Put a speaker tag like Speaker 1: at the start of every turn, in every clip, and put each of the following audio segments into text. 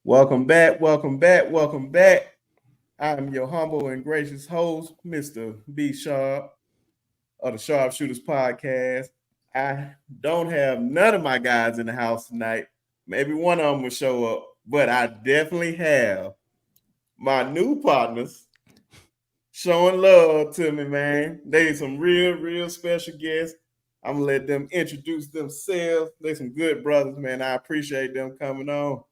Speaker 1: Welcome back, welcome back, welcome back. I'm your humble and gracious host, Mr. B Sharpe of the Sharpshooters Podcast. I don't have none of my guys in the house tonight. Maybe one of them will show up, but I definitely have my new partners showing love to me, man. They some real special guests. I'm gonna let them introduce themselves. They some good brothers, man. I appreciate them coming on.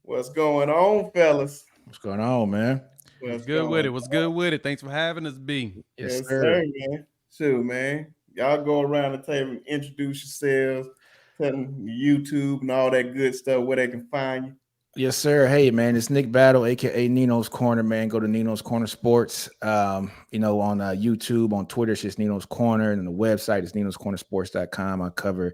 Speaker 1: What's going on, fellas?
Speaker 2: What's going on, man?
Speaker 3: What's
Speaker 1: What's
Speaker 3: good with
Speaker 1: going
Speaker 3: it? What's good with it? Thanks for having us, B.
Speaker 2: Yes,
Speaker 1: Yes,
Speaker 2: sir.
Speaker 1: sir, man. Shoot, man. Y'all go around the table and introduce yourselves, tell them YouTube and all that good stuff where they can find you.
Speaker 2: Yes, sir. Hey, man, it's Nick Battle, aka Nino's Corner, man. Go to Nino's Corner Sports. On YouTube, on Twitter, it's just Nino's Corner, and the website is ninoscornersports.com. I cover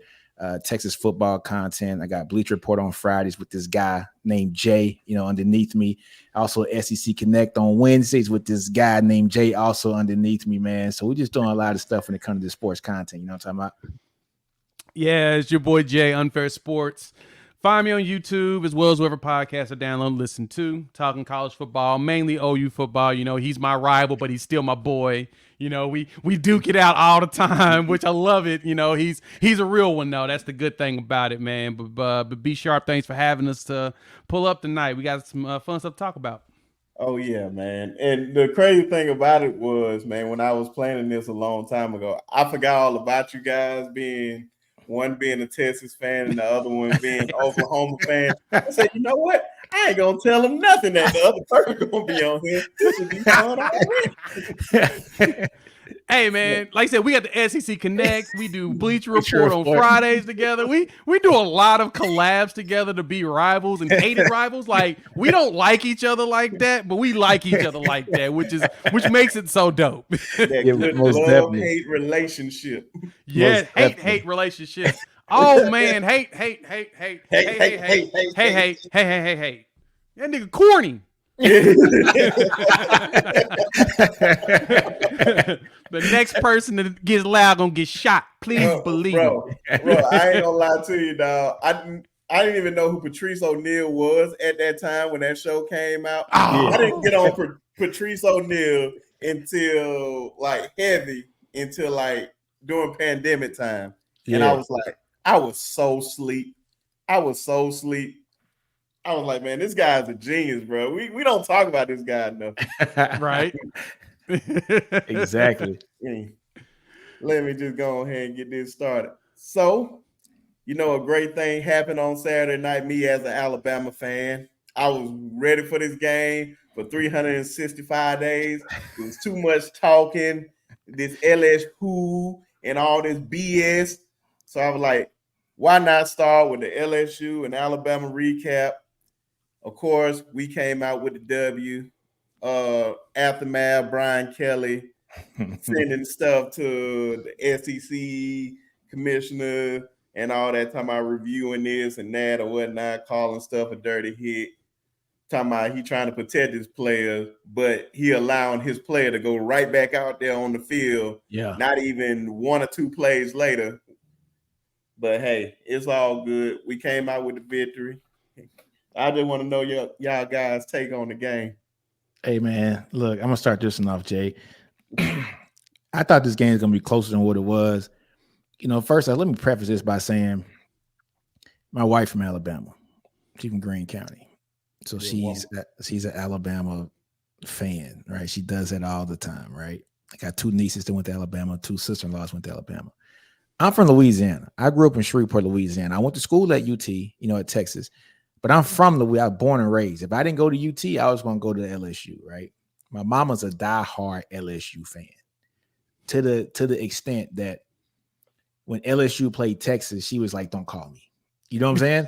Speaker 2: Texas football content. I got Bleach Report on Fridays with this guy named Jay, underneath me. Also SEC Connect on Wednesdays with this guy named Jay, also underneath me, man. So we're just doing a lot of stuff when it comes to sports content. You know what I'm talking about?
Speaker 3: Yeah, it's your boy Jay, Unfair Sports. Find me on YouTube as well as whatever podcast I download and listen to. Talking college football, mainly OU football. He's my rival, but he's still my boy. We duke it out all the time, which I love it. He's a real one though. That's the good thing about it, man. But be sharp. Thanks for having us to pull up tonight. We got some fun stuff to talk about.
Speaker 1: Oh, yeah, man. And the crazy thing about it was, man, when I was planning this a long time ago, I forgot all about you guys one being a Texas fan and the other one being an Oklahoma fan. I said, you know what? I ain't gonna tell them nothing that the other person gonna be on here. This would be fun already.
Speaker 3: Hey man, like I said, we got the SEC Connect. We do Bleach Report on Fridays together. We do a lot of collabs together to be rivals and hated rivals. Like we don't like each other like that, but we like each other like that, which makes it so dope.
Speaker 1: That good love-hate relationship.
Speaker 3: Yeah, hate relationship. Oh man, hate. That nigga corny. The next person that gets loud gonna get shot. Please believe
Speaker 1: bro, I ain't gonna lie to you, dog. I didn't even know who Patrice O'Neal was at that time when that show came out. I didn't get on Patrice O'Neal until during pandemic time. Yeah. And I was so sleep. I was like, man, this guy's a genius, bro. We don't talk about this guy enough.
Speaker 3: Right?
Speaker 2: Exactly.
Speaker 1: Let me just go ahead and get this started. So, a great thing happened on Saturday night. Me as an Alabama fan, I was ready for this game for 365 days. It was too much talking, this LSU and all this BS. So I was like, why not start with the LSU and Alabama recap? Of course, we came out with the W. Aftermath, Brian Kelly sending stuff to the SEC commissioner and all that, talking about reviewing this and that or whatnot, calling stuff a dirty hit, talking about he trying to protect his player, but he allowing his player to go right back out there on the field, not even one or two plays later. But hey, it's all good. We came out with the victory. I just want to know y'all guys' take on the game.
Speaker 2: Hey, man, look, I'm going to start this one off, Jay. I thought this game was going to be closer than what it was. First, let me preface this by saying my wife from Alabama. She's from Greene County. So she's an Alabama fan, right? She does that all the time, right? I got two nieces that went to Alabama, two sister-in-laws went to Alabama. I'm from Louisiana. I grew up in Shreveport, Louisiana. I went to school at UT, at Texas. But I'm from Louisiana. I was born and raised. If I didn't go to UT, I was going to go to LSU, right? My mama's a diehard LSU fan to the extent that when LSU played Texas, she was like, don't call me. You know what I'm saying?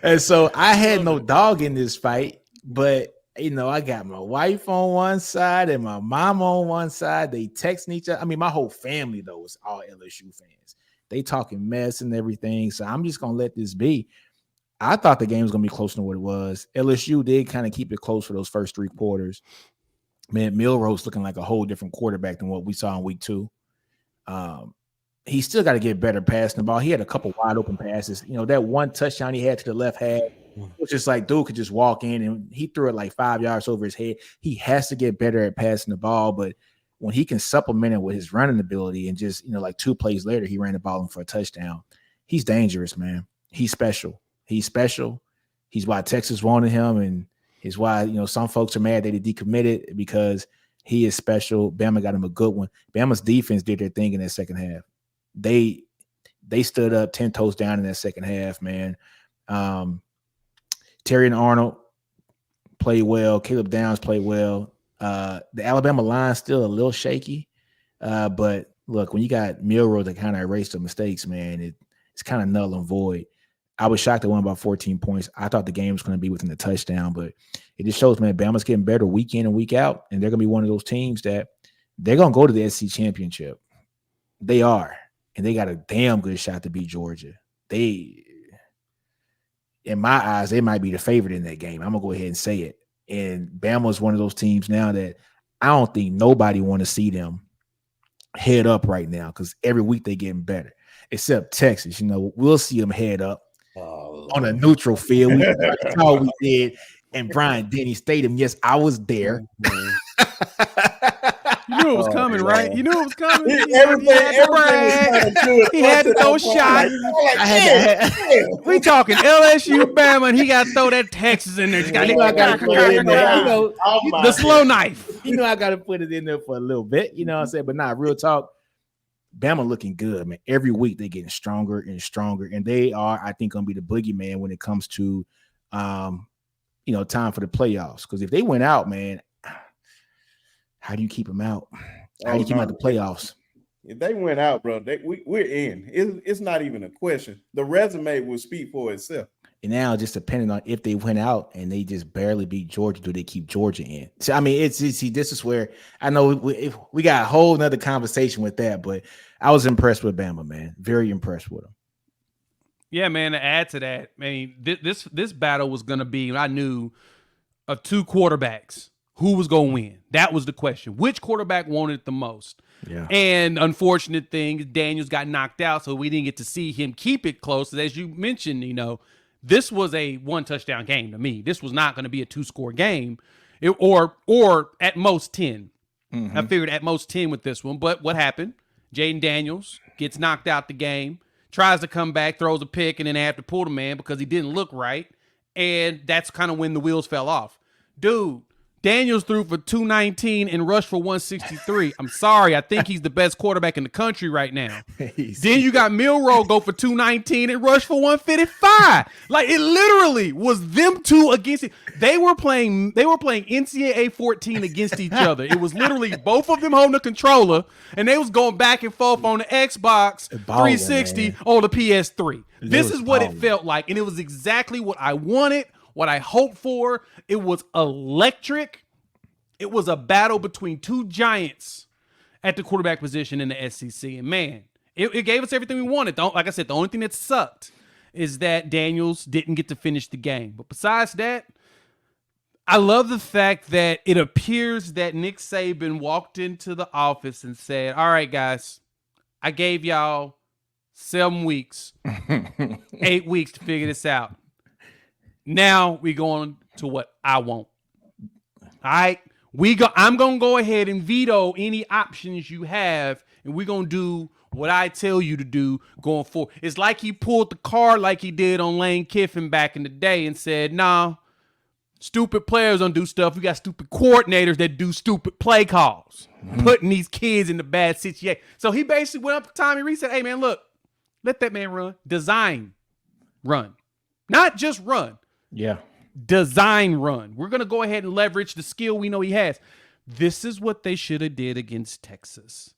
Speaker 2: And so I had no dog in this fight, but I got my wife on one side and my mom on one side. They texting each other. I mean, my whole family, though, is all LSU fans. They talking mess and everything. So I'm just going to let this be. I thought the game was going to be closer than what it was. LSU did kind of keep it close for those first three quarters. Man, Milrose looking like a whole different quarterback than what we saw in week 2. he still got to get better passing the ball. He had a couple wide open passes. You know, that one touchdown he had to the left half, it was just like dude could just walk in and he threw it like 5 yards over his head. He has to get better at passing the ball, but when he can supplement it with his running ability and just, you know, like 2 plays later, he ran the ball in for a touchdown. He's dangerous, man. He's special. He's special. He's why Texas wanted him, and is why, you know, some folks are mad that he decommitted because he is special. Bama got him a good one. Bama's defense did their thing in that second half. They stood up 10 toes down in that second half, man. Terry and Arnold played well. Caleb Downs played well. The Alabama line still a little shaky, but look, when you got Milroe that kind of erased the mistakes, man, it's kind of null and void. I was shocked they won by 14 points. I thought the game was going to be within the touchdown, but it just shows, man, Bama's getting better week in and week out, and they're going to be one of those teams that they're going to go to the SEC championship. They are, and they got a damn good shot to beat Georgia. They, in my eyes, they might be the favorite in that game. I'm going to go ahead and say it. And Bama is one of those teams now that I don't think nobody want to see them head up right now because every week they getting better, except Texas. You know, we'll see them head up on a neutral field. We saw we did in Bryant-Denny Stadium. Yes, I was there.
Speaker 3: You knew it was coming, right? You knew it was coming. He had to throw shots. We talking LSU, Bama, and he got to throw that Texas in there. The slow knife.
Speaker 2: You know, I got to put it in there for a little bit. You know what I'm saying? But not real talk. Bama looking good, man. Every week they're getting stronger and stronger, and they are, I think, going to be the boogeyman when it comes to, time for the playoffs. Because if they went out, man, how do you keep them out? How do you keep them out the playoffs?
Speaker 1: If they went out, bro, we're in. It's not even a question. The resume will speak for itself.
Speaker 2: And now, just depending on if they went out and they just barely beat Georgia, do they keep Georgia in? So, I mean, this is where I know we got a whole nother conversation with that, but I was impressed with Bama, man. Very impressed with him.
Speaker 3: Yeah, man, to add to that, I mean, this battle was going to be, I knew, of 2 quarterbacks. Who was going to win? That was the question. Which quarterback wanted it the most?
Speaker 2: Yeah.
Speaker 3: And unfortunate thing, Daniels got knocked out, so we didn't get to see him keep it close. As you mentioned, this was a 1-touchdown game to me. This was not going to be a 2-score game, or at most 10. Mm-hmm. I figured at most 10 with this one. But what happened? Jaden Daniels gets knocked out the game, tries to come back, throws a pick, and then they have to pull the man because he didn't look right. And that's kind of when the wheels fell off. Dude, Daniels threw for 219 and rushed for 163. I'm sorry. I think he's the best quarterback in the country right now. Then you got Milroe go for 219 and rush for 155. Like, it literally was them two against it. They were playing NCAA 14 against each other. It was literally both of them holding the controller, and they was going back and forth on the Xbox 360 on the PS3. This is what it felt like, and it was exactly what I wanted. What I hoped for. It was electric. It was a battle between 2 giants at the quarterback position in the SEC. And man, it gave us everything we wanted. Like I said, the only thing that sucked is that Daniels didn't get to finish the game. But besides that, I love the fact that it appears that Nick Saban walked into the office and said, all right, guys, I gave y'all 7 weeks, 8 weeks to figure this out. Now we going to what I want. All right, I'm gonna go ahead and veto any options you have, and we're gonna do what I tell you to do going forward. It's like he pulled the card like he did on Lane Kiffin back in the day and said, "Nah, stupid players don't do stuff. We got stupid coordinators that do stupid play calls, putting these kids in the bad situation." So he basically went up to Tommy Rees and said, "Hey man, look, let that man run. Design, run, not just run."
Speaker 2: Yeah.
Speaker 3: Design run. We're going to go ahead and leverage the skill we know he has. This is what they should have did against Texas.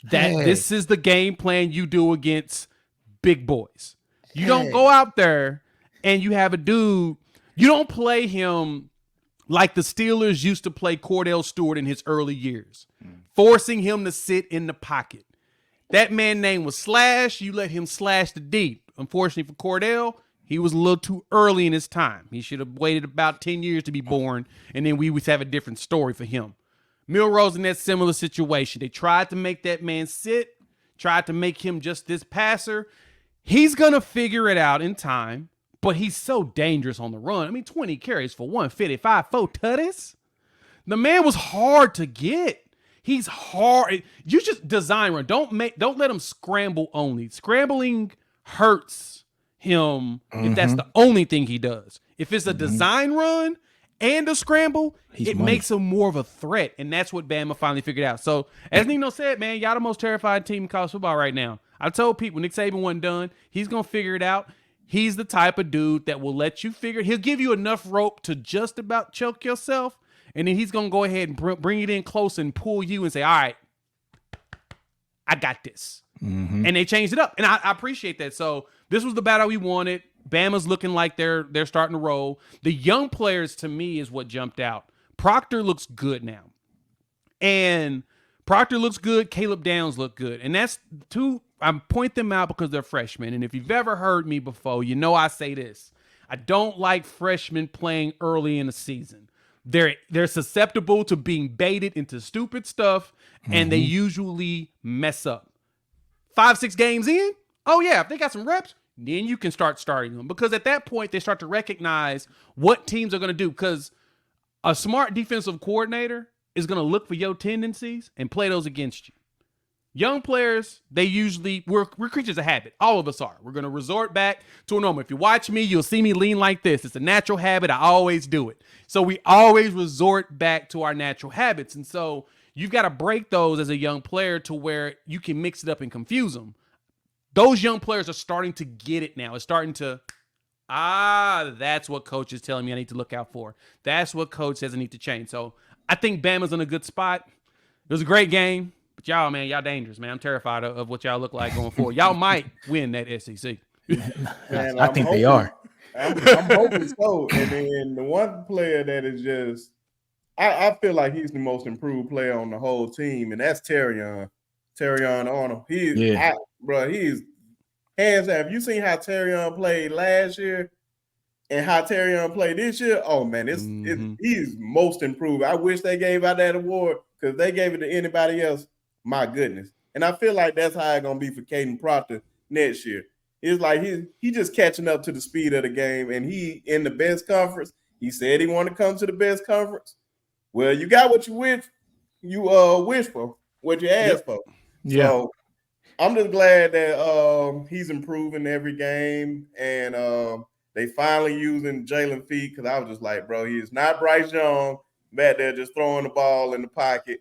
Speaker 3: This is the game plan you do against big boys. You don't go out there and you have a dude, you don't play him like the Steelers used to play Cordell Stewart in his early years, forcing him to sit in the pocket. That man's name was Slash. You let him slash the deep. Unfortunately for Cordell, he was a little too early in his time. He should have waited about 10 years to be born, and then we would have a different story for him. Milroe's in that similar situation. They tried to make that man sit, tried to make him just this passer. He's going to figure it out in time, but he's so dangerous on the run. I mean, 20 carries for 155, 4 tutties. The man was hard to get. He's hard. You just design run. Don't let him scramble only. Scrambling hurts him if that's the only thing he does. If it's a design run and a scramble, it makes him more of a threat. And that's what Bama finally figured out. So as Nino said, man, y'all the most terrified team in college football right now. I told people Nick Saban wasn't done. He's going to figure it out. He's the type of dude that will let you figure it. He'll give you enough rope to just about choke yourself. And then he's going to go ahead and bring it in close and pull you and say, all right, I got this. And they changed it up. And I appreciate that. So this was the battle we wanted. Bama's looking like they're starting to roll. The young players, to me, is what jumped out. Proctor looks good now. And Proctor looks good. Caleb Downs look good. And that's two. I point them out because they're freshmen. And if you've ever heard me before, you know I say this. I don't like freshmen playing early in the season. They're susceptible to being baited into stupid stuff, and they usually mess up. 5-6 games in, oh yeah, if they got some reps, then you can start starting them. Because at that point, they start to recognize what teams are going to do. Because a smart defensive coordinator is going to look for your tendencies and play those against you. Young players, we're creatures of habit. All of us are. We're going to resort back to a normal. If you watch me, you'll see me lean like this. It's a natural habit. I always do it. So we always resort back to our natural habits. And so you've got to break those as a young player to where you can mix it up and confuse them. Those young players are starting to get it now. It's starting to, that's what coach is telling me I need to look out for. That's what coach says I need to change. So I think Bama's in a good spot. It was a great game. But y'all, man, y'all dangerous, man. I'm terrified of what y'all look like going forward. Y'all might win that SEC.
Speaker 1: Man,
Speaker 2: I think they are.
Speaker 1: I'm hoping so. And then the one player that is just, I feel like he's the most improved player on the whole team, and that's Terrion Arnold. He's hands down. Have you seen how Terrion played last year and how Terrion played this year? Oh man, he's most improved. I wish they gave out that award because they gave it to anybody else. My goodness. And I feel like that's how it's going to be for Caden Proctor next year. It's like he just catching up to the speed of the game, and he in the best conference. He said he wanted to come to the best conference. Well, you got what you wish for, what you asked for.
Speaker 2: Yeah.
Speaker 1: So I'm just glad that he's improving every game, and they finally using Jalen Feet because I was just like, bro, he is not Bryce Young back there just throwing the ball in the pocket.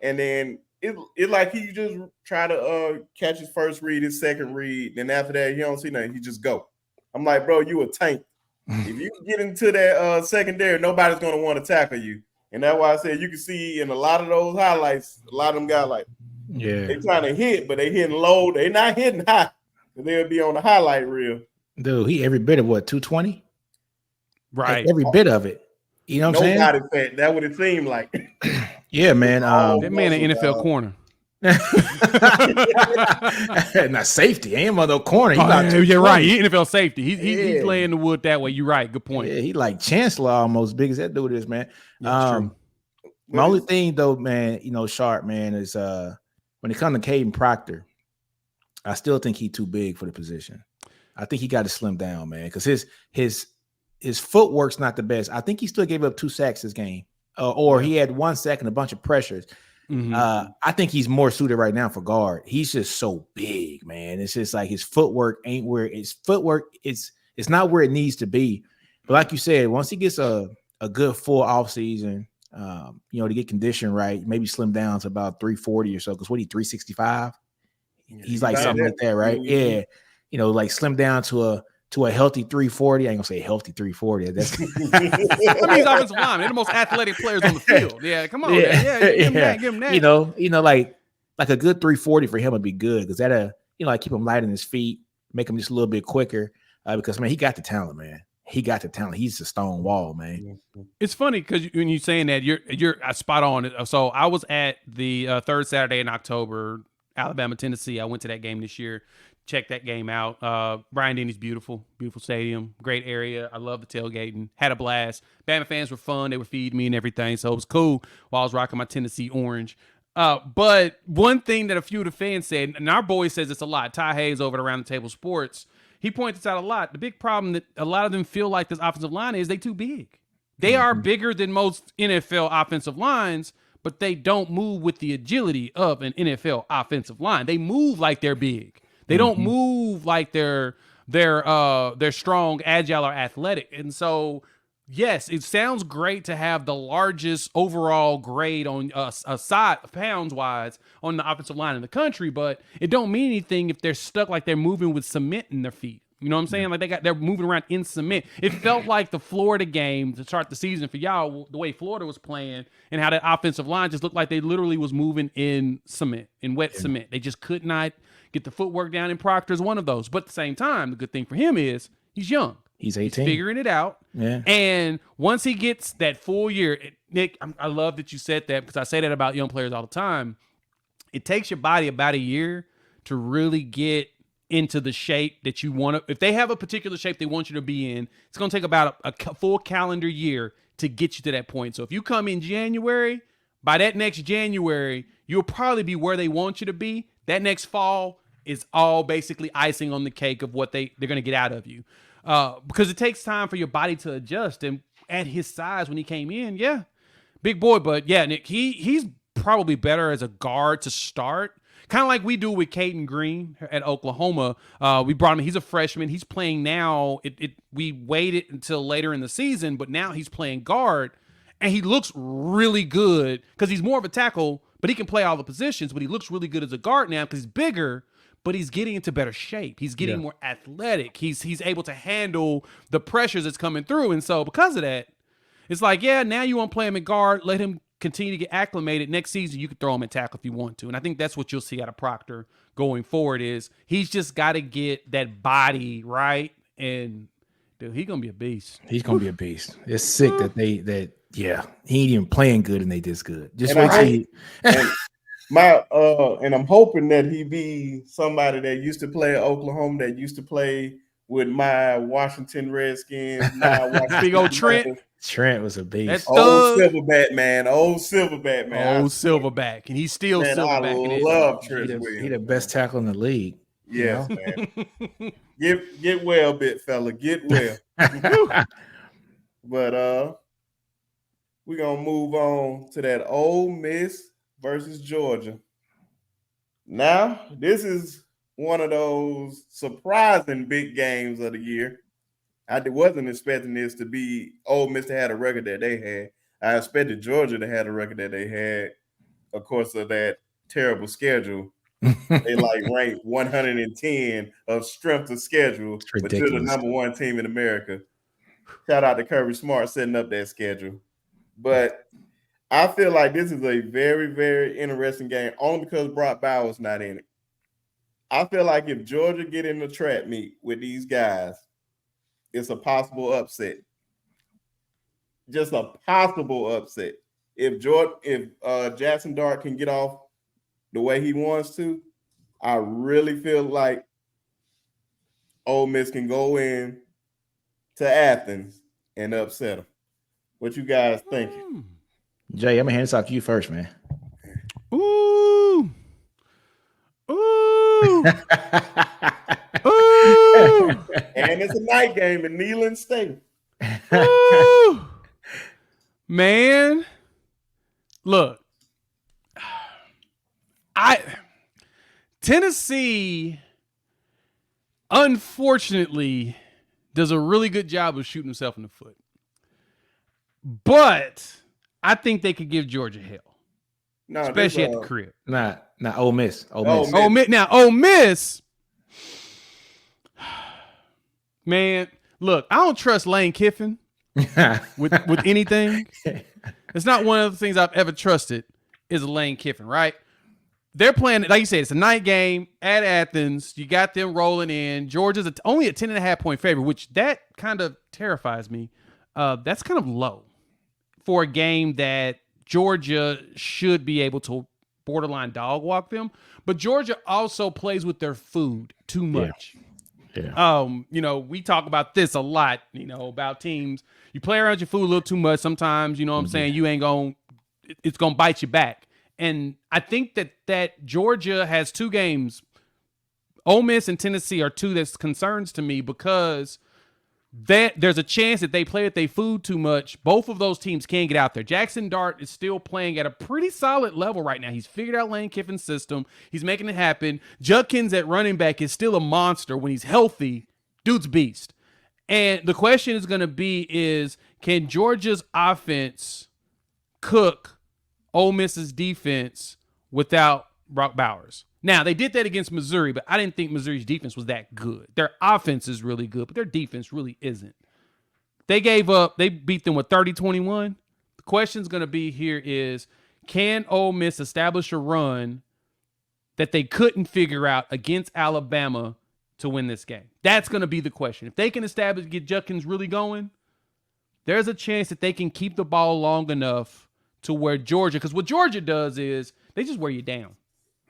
Speaker 1: And then it's like he just try to catch his first read, his second read. Then after that, he don't see nothing. He just go. I'm like, bro, you a tank. If you get into that secondary, nobody's going to want to tackle you. And that's why I said you can see in a lot of those highlights, a lot of them got like, they trying to hit, but they hitting low. They not hitting high. They'll be on the highlight reel.
Speaker 2: Dude, he every bit of what, 220?
Speaker 3: Right.
Speaker 2: Like every bit of it. You know what I'm saying?
Speaker 1: Nobody said that what it seemed like.
Speaker 2: Yeah, man.
Speaker 3: That man an NFL corner.
Speaker 2: Not safety. He ain't no corner.
Speaker 3: You're right. He NFL safety. He's laying the wood that way. You're right. Good point.
Speaker 2: Yeah, he like Chancellor almost, big as that dude is, man.
Speaker 3: That's true.
Speaker 2: My only thing though, man, Sharpe, man, is when it comes to Caden Proctor, I still think he's too big for the position. I think he got to slim down, man, because his footwork's not the best. I think he still gave up 2 sacks this game. Or he had 1 sack and a bunch of pressures. I think he's more suited right now for guard. He's just so big, man. It's just like his footwork ain't where it's not where it needs to be. But like you said, once he gets a good full off season, to get conditioned right, maybe slim down to about 340 or so. Because what 365? He's like something like that, right? Yeah. Like slim down to a healthy 340. I ain't gonna say healthy 340. That's
Speaker 3: that means offensive line. They're the most athletic players on the field. Yeah, come on, man. Yeah, give him that.
Speaker 2: Like a good 340 for him would be good because that'll, like keep him light on his feet, make him just a little bit quicker. Because man, he got the talent, man. He got the talent. He's a stone wall, man.
Speaker 3: It's funny because when you're saying that, you're spot on. So I was at the third Saturday in October, Alabama, Tennessee. I went to that game this year. Check that game out. Bryant-Denny's beautiful stadium, great area. I love the tailgating. Had a blast. Bama fans were fun. They were feeding me and everything, so it was cool while I was rocking my Tennessee orange. But one thing that a few of the fans said, and our boy says it's a lot, Ty Hayes over at Around the Table Sports, he points this out a lot. The big problem that a lot of them feel like this offensive line is they too big. They are bigger than most NFL offensive lines, but they don't move with the agility of an NFL offensive line. They move like they're big. They don't move like they're strong, agile, or athletic. And so, yes, it sounds great to have the largest overall grade on a side pounds wise on the offensive line in the country, but it don't mean anything if they're stuck like they're moving with cement in their feet. You know what I'm saying? Like they're moving around in cement. It felt like the Florida game to start the season for y'all, the way Florida was playing and how that offensive line just looked like they literally was moving in cement, in wet cement. They just could not get the footwork down, and Proctor's one of those. But at the same time, the good thing for him is he's young.
Speaker 2: He's 18.
Speaker 3: He's figuring it out.
Speaker 2: Yeah.
Speaker 3: And once he gets that full year, Nick, I love that you said that because I say that about young players all the time. It takes your body about a year to really get into the shape that you want to. If they have a particular shape they want you to be in, it's going to take about a full calendar year to get you to that point. So if you come in January, by that next January, you'll probably be where they want you to be. That next fall is all basically icing on the cake of what they're going to get out of you. Because it takes time for your body to adjust. And at his size when he came in, yeah, big boy. But yeah, Nick, he's probably better as a guard to start. Kind of like we do with Caden Green at Oklahoma. We brought him. He's a freshman. He's playing now. We waited until later in the season, but now he's playing guard, and he looks really good because he's more of a tackle, but he can play all the positions. But he looks really good as a guard now because he's bigger, but he's getting into better shape. He's getting more athletic. He's able to handle the pressures that's coming through, and so because of that, it's like, yeah, now you want to play him at guard. Let him continue to get acclimated. Next season, you can throw him at tackle if you want to. And I think that's what you'll see out of Proctor going forward is he's just got to get that body right. And, dude, he's going to be a beast.
Speaker 2: He's going to be a beast. It's sick that he ain't even playing good and they this good. Just
Speaker 1: and
Speaker 2: wait till
Speaker 1: and I'm hoping that he be somebody that used to play at Oklahoma, that used to play with my Washington Redskins.
Speaker 3: Big old Trent.
Speaker 2: Trent was a beast.
Speaker 1: Old Silverback, man. Old Silverback.
Speaker 3: And he's still Silverback.
Speaker 1: I love Trent Williams.
Speaker 2: He's the best tackle in the league.
Speaker 1: Yes, man. Get well, bit fella. Get well. But we're gonna move on to that Ole Miss versus Georgia. Now, this is one of those surprising big games of the year. I wasn't expecting this to be Ole Miss to have a record that they had. I expected Georgia to have a record that they had, of course, of that terrible schedule. They ranked 110 of strength of schedule, but they're the number one team in America. Shout out to Kirby Smart setting up that schedule. But I feel like this is a very, very interesting game, only because Brock Bowers not in it. I feel like if Georgia get in the trap meet with these guys, it's a possible upset. Just a possible upset. If Jackson Dart can get off the way he wants to, I really feel like Ole Miss can go in to Athens and upset them. What you guys thinking?
Speaker 2: Jay, I'm gonna hand this out to you first, man.
Speaker 3: Ooh. Ooh. Ooh.
Speaker 1: And it's a night game in Neyland State.
Speaker 3: Ooh. Man, look, Tennessee, unfortunately, does a really good job of shooting himself in the foot. But I think they could give Georgia hell. No, especially at the crib.
Speaker 2: Nah, Ole Miss.
Speaker 3: Ole Miss. Man, look, I don't trust Lane Kiffin with anything. It's not one of the things I've ever trusted is a Lane Kiffin, right? They're playing, like you said, it's a night game at Athens. You got them rolling in. Georgia's only a 10.5-point favorite, which that kind of terrifies me. That's kind of low for a game that Georgia should be able to borderline dog walk them. But Georgia also plays with their food too much. Yeah. We talk about this a lot, about teams. You play around your food a little too much sometimes, you know what I'm saying? You ain't it's going to bite you back. And I think that Georgia has 2 games. Ole Miss and Tennessee are 2 that's concerns to me because there's a chance that they play with their food too much. Both of those teams can get out there. Jackson Dart is still playing at a pretty solid level right now. He's figured out Lane Kiffin's system. He's making it happen. Judkins at running back is still a monster when he's healthy. Dude's beast. And the question is going to be is, can Georgia's offense cook Ole Miss's defense without Brock Bowers? Now, they did that against Missouri, but I didn't think Missouri's defense was that good. Their offense is really good, but their defense really isn't. They beat them with 30-21. The question's going to be here is, can Ole Miss establish a run that they couldn't figure out against Alabama to win this game? That's going to be the question. If they can get Judkins really going, there's a chance that they can keep the ball long enough to where Georgia, because what Georgia does is they just wear you down.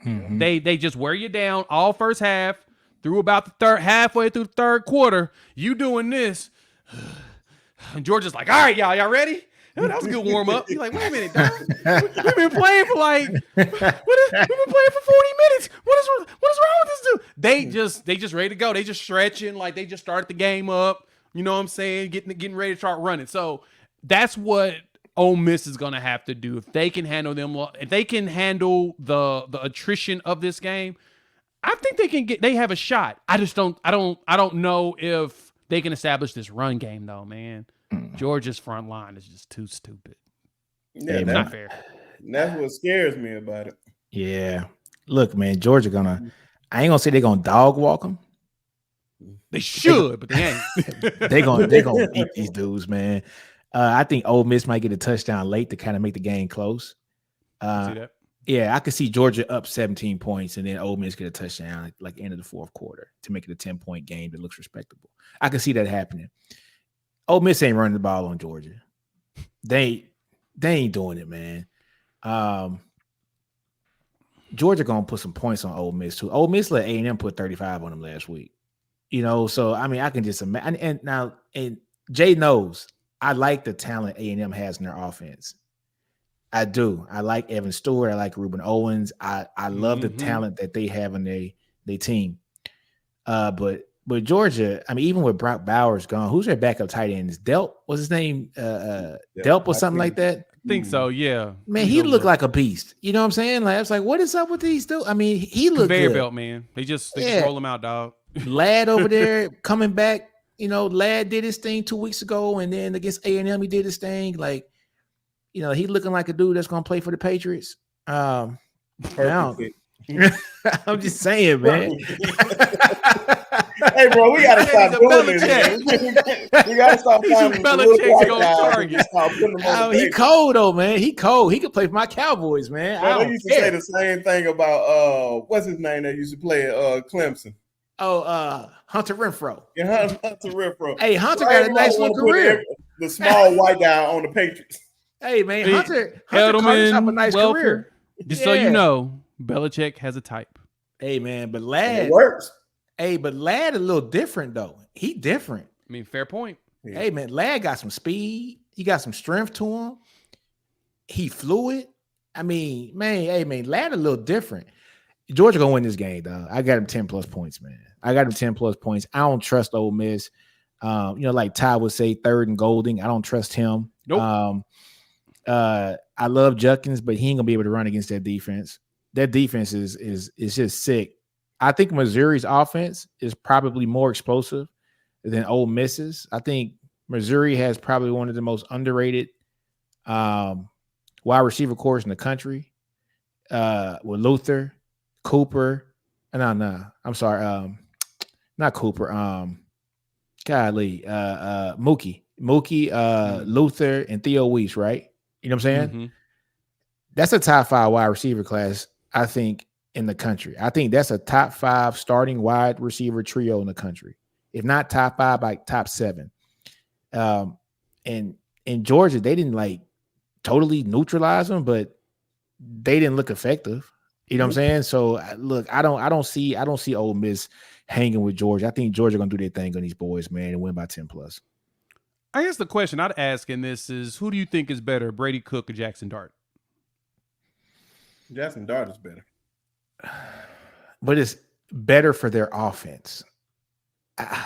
Speaker 3: Mm-hmm. They just wear you down all first half through about the halfway through the third quarter. You doing this, and Georgia's like, all right, y'all ready? That was a good warm up. You're like, wait a minute, dog. We've been playing for we've been playing for 40 minutes. What is wrong with this dude? They just ready to go. They just stretching, like they just started the game up. You know what I'm saying? Getting ready to start running. So that's what Ole Miss is going to have to do. If they can handle the attrition of this game, I think they have a shot. I don't know if they can establish this run game though, man. Georgia's front line is just too stupid.
Speaker 1: Yeah,
Speaker 3: it's not fair.
Speaker 1: That's what scares me about it.
Speaker 2: Yeah. Look, man, Georgia I ain't gonna say they're gonna dog walk them.
Speaker 3: They should, but they ain't.
Speaker 2: They're gonna beat these dudes, man. I think Ole Miss might get a touchdown late to kind of make the game close.
Speaker 3: See that?
Speaker 2: Yeah, I could see Georgia up 17 points and then Ole Miss get a touchdown like end of the fourth quarter to make it a 10-point game that looks respectable. I can see that happening. Ole Miss ain't running the ball on Georgia. They ain't doing it, man. Georgia gonna put some points on Ole Miss too. Ole Miss let A&M put 35 on them last week. You know, so I mean, I can just imagine. And Jay knows I like the talent A&M has in their offense. I do. I like Evan Stewart. I like Reuben Owens. I love the talent that they have in their team. But Georgia, I mean, even with Brock Bowers gone, who's their backup tight end? Is Delp? What's his name? Delp or something like that?
Speaker 3: I think so, yeah.
Speaker 2: Man, he looked like a beast. You know what I'm saying? Like, I was like, what is up with these dudes? I mean, he looked
Speaker 3: conveyor
Speaker 2: good.
Speaker 3: belt, man. They just roll him out, dog.
Speaker 2: Ladd over there coming back. You know, Ladd did his thing 2 weeks ago, and then against A&M, he did his thing. Like, you know, he looking like a dude that's going to play for the Patriots. I'm just saying, man.
Speaker 1: Hey, bro, we gotta stop doing this. We gotta stop finding
Speaker 2: He cold though, man. He cold. He could play for my Cowboys, man.
Speaker 1: Bro, they used to say the same thing about what's his name that used to play at Clemson.
Speaker 2: Hunter Renfrow.
Speaker 1: Yeah, Hunter Renfrow.
Speaker 2: Hey, Hunter got a nice little career.
Speaker 1: The small white guy on the Patriots.
Speaker 2: Hey, man, Hunter Edelman, a nice career.
Speaker 3: Just so you know, Belichick has a type.
Speaker 2: Hey, man, but Ladd
Speaker 1: works.
Speaker 2: Hey, but Ladd a little different though. He different.
Speaker 3: I mean, fair point.
Speaker 2: Yeah. Hey, man, Ladd got some speed. He got some strength to him. He fluid. I mean, Ladd a little different. Georgia gonna win this game, dog. I got him 10+ points, man. I got him 10+ points. I don't trust Ole Miss. You know, like Ty would say, third and Golding. I don't trust him.
Speaker 3: Nope.
Speaker 2: I love Judkins, but he ain't gonna be able to run against that defense. That defense is just sick. I think Missouri's offense is probably more explosive than Ole Miss's. I think Missouri has probably one of the most underrated wide receiver corps in the country. With Luther, Cooper, I'm sorry, not Cooper. Mookie, Luther, and Theo Weiss, right? You know what I'm saying?
Speaker 3: Mm-hmm.
Speaker 2: That's a top 5 wide receiver class, I think, in the country. I think that's a top 5 starting wide receiver trio in the country. If not top 5, like top 7. And in Georgia, they didn't like totally neutralize them, but they didn't look effective. You know what I'm saying? So look, I don't see Ole Miss hanging with Georgia. I think Georgia gonna do their thing on these boys, man, and win by 10+.
Speaker 3: I guess the question I'd ask in this is, who do you think is better, Brady Cook or Jackson Dart?
Speaker 1: Jackson Dart is better.
Speaker 2: But it's better for their offense. I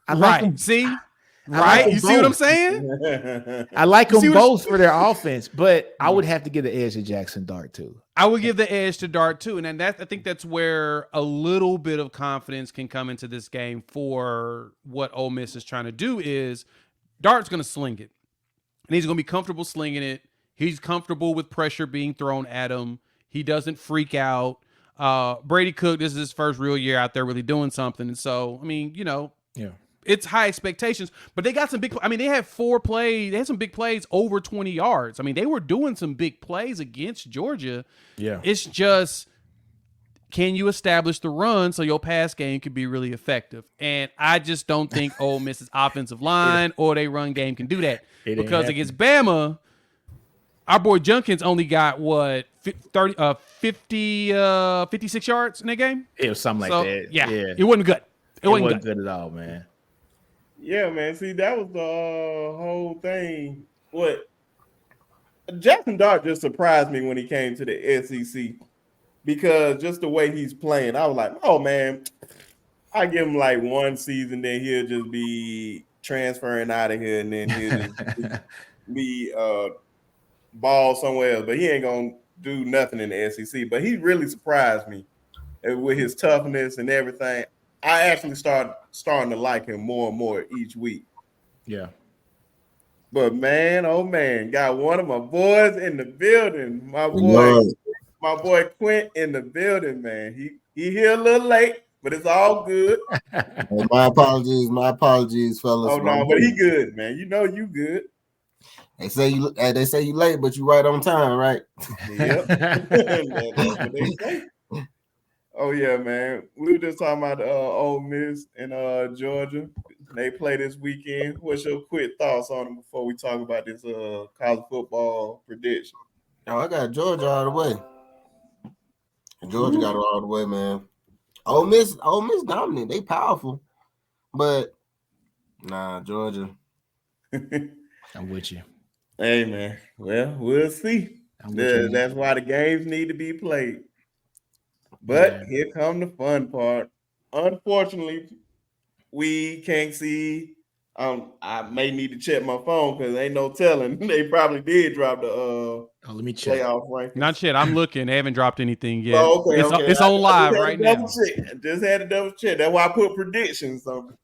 Speaker 2: like
Speaker 3: Right.
Speaker 2: them.
Speaker 3: See?
Speaker 2: I
Speaker 3: Right?
Speaker 2: like them
Speaker 3: You see what I'm
Speaker 2: both.
Speaker 3: saying?
Speaker 2: I like
Speaker 3: You see
Speaker 2: them
Speaker 3: what
Speaker 2: both for their offense, but I would have to give the edge to Jackson Dart too.
Speaker 3: I would give the edge to Dart too, and I think that's where a little bit of confidence can come into this game for what Ole Miss is trying to do. Is Dart's going to sling it, and he's going to be comfortable slinging it. He's comfortable with pressure being thrown at him. He doesn't freak out. Brady Cook, this is his first real year out there really doing something, and so I mean,
Speaker 2: Yeah.
Speaker 3: it's high expectations, but they got some big. I mean, they had 4 plays. They had some big plays over 20 yards. I mean, they were doing some big plays against Georgia.
Speaker 2: Yeah.
Speaker 3: It's just, can you establish the run so your pass game can be really effective? And I just don't think Ole Miss's offensive line or their run game can do that.
Speaker 2: It ain't
Speaker 3: Because
Speaker 2: happening.
Speaker 3: against Bama, our boy Junkins only got what 56 yards in that game.
Speaker 2: It was something
Speaker 3: So,
Speaker 2: like that.
Speaker 3: yeah,
Speaker 2: Yeah.
Speaker 3: it wasn't good. It
Speaker 2: It
Speaker 3: wasn't
Speaker 2: wasn't
Speaker 3: good.
Speaker 2: good at all, man.
Speaker 1: Yeah, man. See, that was the whole thing. What Jackson Dart just surprised me when he came to the SEC because just the way he's playing, I was like, oh man, I give him like one season, then he'll just be transferring out of here, and then he'll just be ball somewhere else. But he ain't gonna do nothing in the SEC. But he really surprised me with his toughness and everything. I actually starting to like him more and more each week.
Speaker 2: Yeah.
Speaker 1: But man, oh man, got one of my boys in the building. My boy Quint in the building, man. He here a little late, but it's all good.
Speaker 4: Hey, my apologies, fellas.
Speaker 1: Oh no, but he good, man. You know you good.
Speaker 4: They say you late, but you right on time, right?
Speaker 1: Yep. That's what they say. Oh yeah, man. We were just talking about Ole Miss and Georgia. They play this weekend. What's your quick thoughts on them before we talk about this college football prediction?
Speaker 4: Oh, I got Georgia all the way. Georgia got it all the way, man. Ole Miss dominant. They powerful, but nah, Georgia.
Speaker 2: I'm with you.
Speaker 1: Hey man. Well, we'll see. That's why the games need to be played. But here come the fun part. Unfortunately, we can't see. I may need to check my phone because ain't no telling. They probably did drop the
Speaker 2: let me check.
Speaker 1: playoff rankings.
Speaker 3: Not yet. I'm looking. They haven't dropped anything yet.
Speaker 1: Oh, okay,
Speaker 3: It's on live right now.
Speaker 1: I just had to double check. That's why I put predictions on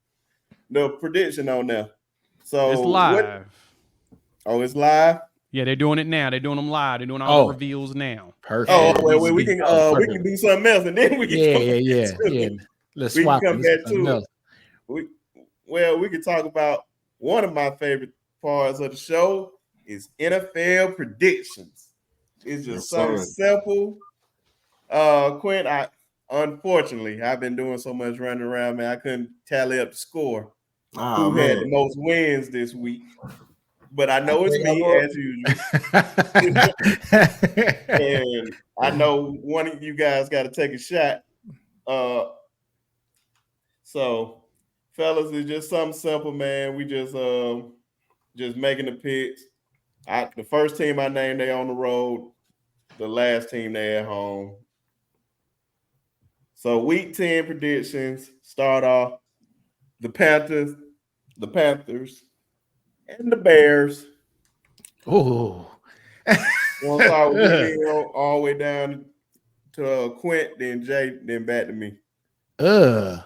Speaker 1: the prediction on there. So
Speaker 3: It's live.
Speaker 1: It's live.
Speaker 3: Yeah, they're doing it now. They're doing them live. They're doing all the reveals now.
Speaker 2: Perfect.
Speaker 1: Oh, well, we can do something else, and then we can
Speaker 2: yeah. Let's swap.
Speaker 1: Come back to it. We can talk about one of my favorite parts of the show is NFL predictions. It's just something simple. Quint, unfortunately, I've been doing so much running around, man. I couldn't tally up the score. Who had the most wins this week? But I know it's me as usual. And I know one of you guys got to take a shot. So, fellas, it's just something simple, man. We just making the picks. The first team I named, they on the road. The last team, they at home. So, week 10 predictions start off the Panthers, and the Bears.
Speaker 2: Oh.
Speaker 1: We'll start with me all the way down to Quint, then Jay, then back to me.
Speaker 2: Yeah,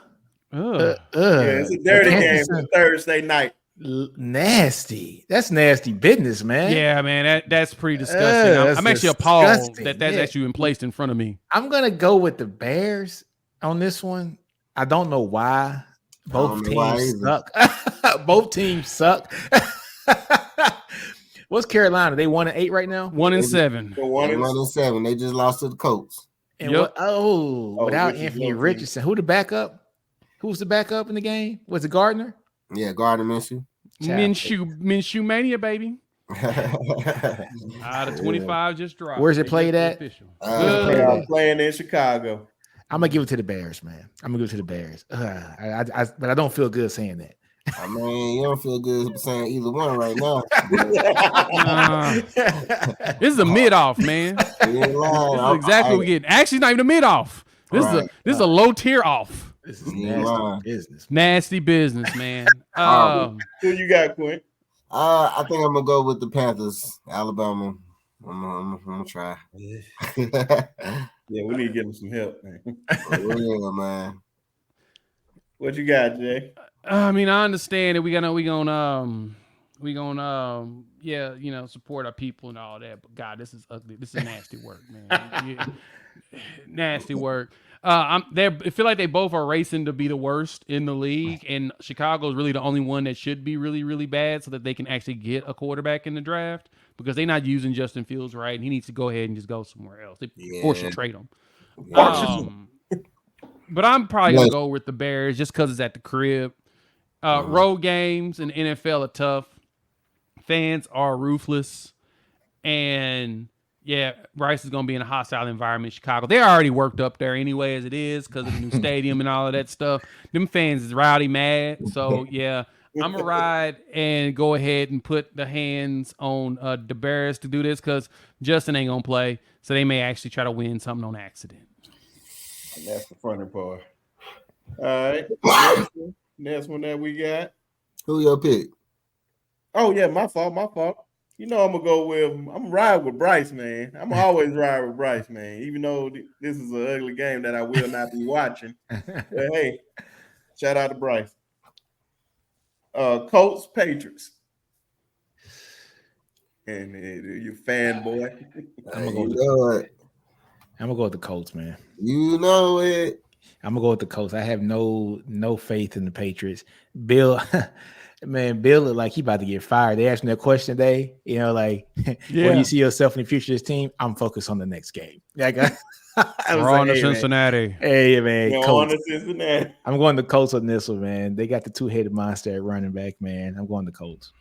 Speaker 1: it's a dirty game for Thursday night.
Speaker 2: Nasty. That's nasty business, man.
Speaker 3: Yeah, man, that's pretty disgusting. I'm actually appalled that that's actually placed in front of me.
Speaker 2: I'm gonna go with the Bears on this one. I don't know why. Both teams suck. Both teams suck. What's Carolina? They 1-8 right now.
Speaker 3: 1-7.
Speaker 4: 1-7. They just lost to the Colts.
Speaker 2: And without Anthony Richardson, who the backup? Who's the backup in the game? Was it Gardner?
Speaker 4: Yeah, Gardner Minshew.
Speaker 3: Minshew mania, baby. The 25 just dropped.
Speaker 2: Where's it played at?
Speaker 1: I'm playing in Chicago.
Speaker 2: I'm gonna give it to the Bears, man. I'm gonna give it to the Bears. But I don't feel good saying that.
Speaker 4: I mean, you don't feel good saying either one right now.
Speaker 3: This is a mid-off, man.
Speaker 4: You ain't lying.
Speaker 3: This is exactly what we're getting. Actually, not even a mid-off. This is a low tier off.
Speaker 2: This is
Speaker 4: You ain't
Speaker 2: nasty
Speaker 4: lying.
Speaker 2: business.
Speaker 3: Nasty business, man.
Speaker 1: Who you got, Quinn?
Speaker 4: I think I'm gonna go with the Panthers, Alabama. I'm gonna try.
Speaker 1: Yeah, we need to get him some help, man.
Speaker 4: Yeah, man.
Speaker 1: What you got, Jay?
Speaker 3: I mean, I understand that we gonna support our people and all that, but God, this is ugly. This is nasty work, man. Yeah. Nasty work. I feel like they both are racing to be the worst in the league, and Chicago is really the only one that should be really, really bad so that they can actually get a quarterback in the draft because they're not using Justin Fields right, and he needs to go ahead and just go somewhere else. They force you to trade him. But I'm probably gonna go with the Bears just because it's at the crib. Road games in the NFL are tough. Fans are ruthless, and yeah, Bryce is gonna be in a hostile environment in Chicago. They're already worked up there anyway as it is because of the new stadium and all of that stuff. Them fans is rowdy mad. So yeah, I'm gonna ride and go ahead and put the hands on the Bears to do this because Justin ain't gonna play, so they may actually try to win something on accident.
Speaker 1: And that's the funny part. All right. Next one that we got.
Speaker 4: Who your pick?
Speaker 1: Oh, yeah, my fault. You know I'm gonna ride with Bryce, man. I'm always ride with Bryce, man. Even though this is an ugly game that I will not be watching. But hey, shout out to Bryce. Colts, Patriots. And you fanboy.
Speaker 2: I'm gonna go with the Colts, man.
Speaker 4: You know it.
Speaker 2: I'm gonna go with the Colts. I have no faith in the Patriots. Bill looked like he about to get fired. They asked me that question today. You know, like, where do you see yourself in the future of this team? I'm focused on the next game. Like,
Speaker 3: we're on to Cincinnati.
Speaker 2: Hey, man, Colts.
Speaker 1: Cincinnati.
Speaker 2: I'm going to Colts on this one, man. They got the two-headed monster at running back, man. I'm going to Colts.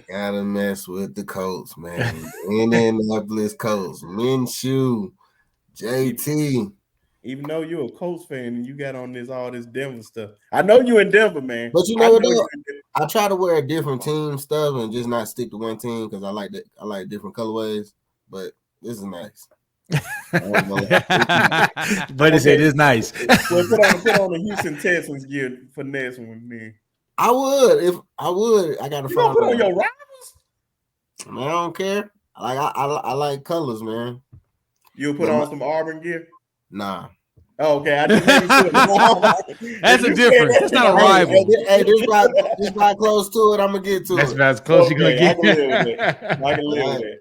Speaker 4: Gotta mess with the Colts, man. Indianapolis Colts, Minshew, JT.
Speaker 1: Even though you're a Colts fan and you got on all this Denver stuff, I know you in Denver, man.
Speaker 4: But you know what? I try to wear different team stuff and just not stick to one team because I like that. I like different colorways. But this is nice.
Speaker 2: But it said it's nice.
Speaker 1: Well, put on the Houston Texans gear for next one, man.
Speaker 4: I would. I gotta find.
Speaker 1: Put on your rivals?
Speaker 4: Man, I don't care. I like colors, man.
Speaker 3: You'll
Speaker 1: put on some Auburn gear?
Speaker 4: Nah.
Speaker 1: Oh, okay, I just made sure.
Speaker 3: That's a difference. It's not a rival.
Speaker 4: Hey, this by close to it. I'm gonna get to
Speaker 2: That's
Speaker 4: it.
Speaker 2: about as close you're gonna get.
Speaker 1: I can live with it.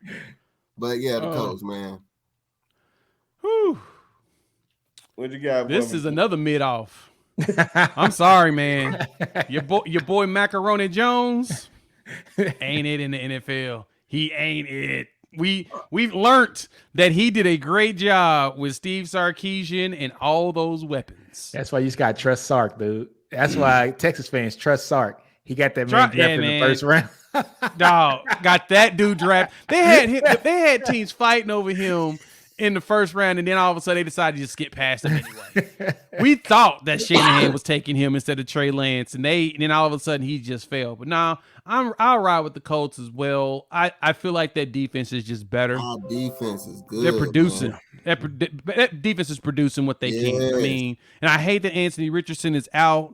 Speaker 4: But yeah, the Colts, man.
Speaker 3: Whew.
Speaker 1: What you got?
Speaker 3: This is another mid off. I'm sorry, man. Your boy Macaroni Jones ain't it in the NFL. He ain't it. We've learned that he did a great job with Steve Sarkisian and all those weapons.
Speaker 2: That's why you just got to trust Sark, dude. That's why Texas fans trust Sark. He got that man drafted in the first round.
Speaker 3: Dog, got that dude drafted. They had teams fighting over him in the first round, and then all of a sudden they decided to just skip past him anyway. We thought that Shanahan was taking him instead of Trey Lance, and then all of a sudden he just fell. But now I'll ride with the Colts as well. I feel like that defense is just better.
Speaker 4: Our defense is good.
Speaker 3: They're producing. That defense is producing what they can. I mean, and I hate that Anthony Richardson is out.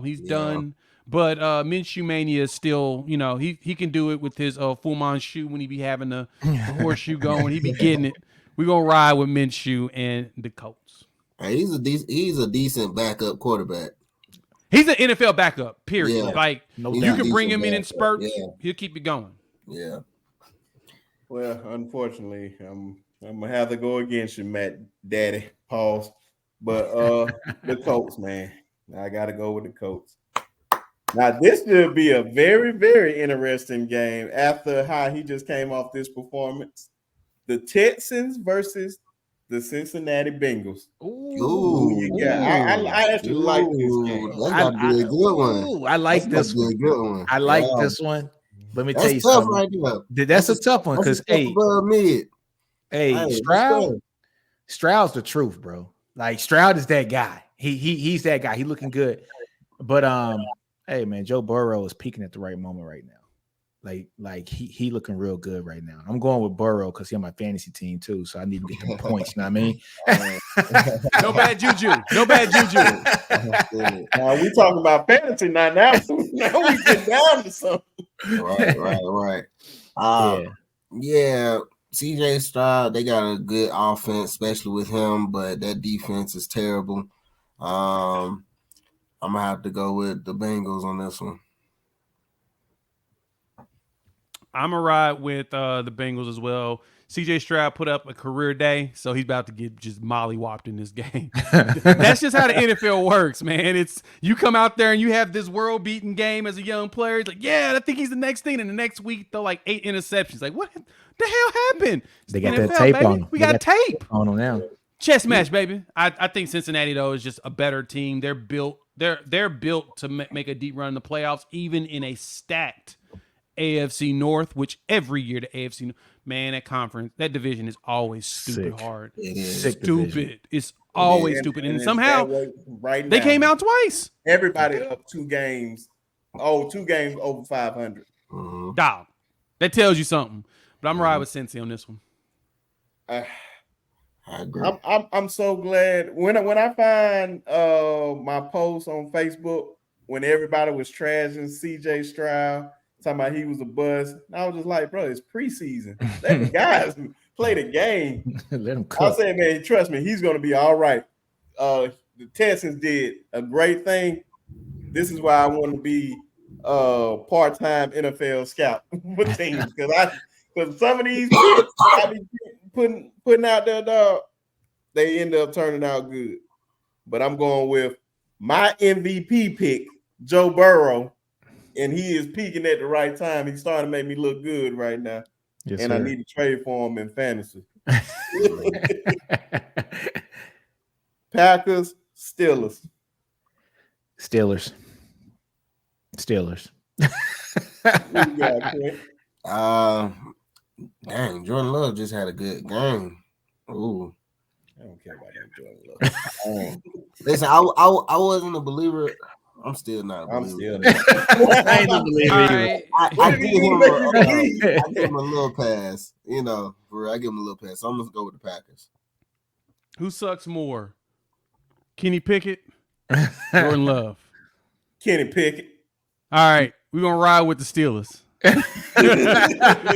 Speaker 3: He's done. But Minshew Mania is still, he can do it with his Fu Manchu when he be having the horseshoe going. He be getting it. We're going to ride with Minshew and the Colts.
Speaker 4: Hey, he's a decent backup quarterback.
Speaker 3: He's an NFL backup, period.
Speaker 4: Yeah.
Speaker 3: Like, you can bring him in spurts. Yeah. He'll keep it going.
Speaker 4: Yeah.
Speaker 1: Well, unfortunately, I'm going to have to go against you, Matt Daddy. Pause. But the Colts, man. I got to go with the Colts. Now, this should be a very, very interesting game after how he just came off this performance. The Texans versus the Cincinnati Bengals.
Speaker 2: Ooh.
Speaker 1: Yeah, I actually like this game.
Speaker 4: That's got to be a good one.
Speaker 2: I like this one. I like this one. Let me tell you something. Right there. That's a tough one because, Stroud's the truth, bro. Like, Stroud is that guy. He's that guy. He looking good. But Hey man, Joe Burrow is peaking at the right moment right now. Like he looking real good right now. I'm going with Burrow because he's on my fantasy team too, so I need to get the points. You know what I mean?
Speaker 3: No bad juju. No bad juju.
Speaker 1: Now we talking about fantasy now. Now we get down to something.
Speaker 4: Right. Yeah. CJ Stroud, they got a good offense, especially with him, but that defense is terrible. I'm gonna have to go with the Bengals on this one.
Speaker 3: I'm gonna ride with the Bengals as well. CJ Stroud put up a career day, so he's about to get just mollywopped in this game. That's just how the NFL works, man. It's you come out there and you have this world-beating game as a young player. It's like, yeah, I think he's the next thing. And the next week, throw like 8 interceptions. Like, what the hell happened? It's
Speaker 2: They got
Speaker 3: NFL,
Speaker 2: that tape
Speaker 3: baby.
Speaker 2: on them.
Speaker 3: We got tape
Speaker 2: on them now.
Speaker 3: Chess match, baby. I think Cincinnati though is just a better team. They're built. They're built to make a deep run in the playoffs, even in a stacked AFC North, which every year the AFC, man, that conference, that division is always stupid
Speaker 2: Sick.
Speaker 3: hard.
Speaker 4: It is.
Speaker 2: Sick
Speaker 3: Stupid.
Speaker 2: division.
Speaker 3: It's always stupid. And
Speaker 1: it's
Speaker 3: somehow
Speaker 1: that way right
Speaker 3: they
Speaker 1: now.
Speaker 3: came out twice.
Speaker 1: Everybody up 2 games. Oh, 2 games over 500.
Speaker 4: Mhm.
Speaker 3: Dog. That tells you something. But I'm riding with Cincy on this one.
Speaker 4: I agree.
Speaker 1: I'm so glad when I find my post on Facebook when everybody was trashing CJ Stroud, talking about he was a bust. I was just like, bro, it's preseason. Let the guys play the game.
Speaker 2: Let him
Speaker 1: I
Speaker 2: cook.
Speaker 1: said, man, trust me, he's gonna be all right. The Texans did a great thing. This is why I want to be part-time NFL scout with teams because some of these kids I be putting out there, dog, they end up turning out good. But I'm going with my MVP pick, Joe Burrow, and he is peaking at the right time. He's starting to make me look good right now.
Speaker 2: Yes,
Speaker 1: and
Speaker 2: sir.
Speaker 1: I need to trade for him in fantasy. Packers, Steelers.
Speaker 2: Steelers.
Speaker 1: Who you got, Clint?
Speaker 4: Dang, Jordan Love just had a good game. Ooh.
Speaker 1: I don't care about that Jordan Love.
Speaker 4: Listen, I wasn't a believer. I'm still not a
Speaker 1: I'm
Speaker 4: believer.
Speaker 1: still not.
Speaker 2: I ain't a believer
Speaker 3: All
Speaker 2: either.
Speaker 3: right.
Speaker 4: I
Speaker 1: What did
Speaker 4: give
Speaker 1: he
Speaker 4: him
Speaker 1: make you believe?
Speaker 4: I give him a little pass. You know, for real, I give him a little pass. So I'm gonna go with the Packers.
Speaker 3: Who sucks more? Kenny Pickett, Jordan Love.
Speaker 1: Kenny Pickett.
Speaker 3: All right, we're gonna ride with the Steelers.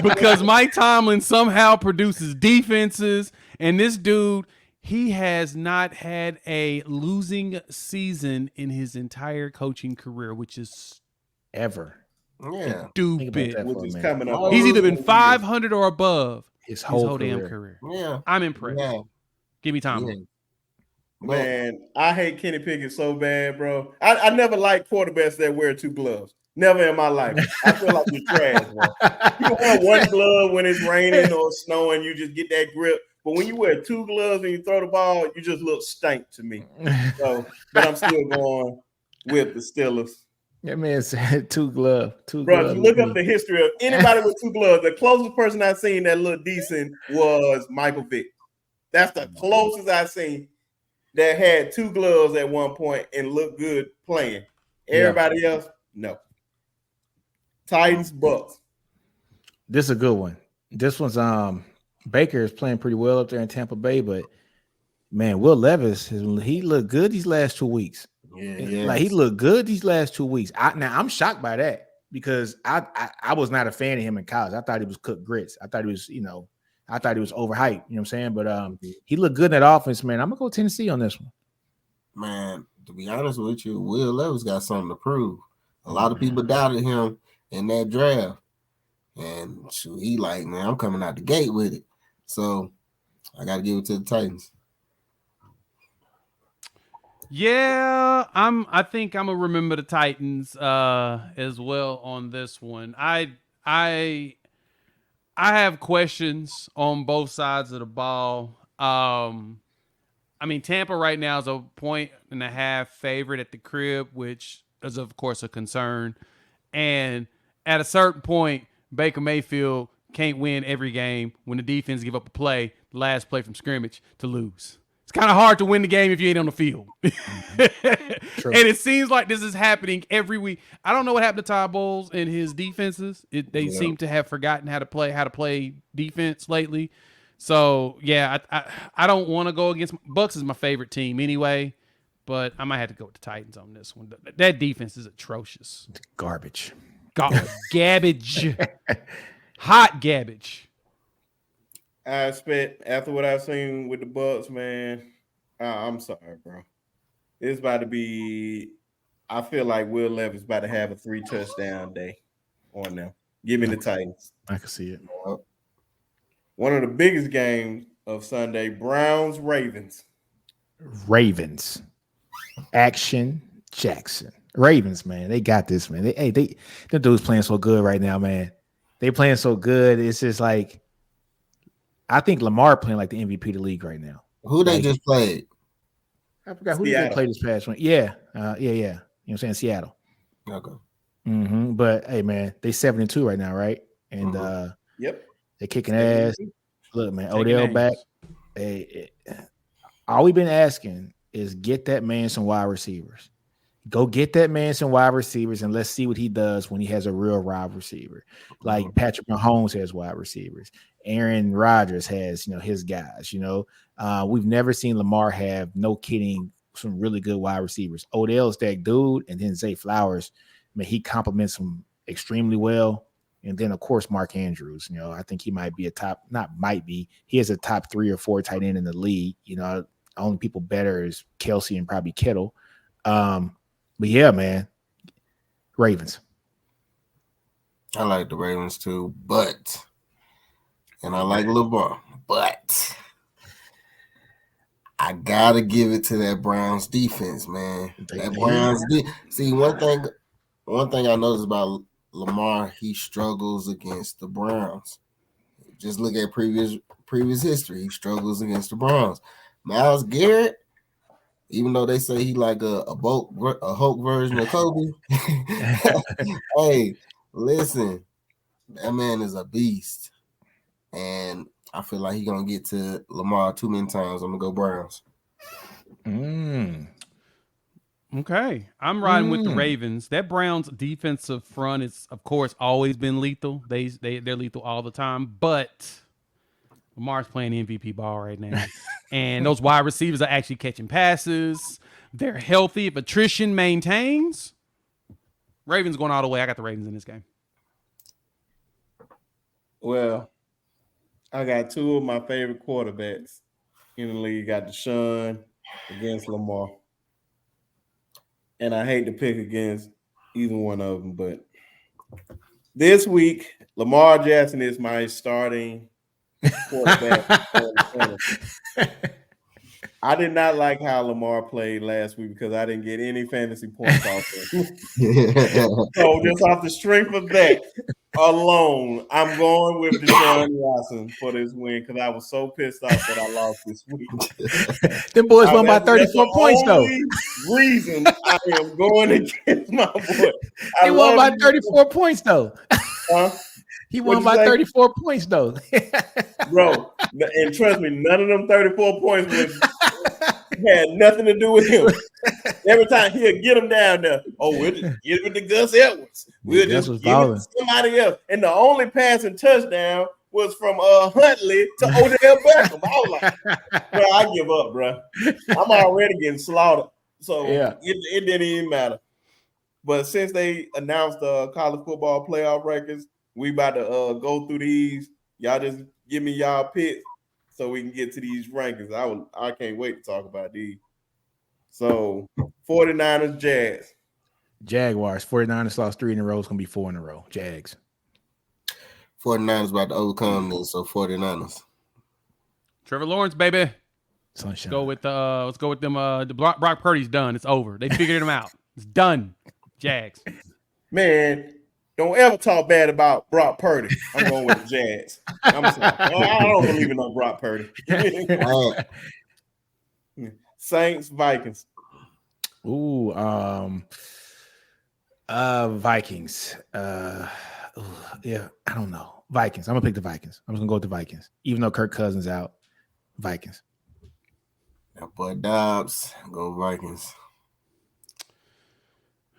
Speaker 3: Because Mike Tomlin somehow produces defenses, and this dude, he has not had a losing season in his entire coaching career, which is
Speaker 2: Ever.
Speaker 4: Yeah.
Speaker 3: stupid.
Speaker 2: that.
Speaker 1: Which is
Speaker 2: man.
Speaker 1: coming up.
Speaker 3: He's either been 500 or above
Speaker 2: His
Speaker 3: his
Speaker 2: whole,
Speaker 3: whole damn
Speaker 2: career.
Speaker 3: career.
Speaker 4: Yeah.
Speaker 3: I'm impressed.
Speaker 4: Yeah.
Speaker 3: Give me Tomlin.
Speaker 1: Man, I hate Kenny Pickett so bad, bro. I never liked quarterbacks that wear 2 gloves. Never in my life. I feel like you're trash, bro. You can wear 1 glove when it's raining or snowing, you just get that grip. But when you wear 2 gloves and you throw the ball, you just look stank to me. So, but I'm still going with the Steelers.
Speaker 2: That man said 2 glove. 2
Speaker 1: Bro,
Speaker 2: glove.
Speaker 1: if you look up the history of anybody with 2 gloves, the closest person I've seen that looked decent was Michael Vick. That's the closest I've seen that had 2 gloves at one point and looked good playing. Everybody else, no. Titans, Bucks.
Speaker 2: This is a good one. This one's Baker is playing pretty well up there in Tampa Bay, but man, Will Levis, he looked good these last 2 weeks.
Speaker 4: Yeah.
Speaker 2: Like he looked good these last 2 weeks. I'm shocked by that because I was not a fan of him in college. I thought he was cooked grits. I thought he was, I thought he was overhyped. You know what I'm saying? But he looked good in that offense, man. I'm gonna go Tennessee on this one.
Speaker 4: Man, to be honest with you, Will Levis got something to prove. A lot of people doubted him in that draft. And he like, man, I'm coming out the gate with it. So I got to give it to the Titans.
Speaker 3: Yeah, I think I'm gonna remember the Titans as well on this one. I have questions on both sides of the ball. I mean, Tampa right now is a 1.5 favorite at the crib, which is of course a concern. And at a certain point, Baker Mayfield can't win every game when the defense give up a play, the last play from scrimmage, to lose. It's kind of hard to win the game if you ain't on the field.
Speaker 2: True.
Speaker 3: And it seems like this is happening every week. I don't know what happened to Todd Bowles and his defenses. They seem to have forgotten how to play defense lately. So yeah, I don't want to go against Bucks is my favorite team anyway, but I might have to go with the Titans on this one. That defense is atrocious.
Speaker 2: Garbage.
Speaker 3: Gabbage. Hot gabbage.
Speaker 1: I expect after what I've seen with the Bucks, man. I'm sorry, bro. It's about to be. I feel like Will Levis about to have a 3 touchdown day on them. Give me the Titans.
Speaker 2: I can see it.
Speaker 1: One of the biggest games of Sunday: Browns Ravens.
Speaker 2: Ravens. Action Jackson. Ravens, man. They got this, man. Them dudes playing so good right now, man. They playing so good. It's just like I think Lamar playing like the MVP of the league right now.
Speaker 4: Who they just played?
Speaker 2: I forgot who did they play this past one. Yeah. You know what I'm saying? Seattle.
Speaker 4: Okay.
Speaker 2: But hey, man, they 7-2 right now, right? And
Speaker 1: yep,
Speaker 2: they're kicking ass. Look, man, Odell back. Hey, all we've been asking is get that man some wide receivers. Go get that man some wide receivers, and let's see what he does when he has a real wide receiver. Like Patrick Mahomes has wide receivers. Aaron Rodgers has, his guys. We've never seen Lamar have, no kidding, some really good wide receivers. Odell's that dude, and then Zay Flowers, he complements him extremely well. And then, of course, Mark Andrews. I think he might be he is a top 3 or 4 tight end in the league. Only people better is Kelsey and probably Kittle. But yeah, man, Ravens.
Speaker 4: I like the Ravens too, and I like LeBron, but I gotta give it to that Browns defense, man. That Browns see one thing I noticed about Lamar, he struggles against the Browns. Just look at previous history. He struggles against the Browns. Myles Garrett, even though they say he like a Hulk version of Kobe. Hey, listen, that man is a beast. And I feel like he's going to get to Lamar too many times. I'm going to go Browns.
Speaker 3: Okay. I'm riding with the Ravens. That Browns defensive front is, of course, always been lethal. They're lethal all the time. But Lamar's playing MVP ball right now. And those wide receivers are actually catching passes. They're healthy. If attrition maintains, Ravens going all the way. I got the Ravens in this game.
Speaker 1: Well, I got 2 of my favorite quarterbacks in the league. Got Deshaun against Lamar. And I hate to pick against either one of them, but this week, Lamar Jackson is my starting quarterback. I did not like how Lamar played last week because I didn't get any fantasy points off him. So just off the strength of that alone, I'm going with Deshaun Watson for this win because I was so pissed off that I lost this week.
Speaker 2: Them boys won by 34 points, though.
Speaker 1: Reason I am going against my boy.
Speaker 2: He won by 34 points, though.
Speaker 1: Huh?
Speaker 2: He won by 34 points, though.
Speaker 1: Bro, and trust me, none of them 34 points had nothing to do with him. Every time he'll get him down there. Oh, we'll just give it to Gus Edwards. We'll just give it to somebody else. And the only passing touchdown was from Huntley to Odell Beckham. I was like, bro, I give up, bro. I'm already getting slaughtered. So it didn't even matter. But since they announced the college football playoff rankings, we about to go through these. Y'all just give me y'all picks so we can get to these rankings. I can't wait to talk about these. So 49ers, Jags.
Speaker 2: Jaguars. 49ers lost 3 in a row. It's going to be 4 in a row. Jags.
Speaker 4: 49ers about to overcome this, so 49ers.
Speaker 3: Trevor Lawrence, baby.
Speaker 2: Sunshine.
Speaker 3: Let's go with them. The Brock Purdy's done. It's over. They figured him out. It's done. Jags.
Speaker 1: Man, don't ever talk bad about Brock Purdy. I'm going with the Jags. I'm sorry. I don't believe in no Brock Purdy. Saints, Vikings.
Speaker 2: Ooh, Vikings. Yeah, I don't know. Vikings. I'm gonna pick the Vikings. I'm just gonna go with the Vikings, even though Kirk Cousins out. Vikings.
Speaker 4: That boy Dobbs, go Vikings.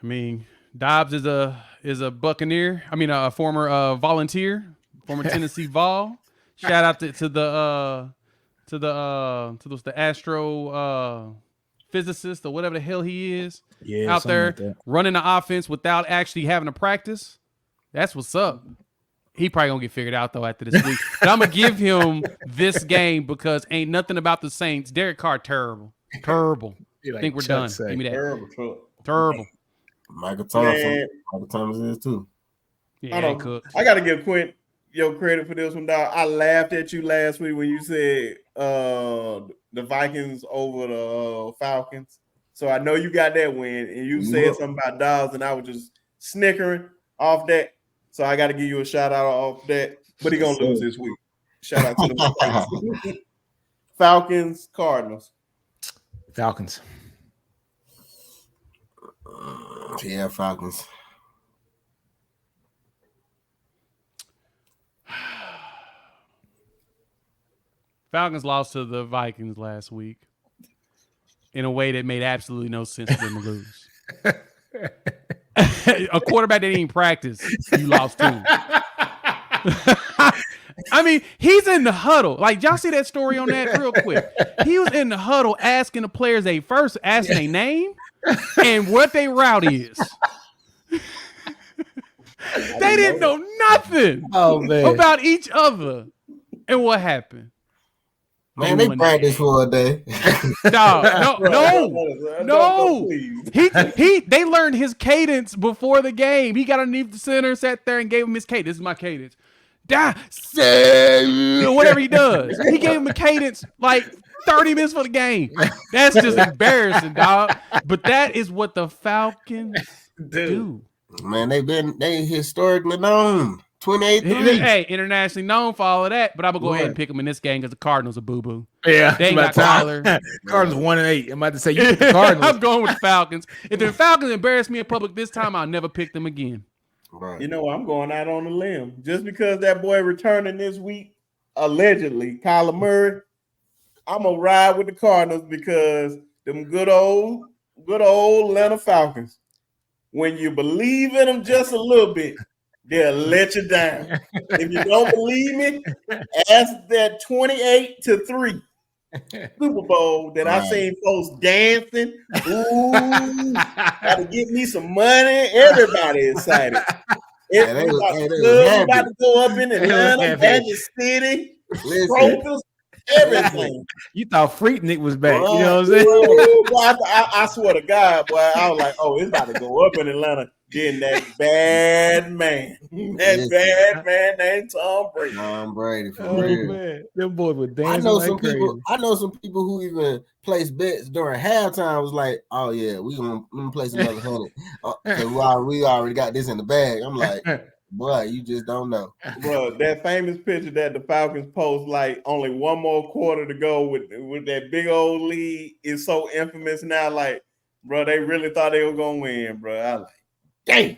Speaker 3: I mean, Dobbs is a Buccaneer. I mean, a former volunteer, former Tennessee Vol. Shout out to the astro physicist or whatever the hell he is
Speaker 2: Yeah,
Speaker 3: out
Speaker 2: something
Speaker 3: there
Speaker 2: like that.
Speaker 3: running the offense without actually having to practice. That's what's up. He probably gonna get figured out though after this week. But I'm gonna give him this game because ain't nothing about the Saints. Derek Carr terrible.
Speaker 2: Like
Speaker 3: Think we're
Speaker 2: Chuck
Speaker 3: done.
Speaker 2: say.
Speaker 3: Give me that.
Speaker 1: Terrible.
Speaker 4: Michael
Speaker 1: Man.
Speaker 4: Thomas is too.
Speaker 3: Yeah,
Speaker 1: I
Speaker 3: they
Speaker 1: don't.
Speaker 3: cooked.
Speaker 1: I gotta give Quint your credit for this one, dog. I laughed at you last week when you said the Vikings over the Falcons. So I know you got that win, and you said something about Dobbs, and I was just snickering off that. So I got to give you a shout out off that. But he gonna lose this week. Shout out to the Falcons, Cardinals.
Speaker 2: Falcons.
Speaker 4: Yeah, Falcons.
Speaker 3: Falcons lost to the Vikings last week in a way that made absolutely no sense for them to lose. A quarterback that didn't practice, you lost to. I mean, he's in the huddle. Like, y'all see that story on that real quick? He was in the huddle asking the players asking their name and what their route is. They didn't know nothing about each other. And what happened?
Speaker 4: Man, they practiced for a day.
Speaker 3: Dog, no. They learned his cadence before the game. He got underneath the center, sat there, and gave him his cadence. This is my cadence. Whatever he does. He gave him a cadence like 30 minutes for the game. That's just embarrassing, dog. But that is what the Falcons do.
Speaker 4: Man, they historically known. 28-3.
Speaker 3: Hey, internationally known for all of that, but I'm gonna go ahead and pick them in this game because the Cardinals are boo-boo.
Speaker 2: Yeah,
Speaker 3: they ain't got Kyler.
Speaker 2: Cardinals 1-8. I'm about to say you pick the Cardinals.
Speaker 3: I'm going with the Falcons. If the Falcons embarrass me in public this time, I'll never pick them again.
Speaker 4: Right.
Speaker 1: You know, I'm going out on a limb just because that boy returning this week, allegedly, Kyler Murray. I'm gonna ride with the Cardinals because them good old Atlanta Falcons. When you believe in them just a little bit, they'll let you down. If you don't believe me, ask that 28-3 Super Bowl that I seen folks dancing. Ooh, gotta get me some money. Everybody excited. Everybody about to go up in Atlanta, Magic City, Crocus, everything.
Speaker 2: You thought Freaknik was back. You know what I'm saying?
Speaker 1: I swear to God, boy, I was like, oh, it's about to go up in Atlanta. Then that bad man named Tom Brady.
Speaker 4: Tom Brady, for real.
Speaker 2: Man. Them boys were dancing.
Speaker 4: I know some people who even placed bets during halftime. Was like, oh yeah, we gonna place another 100. We already got this in the bag. I'm like, boy, you just don't know.
Speaker 1: Bro, that famous picture that the Falcons post, like only one more quarter to go with that big old lead, is so infamous now. Like, bro, they really thought they were gonna win, bro. I like, damn.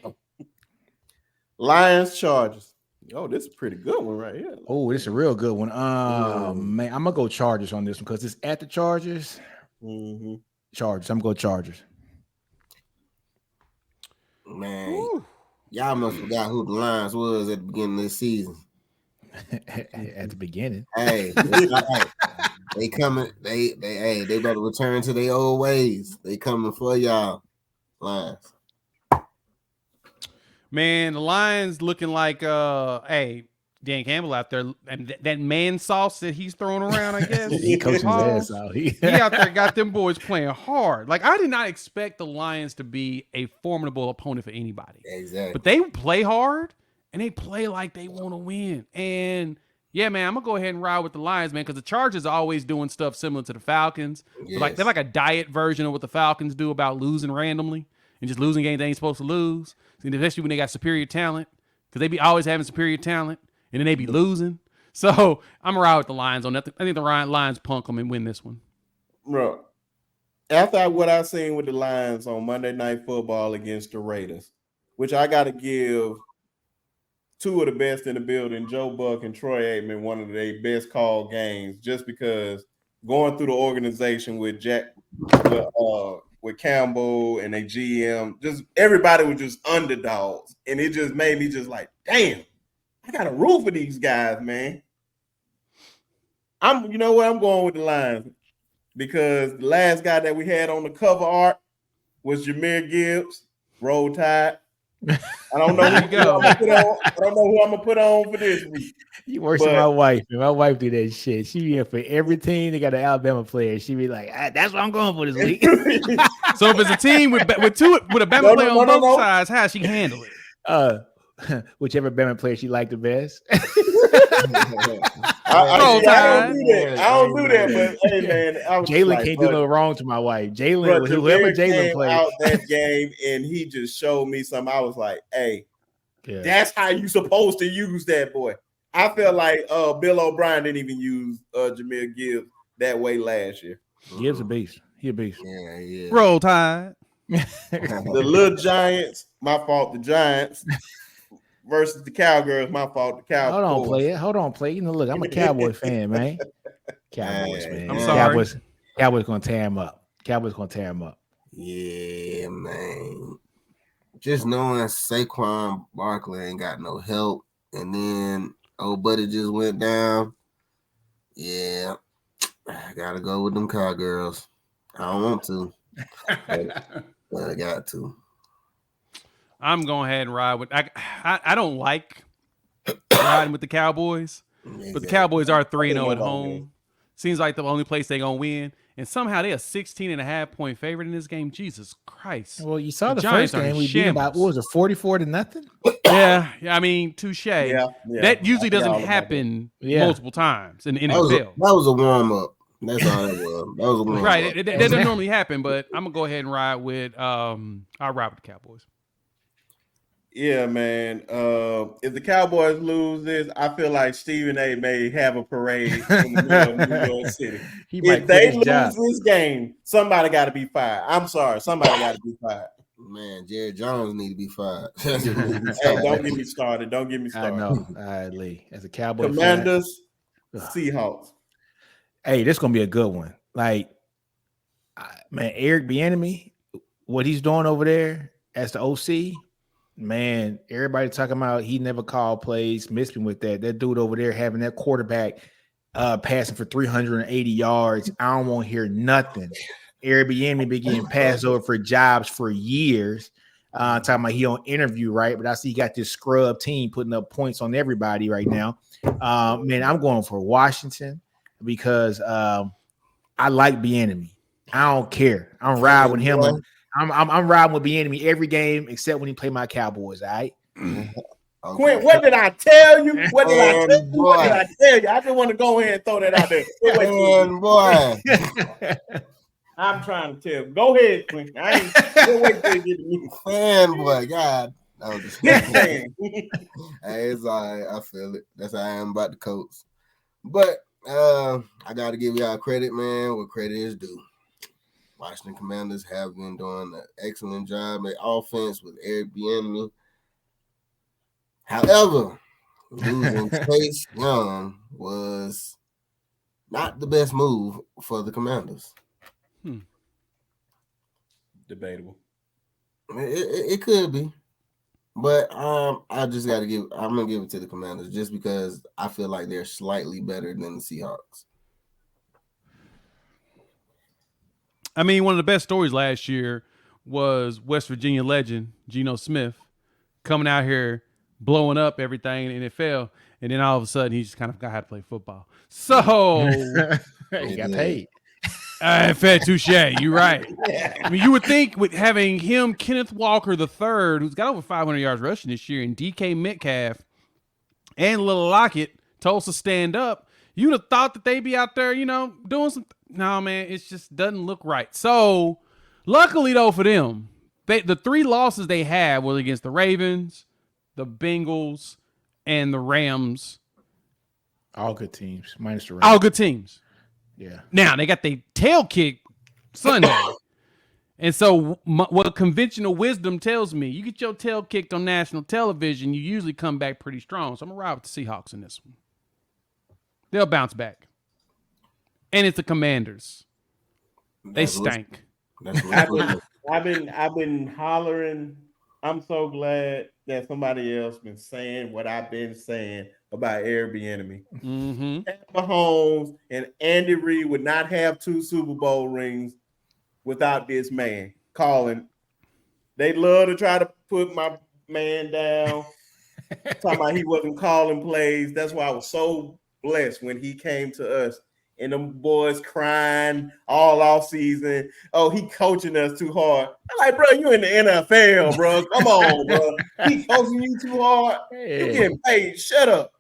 Speaker 1: Lions, Chargers. Oh, this is a pretty good one right here.
Speaker 2: Oh, this is a real good one. Man, I'm gonna go Chargers on this one because it's at the Chargers.
Speaker 1: Mm-hmm.
Speaker 2: Chargers. I'm gonna go Chargers.
Speaker 4: Man, y'all must forgot who the Lions was at the beginning of this season.
Speaker 2: At the beginning.
Speaker 4: Hey, they coming. They better return to their old ways. They coming for y'all, Lions.
Speaker 3: Man, the Lions looking like Dan Campbell out there, and that man sauce that he's throwing around, I guess.
Speaker 2: He coaching his ass out.
Speaker 3: He out there got them boys playing hard. Like, I did not expect the Lions to be a formidable opponent for anybody.
Speaker 4: Exactly.
Speaker 3: But they play hard, and they play like they want to win. And, yeah, man, I'm going to go ahead and ride with the Lions, man, because the Chargers are always doing stuff similar to the Falcons. Yes. They're like a diet version of what the Falcons do about losing randomly and just losing games they ain't supposed to lose, especially when they got superior talent, because they be always having superior talent. And then they be losing. So I'm going to ride with the Lions on that. I think the Lions punk them and win this one.
Speaker 1: Bro, after what I seen with the Lions on Monday Night Football against the Raiders, which I got to give two of the best in the building, Joe Buck and Troy Aikman, one of their best called games, just because going through the organization with with Campbell and a GM, just everybody was just underdogs, and it just made me just like, damn, I got to root for these guys, man. You know what? I'm going with the Lions because the last guy that we had on the cover art was Jahmyr Gibbs. Roll Tide. I don't know who I'm gonna put on for this week.
Speaker 2: You worse than my wife. And my wife do that shit. She be in for every team. They got an Alabama player. She be like, "That's what I'm going for this week."
Speaker 3: So if it's a team with a Bama player on both sides, how she handle
Speaker 2: it? Whichever Bama player she liked the best.
Speaker 1: I don't do that, but hey, man,
Speaker 2: Jalen can't do no wrong to my wife. Jalen, whoever Jalen played
Speaker 1: out that game, and he just showed me something. I was like, hey, that's how you supposed to use that boy. I felt like Bill O'Brien didn't even use Jahmyr Gibbs that way last year.
Speaker 2: Gibbs a beast. He a beast.
Speaker 4: Yeah.
Speaker 3: Roll Tide.
Speaker 1: The little Giants, my fault. The Giants versus the Cowgirls, my fault. The Cowboys.
Speaker 2: Hold on, play. You know, look, I'm a Cowboy fan, man. Cowboys, man.
Speaker 3: I'm sorry.
Speaker 2: Cowboys gonna tear him up.
Speaker 4: Yeah, man. Just knowing Saquon Barkley ain't got no help, and then old buddy just went down. Yeah, I gotta go with them Cowgirls. I don't want to, but I got to.
Speaker 3: I'm going ahead and ride with. I don't like riding with the Cowboys, but the Cowboys are 3-0 at home. Seems like the only place they're gonna win, and somehow they're a 16.5-point favorite in this game. Jesus Christ!
Speaker 2: Well, you saw the first game we beat about, what was it, 44-0?
Speaker 3: Yeah. I mean, touche. Yeah. That usually doesn't happen multiple times in the NFL.
Speaker 4: That was a warm up. That's all that was. That was a warm up.
Speaker 3: Right. That doesn't normally happen, but I'm gonna go ahead and ride with. I'll ride with the Cowboys.
Speaker 1: Yeah, man. If the Cowboys lose this, I feel like Stephen A. may have a parade in the middle of New York City. If they lose this game, somebody got to be fired. I'm sorry, somebody got to be fired.
Speaker 4: Man, Jerry Jones need to be fired.
Speaker 1: Hey, don't get me started.
Speaker 2: I know. All right, Lee. As a Cowboy
Speaker 1: Commanders, Seahawks.
Speaker 2: Hey, this is gonna be a good one. Like, man, Eric Bieniemy, what he's doing over there as the OC. Man, everybody talking about he never called plays, missed me with that. That dude over there having that quarterback passing for 380 yards. I don't want to hear nothing. Eric Bieniemy been getting passed over for jobs for years. Talking about he on interview, right? But I see he got this scrub team putting up points on everybody right now. Man, I'm going for Washington because I like Bieniemy. I don't care. I'm riding with him. I'm riding with Bieniemy every game except when he play my Cowboys. All right.
Speaker 1: Okay. Quinn, what did I tell you? What did I tell you? I just want to go ahead and throw that out there.
Speaker 4: Boy.
Speaker 1: I'm trying to tell you. Go ahead, Quinn. I ain't wait till you get to me.
Speaker 4: Fanboy, God. Hey, it's all right. I feel it. That's how I am about the Colts. But I got to give y'all credit, man, where credit is due. Washington Commanders have been doing an excellent job at offense with Eric Bieniemy. However, losing Chase Young was not the best move for the Commanders.
Speaker 1: Debatable.
Speaker 4: It could be, but I just got to give. I'm gonna give it to the Commanders just because I feel like they're slightly better than the Seahawks.
Speaker 3: I mean, one of the best stories last year was West Virginia legend Geno Smith coming out here, blowing up everything in the NFL, and then all of a sudden he just kind of got how to play football. So
Speaker 2: he got paid.
Speaker 3: Fair touche. You're right. I mean, you would think with having him, Kenneth Walker III, who's got over 500 yards rushing this year, and DK Metcalf and Little Lockett, Tulsa stand up, you'd have thought that they'd be out there, doing some. No, man, it just doesn't look right. So, luckily, though, for them, the three losses they had were against the Ravens, the Bengals, and the Rams.
Speaker 2: All good teams, minus the Rams.
Speaker 3: All good teams.
Speaker 2: Yeah.
Speaker 3: Now, they got their tail kicked Sunday. And so, what conventional wisdom tells me, you get your tail kicked on national television, you usually come back pretty strong. So, I'm going to ride with the Seahawks in this one. They'll bounce back. And it's the Commanders. They
Speaker 4: That's what's-
Speaker 3: stank.
Speaker 4: That's what's
Speaker 1: I've been hollering. I'm so glad that somebody else been saying what I've been saying about Airbnb.
Speaker 3: Mm-hmm.
Speaker 1: Mahomes and Andy Reid would not have 2 Super Bowl rings without this man calling. They love to try to put my man down, talking about he wasn't calling plays. That's why I was so blessed when he came to us. And them boys crying all off season. Oh, he coaching us too hard. I'm like, bro, you in the NFL, bro. Come on, bro. He coaching you too hard. You getting paid. Shut up.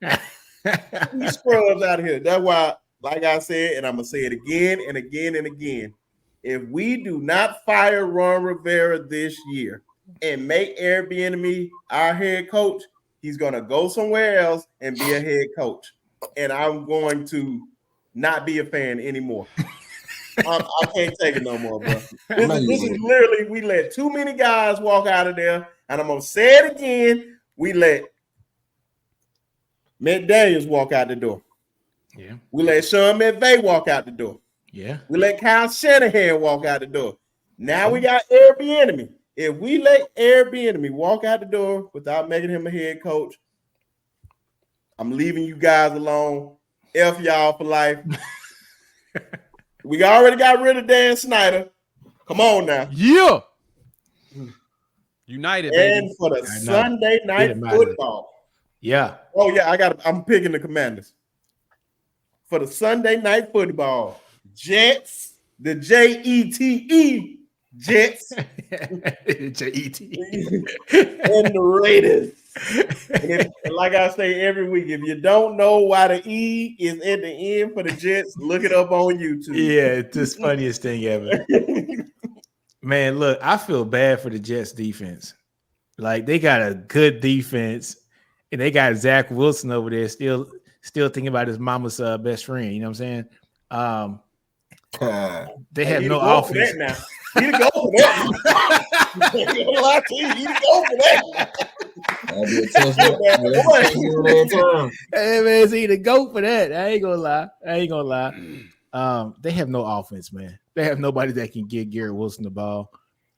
Speaker 1: These scrubs out here. That's why, like I said, and I'm gonna say it again and again and again. If we do not fire Ron Rivera this year and make Airbnb our head coach, he's gonna go somewhere else and be a head coach. And I'm going to not be a fan anymore. I can't take it no more, bro. This is literally, we let too many guys walk out of there, and I'm gonna say it again. We let McDaniels walk out the door.
Speaker 2: Yeah.
Speaker 1: We let Sean McVay walk out the door.
Speaker 2: Yeah.
Speaker 1: We let Kyle Shanahan walk out the door. Now we got Airbnb. If we let Airbnb walk out the door without making him a head coach, I'm leaving you guys alone. F y'all for life. We already got rid of Dan Snyder. Come on now.
Speaker 3: Yeah. United, baby.
Speaker 1: And for the Sunday night football.
Speaker 2: Yeah.
Speaker 1: Oh, yeah, I'm picking the Commanders. For the Sunday night football, Jets, the Jete, Jets,
Speaker 2: J-E-T.
Speaker 1: and the Raiders. And like I say every week, if you don't know why the E is at the end for the Jets, look it up on YouTube.
Speaker 2: Yeah, it's the funniest thing ever. Man, look, I feel bad for the Jets defense. Like, they got a good defense, and they got Zach Wilson over there still thinking about his mama's best friend. You know what I'm saying? They have no offense.
Speaker 1: He to go for that. He to go for that.
Speaker 2: Hey man, it's either go for that. I ain't gonna lie. They have no offense, man. They have nobody that can get Garrett Wilson the ball.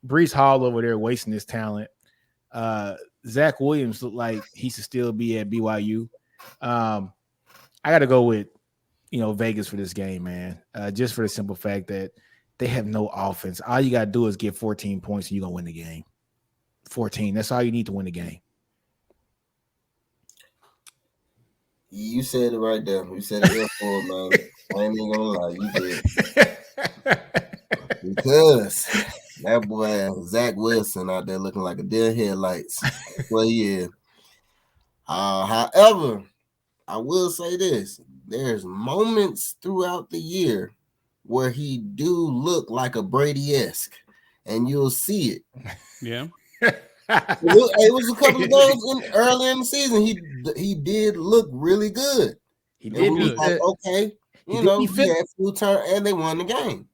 Speaker 2: Brees Hall over there wasting his talent. Zach Williams looked like he should still be at BYU. I got to go with Vegas for this game, man. Just for the simple fact that they have no offense. All you got to do is get 14 points and you're going to win the game. 14. That's all you need to win the game.
Speaker 4: You said it right there. You said it for man. I ain't even gonna lie. You did. Because that boy, Zach Wilson, out there looking like a deer headlights. That's what he is. However, I will say this. There's moments throughout the year where he do look like a Brady-esque, and you'll see it.
Speaker 3: Yeah.
Speaker 4: It was a couple of games early in the season. He did look really good.
Speaker 2: He did
Speaker 4: good. Like, okay, he had full turn, and they won the game.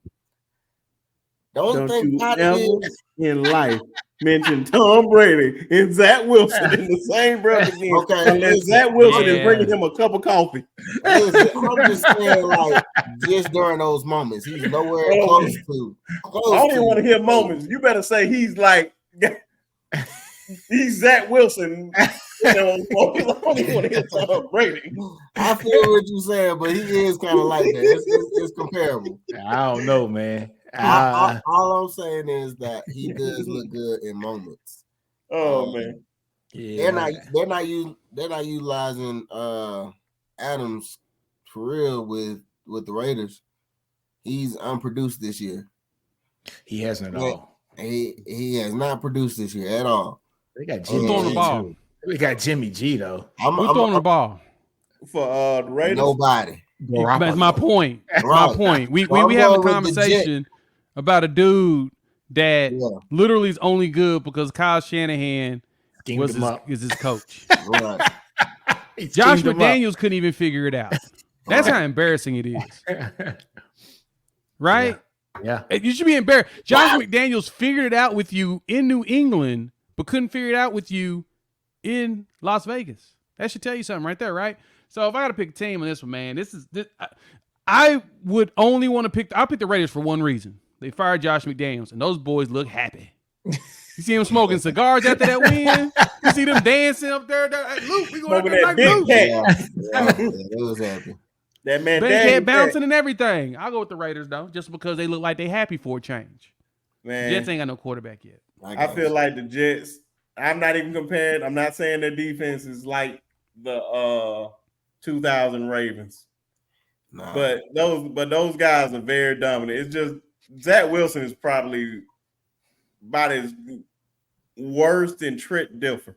Speaker 1: Don't you ever in life mention Tom Brady and Zach Wilson in the same breath again.
Speaker 4: Okay,
Speaker 1: unless Zach Wilson is bringing him a cup of coffee.
Speaker 4: Listen, I'm just saying, like, just during those moments, he's nowhere close to.
Speaker 1: I don't even want to hear moments. You better say he's like, he's Zach Wilson. I don't even want to hear Tom Brady.
Speaker 4: I feel what you're saying, but he is kind of like that. It's comparable.
Speaker 2: I don't know, man.
Speaker 4: All I'm saying is that he does look good in moments.
Speaker 1: Oh man,
Speaker 4: yeah. They're not utilizing Adams for real with the Raiders. He's unproduced this year.
Speaker 2: He hasn't at all.
Speaker 4: He has not produced this year at all.
Speaker 2: They got
Speaker 3: Jimmy throwing the ball.
Speaker 2: They got Jimmy G though.
Speaker 3: Who's throwing the ball
Speaker 1: for the Raiders?
Speaker 4: Nobody.
Speaker 3: That's my point.
Speaker 4: Right.
Speaker 3: My point. We have a conversation about a dude that literally is only good because Kyle Shanahan is his coach.
Speaker 4: Right.
Speaker 3: Josh McDaniels couldn't even figure it out. That's how embarrassing it is. Right?
Speaker 2: Yeah.
Speaker 3: You should be embarrassed. Josh McDaniels figured it out with you in New England, but couldn't figure it out with you in Las Vegas. That should tell you something right there, right? So if I got to pick a team on this one, man, I would only want to pick. I'll pick the Raiders for one reason. They fired Josh McDaniels, and those boys look happy. You see them smoking cigars after that win. You see them dancing up there. Hey, Luke, we going
Speaker 1: Smoking
Speaker 3: out
Speaker 1: that
Speaker 3: there like
Speaker 1: big
Speaker 3: Luke.
Speaker 1: cat.
Speaker 4: They was happy.
Speaker 1: That man,
Speaker 3: Bankhead bouncing and everything. I'll go with the Raiders though, just because they look like they happy for a change.
Speaker 1: man.
Speaker 3: Jets ain't got no quarterback yet.
Speaker 1: I feel like the Jets. I'm not even comparing. I'm not saying their defense is like the 2000 Ravens, but those guys are very dominant. It's just Zach Wilson is probably about as worse than Trent Dilfer.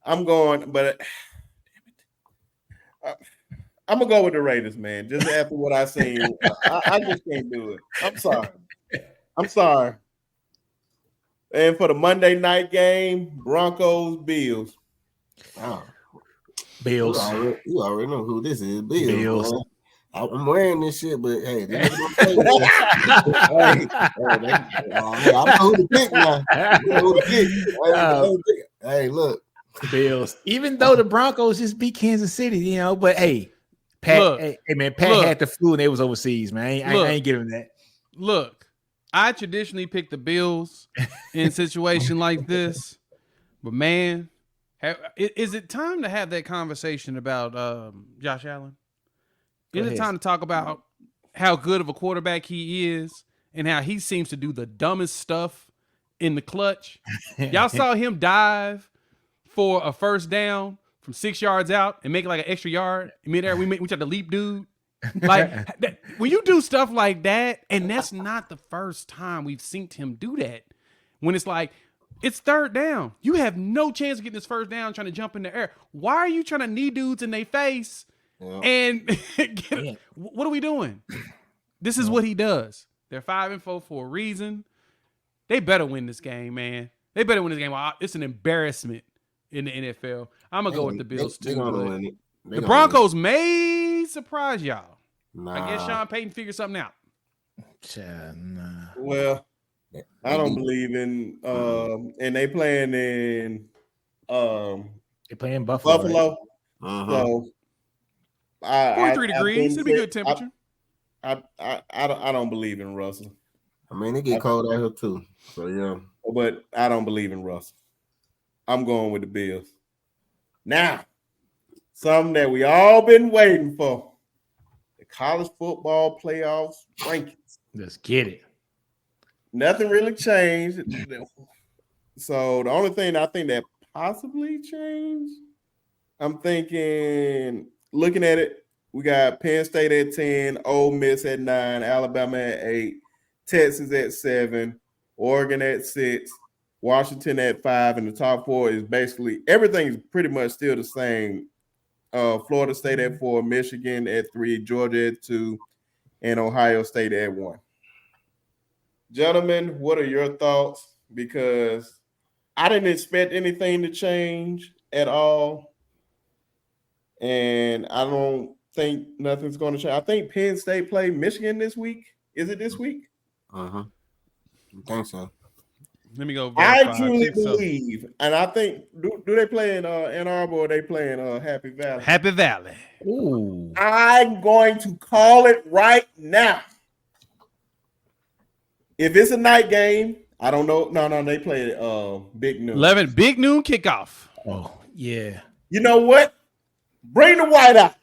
Speaker 1: I'm going, but I'm gonna go with the Raiders, man. Just after what I seen, I just can't do it. I'm sorry. And for the Monday night game, Broncos, Bills.
Speaker 4: Oh,
Speaker 2: Bills.
Speaker 4: You already know who this is. Bills.
Speaker 2: Bills.
Speaker 4: I'm wearing this shit, but hey, I know who to pick now. Hey, look.
Speaker 2: Bills. Even though the Broncos just beat Kansas City, but hey, Pat,
Speaker 3: Look,
Speaker 2: hey man, Pat had the flu and they was overseas, man. I ain't giving that.
Speaker 3: Look, I traditionally pick the Bills in a situation like this, but man, is it time to have that conversation about Josh Allen? Is it time to talk about how good of a quarterback he is and how he seems to do the dumbest stuff in the clutch? Y'all saw him dive for a first down from 6 yards out and make it like an extra yard. Midair, we tried to leap dude. Like when you do stuff like that, and that's not the first time we've seen him do that. When it's like, it's third down. You have no chance of getting this first down trying to jump in the air. Why are you trying to knee dudes in their face? Yeah. And what are we doing? This is what he does. They're 5-4 for a reason. They better win this game, man. They better win this game. It's an embarrassment in the NFL. I'm going to go with the Bills too. The Broncos may surprise y'all. I guess Sean Payton figured something out.
Speaker 1: Well, I don't believe in and they playing in
Speaker 2: they're playing Buffalo.
Speaker 1: Right? So
Speaker 3: 43 degrees. It'll be good temperature.
Speaker 1: I don't believe in Russell.
Speaker 4: I mean, it get cold out here too. So yeah.
Speaker 1: But I don't believe in Russell. I'm going with the Bills. Now, something that we all been waiting for. The college football playoffs rankings.
Speaker 2: Let's get it.
Speaker 1: Nothing really changed. So the only thing I think that possibly changed, I'm thinking, looking at it, we got Penn State at 10, Ole Miss at 9, Alabama at 8, Texas at 7, Oregon at 6, Washington at 5, and the top 4 is basically everything is pretty much still the same. Florida State at 4, Michigan at 3, Georgia at 2, and Ohio State at 1. Gentlemen, what are your thoughts? Because I didn't expect anything to change at all, and I don't think nothing's going to change. I think Penn State played Michigan this week. Is it this week?
Speaker 4: I think so.
Speaker 3: Let me go verify.
Speaker 1: I truly believe, and I think do they play in Ann Arbor or they play in Happy Valley?
Speaker 3: Happy Valley.
Speaker 2: Ooh.
Speaker 1: I'm going to call it right now. If it's a night game, I don't know. No, they play big noon.
Speaker 3: 11 big noon kickoff.
Speaker 2: Oh yeah.
Speaker 1: You know what? Bring the white out.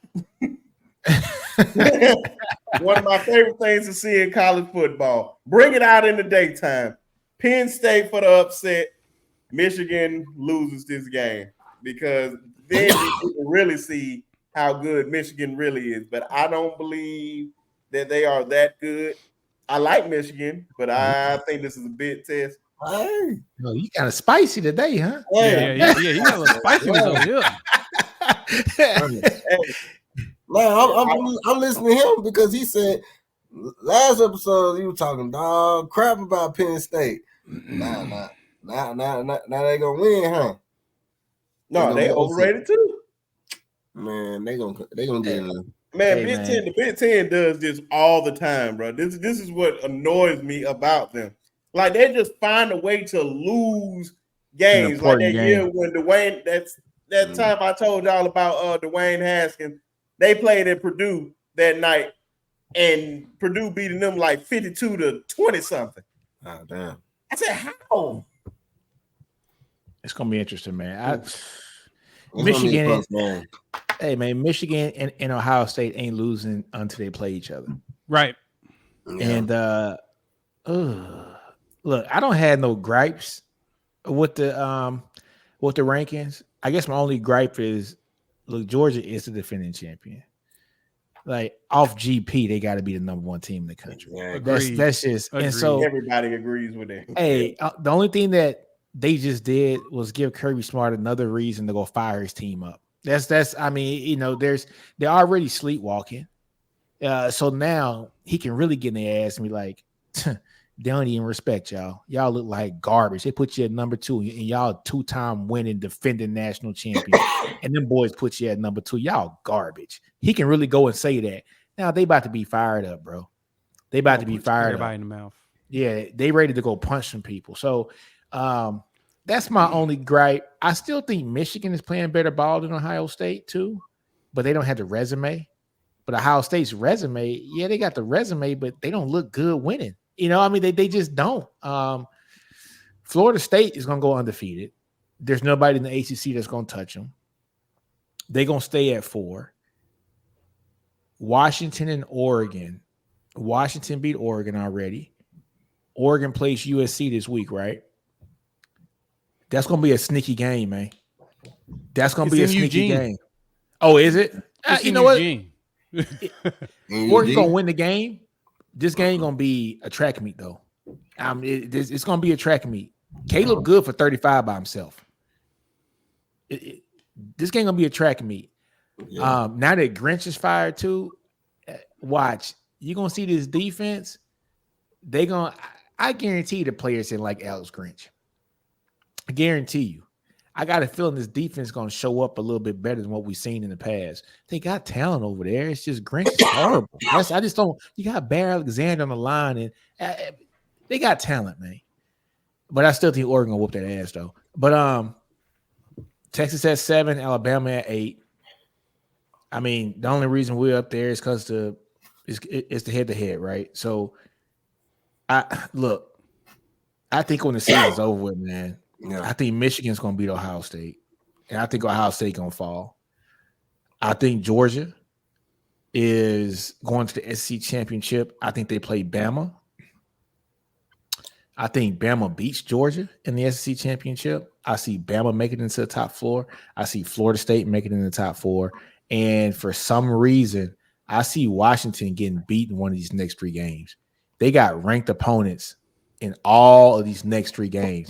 Speaker 1: One of my favorite things to see in college football. Bring it out in the daytime. Penn State for the upset. Michigan loses this game because then you can really see how good Michigan really is. But I don't believe that they are that good. I like Michigan, but I think this is a big test.
Speaker 4: Hey,
Speaker 2: well, you kind of spicy today, huh?
Speaker 3: Yeah. You got a little spiciness over here.
Speaker 4: No, I'm listening to him because he said last episode you were talking dog crap about Penn State. Now they gonna win, huh?
Speaker 1: No, they overrated too.
Speaker 4: Man, they gonna get in.
Speaker 1: Man, the Big Ten does this all the time, bro. This is what annoys me about them. Like they just find a way to lose games. Like that year when Dwayne, that time I told y'all about Dwayne Haskins, they played at Purdue. that night, and Purdue beating them like 52-20 something.
Speaker 4: Oh, damn.
Speaker 1: I said, how?
Speaker 2: It's gonna be interesting, man.
Speaker 4: Michigan.
Speaker 2: Hey man, Michigan and Ohio State ain't losing until they play each other.
Speaker 3: Right.
Speaker 4: Yeah.
Speaker 2: And look, I don't have no gripes with the rankings. I guess my only gripe is, look, Georgia is the defending champion. Like off GP, they got to be the number one team in the country.
Speaker 4: Yeah,
Speaker 2: that's just
Speaker 3: Agreed.
Speaker 2: And so
Speaker 1: everybody agrees with that.
Speaker 2: Hey, the only thing that they just did was give Kirby Smart another reason to go fire his team up. I mean, they're already sleepwalking. So now he can really get in their ass and be like, they don't even respect y'all. Y'all look like garbage. They put you at number 2 and y'all 2-time winning defending national champion. And them boys put you at number 2. Y'all garbage. He can really go and say that. Now they about to be fired up, bro. They about to be fired
Speaker 3: everybody
Speaker 2: up.
Speaker 3: in the mouth.
Speaker 2: Yeah, they ready to go punch some people. So that's my only gripe. I still think Michigan is playing better ball than Ohio State too, but they don't have the resume. But Ohio State's resume, yeah, they got the resume, but they don't look good winning. I mean, they just don't. Florida State is going to go undefeated. There's nobody in the ACC that's going to touch them. They're going to stay at 4. Washington and Oregon. Washington beat Oregon already. Oregon plays USC this week, right? That's going to be a sneaky game, man. That's going to be a sneaky game. Oh, is it? You know
Speaker 3: Eugene.
Speaker 2: what? Oregon's going to win the game. This game going to be a track meet, though. It's going to be a track meet. Caleb good for 35 by himself. This game going to be a track meet. Yeah. Now that Grinch is fired, too, watch. You're going to see this defense. I guarantee the players didn't like Alex Grinch. I guarantee you. I got a feeling this defense is going to show up a little bit better than what we've seen in the past. They got talent over there. It's just Grinch is horrible. I just don't. You got Bear Alexander on the line, and they got talent, man. But I still think Oregon will whoop that ass, though. But Texas at 7, Alabama at 8. I mean, the only reason we're up there is because it's the head-to-head, right? So, I think when the season's over with, man, I think Michigan's going to beat Ohio State. And I think Ohio State going to fall. I think Georgia is going to the SEC championship. I think they play Bama. I think Bama beats Georgia in the SEC championship. I see Bama making it into the top 4. I see Florida State making it in the top 4. And for some reason, I see Washington getting beat in one of these next 3 games. They got ranked opponents in all of these next 3 games.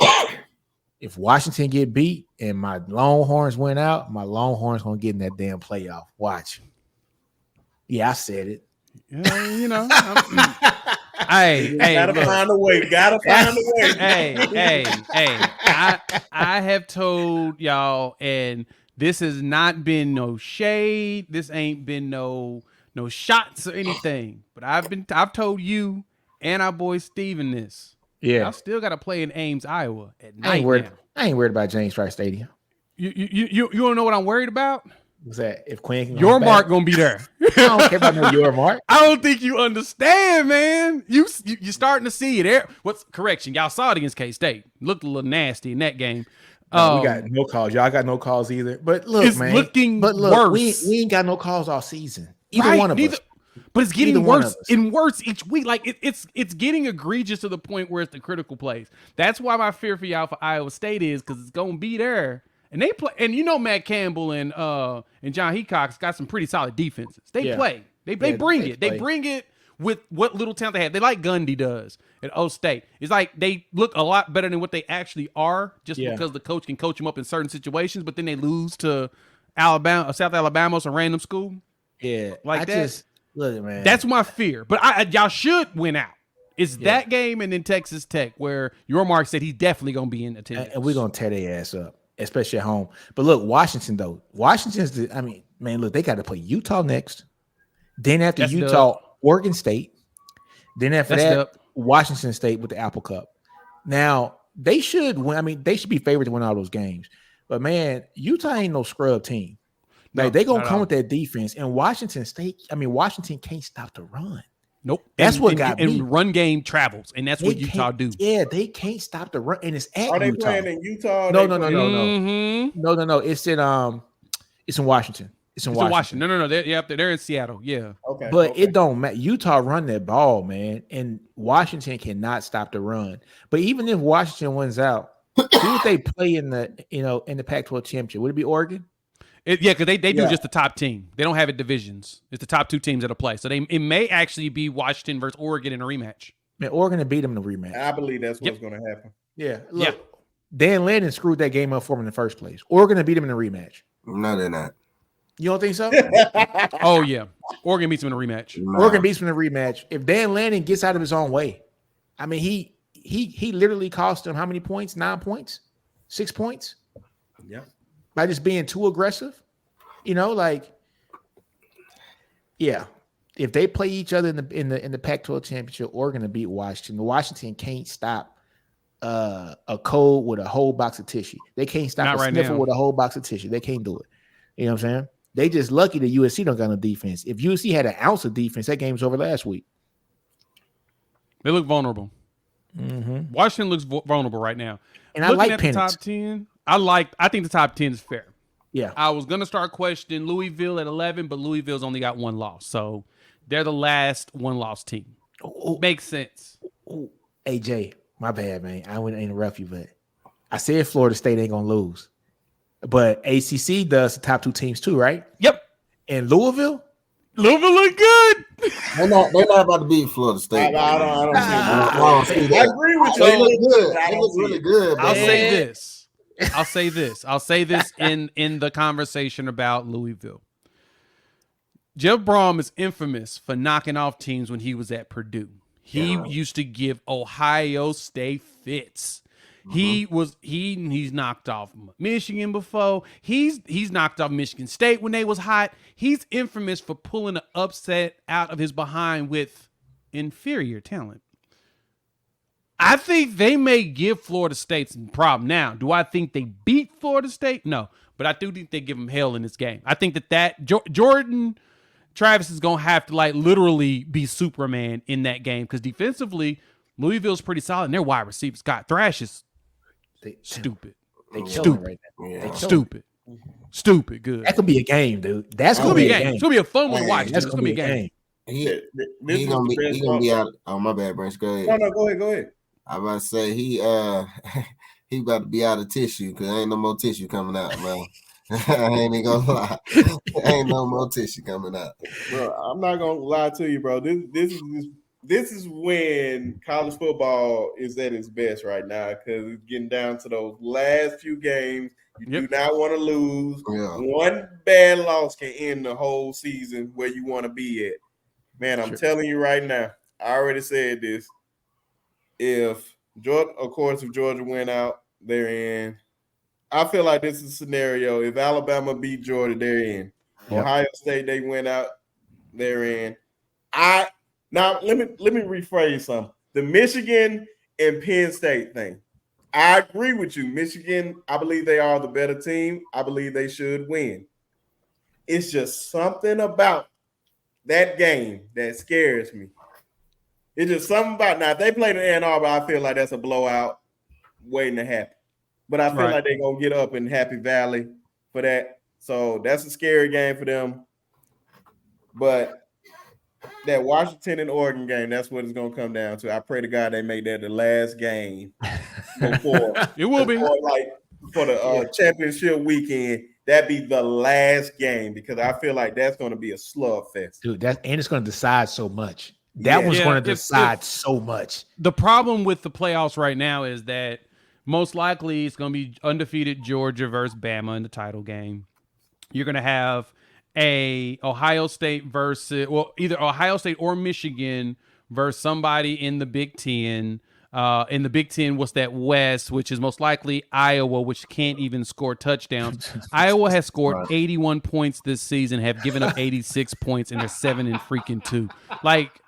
Speaker 2: If Washington get beat and my Longhorns went out, my Longhorns going to get in that damn playoff. Watch. Yeah, I said it.
Speaker 3: Hey,
Speaker 1: gotta find a way.
Speaker 3: Hey. I have told y'all, and this has not been no shade. This ain't been no shots or anything. But I've told you and our boy Steven this.
Speaker 2: Yeah,
Speaker 3: I still got to play in Ames, Iowa at night.
Speaker 2: I ain't worried about James Rice Stadium.
Speaker 3: You don't know what I'm worried about?
Speaker 2: What's that? If Quinn can
Speaker 3: your mark gonna be there.
Speaker 2: I don't care about no your mark.
Speaker 3: I don't think you understand, man. You starting to see it. What's correction? Y'all saw it against K-State. Looked a little nasty in that game.
Speaker 2: No, we got no calls. Y'all got no calls either. But look,
Speaker 3: it's
Speaker 2: man,
Speaker 3: looking worse.
Speaker 2: We ain't got no calls all season. Either one of us.
Speaker 3: But it's getting worse and worse each week. Like it's getting egregious to the point where it's the critical plays. That's why my fear for y'all for Iowa State is because it's gonna be there. And they play, and Matt Campbell and John Heacock's got some pretty solid defenses. They play. They bring it. They bring it with what little talent they have. They like Gundy does at O State. It's like they look a lot better than what they actually are, just because the coach can coach them up in certain situations. But then they lose to Alabama, South Alabama, or some random school.
Speaker 2: Yeah,
Speaker 3: like that.
Speaker 2: Look, man,
Speaker 3: that's my fear. But y'all should win out. It's that game and then Texas Tech where your mark said he's definitely gonna be in attendance,
Speaker 2: and we're gonna tear their ass up, especially at home. But look, Washington though, look, they got to play Utah next. Then after Utah, Oregon State. Then after that, Washington State with the Apple Cup. Now they should win. I mean, they should be favored to win all those games. But man, Utah ain't no scrub team. Like they gonna
Speaker 3: not at
Speaker 2: come
Speaker 3: all.
Speaker 2: with that defense. And Washington can't stop the run.
Speaker 3: Nope.
Speaker 2: That's what got me.
Speaker 3: And run game travels, and that's what Utah do.
Speaker 2: Yeah, they can't stop the run, and it's at
Speaker 1: Are they
Speaker 2: Utah.
Speaker 1: playing in Utah?
Speaker 2: No.
Speaker 3: Mm-hmm.
Speaker 2: No. It's in Washington. It's in Washington.
Speaker 3: No. They're in Seattle. Yeah.
Speaker 1: Okay.
Speaker 2: But it don't matter. Utah run that ball, man, and Washington cannot stop the run. But even if Washington wins out, who would they play in the Pac-12 championship? Would it be Oregon?
Speaker 3: Because they do just the top team. They don't have it divisions. It's the top two teams that'll play. So it may actually be Washington versus Oregon in a rematch.
Speaker 2: Man, Oregon will beat them in the rematch.
Speaker 1: I believe that's what's going to happen.
Speaker 2: Yeah. Look, Dan Lannon screwed that game up for him in the first place. Oregon will beat them in a rematch.
Speaker 4: No, they're not.
Speaker 2: You don't think so?
Speaker 3: Oh, yeah. Oregon beats them in a rematch.
Speaker 4: No.
Speaker 2: Oregon beats them in a rematch. If Dan Lannon gets out of his own way, I mean, he literally cost them how many points? 9 points? 6 points?
Speaker 1: Yeah.
Speaker 2: By just being too aggressive. If they play each other in the Pac-12 championship, Oregon to beat Washington. Washington can't stop a cold with a whole box of tissue. They can't stop a sniffle with a whole box of tissue. They can't do it. You know what I'm saying? They just lucky that USC don't got no defense. If USC had an ounce of defense, that game was over last week.
Speaker 3: They look vulnerable.
Speaker 2: Mm-hmm.
Speaker 3: Washington looks vulnerable right now.
Speaker 2: And
Speaker 3: Looking
Speaker 2: I like
Speaker 3: at
Speaker 2: Penix.
Speaker 3: the top 10. I think the top 10 is fair.
Speaker 2: Yeah.
Speaker 3: I was going to start questioning Louisville at 11, but Louisville's only got one loss. So they're the last one-loss team. Makes sense.
Speaker 2: Hey, Jay, my bad, man. I wouldn't interrupt you, but I said Florida State ain't going to lose. But ACC does the top two teams too, right?
Speaker 3: Yep.
Speaker 2: And Louisville
Speaker 3: look good.
Speaker 4: They're not about to beat Florida State.
Speaker 1: I don't see
Speaker 4: I
Speaker 1: that. I agree with you.
Speaker 4: They look good. They look really good.
Speaker 3: I'll say this in the conversation about Louisville. Jeff Brom is infamous for knocking off teams when he was at Purdue. He used to give Ohio State fits. He's knocked off Michigan before. He's knocked off Michigan State when they was hot. He's infamous for pulling an upset out of his behind with inferior talent. I think they may give Florida State some problem. Now, do I think they beat Florida State? No, but I do think they give them hell in this game. I think that Jordan Travis is going to have to literally be Superman in that game because defensively, Louisville's pretty solid and their wide receivers. Scott Thrash is stupid.
Speaker 2: They killing right now.
Speaker 4: Yeah.
Speaker 3: Stupid good.
Speaker 2: That could be a game, dude. That's gonna be a game.
Speaker 3: It's gonna be a fun one to watch.
Speaker 2: That's
Speaker 3: It's gonna be a game.
Speaker 4: He gonna be out. Oh, my bad, Branch. Go ahead.
Speaker 1: No, go ahead.
Speaker 4: I about to say he about to be out of tissue because ain't no more tissue coming out, man. I ain't even gonna lie. Ain't no more tissue coming out.
Speaker 1: Bro, I'm not gonna lie to you, bro. This is when college football is at its best right now because it's getting down to those last few games. You do not want to lose.
Speaker 4: Yeah.
Speaker 1: One bad loss can end the whole season where you want to be at. Man, I'm telling you right now, I already said this. If Georgia went out, they're in. I feel like this is a scenario. If Alabama beat Georgia, they're in. Yep. Ohio State, they went out, they're in. Now let me rephrase something. The Michigan and Penn State thing. I agree with you. Michigan, I believe they are the better team. I believe they should win. It's just something about that game that scares me. It's just something about now. If they played in Ann Arbor, I feel like that's a blowout waiting to happen. But I feel like they're gonna get up in Happy Valley for that. So that's a scary game for them. But that Washington and Oregon game, that's what it's gonna come down to. I pray to God they make that the last game before
Speaker 3: it will be
Speaker 1: for the championship weekend. That'd be the last game because I feel like that's gonna be a slugfest.
Speaker 2: Dude, and it's gonna decide so much. That one's going to decide so much.
Speaker 3: The problem with the playoffs right now is that most likely it's going to be undefeated Georgia versus Bama in the title game. You're going to have a Ohio State versus, either Ohio State or Michigan versus somebody in the Big Ten. In the Big Ten, what's that West, which is most likely Iowa, which can't even score touchdowns. Iowa has scored 81 points this season, have given up 86 points, and they're 7-2.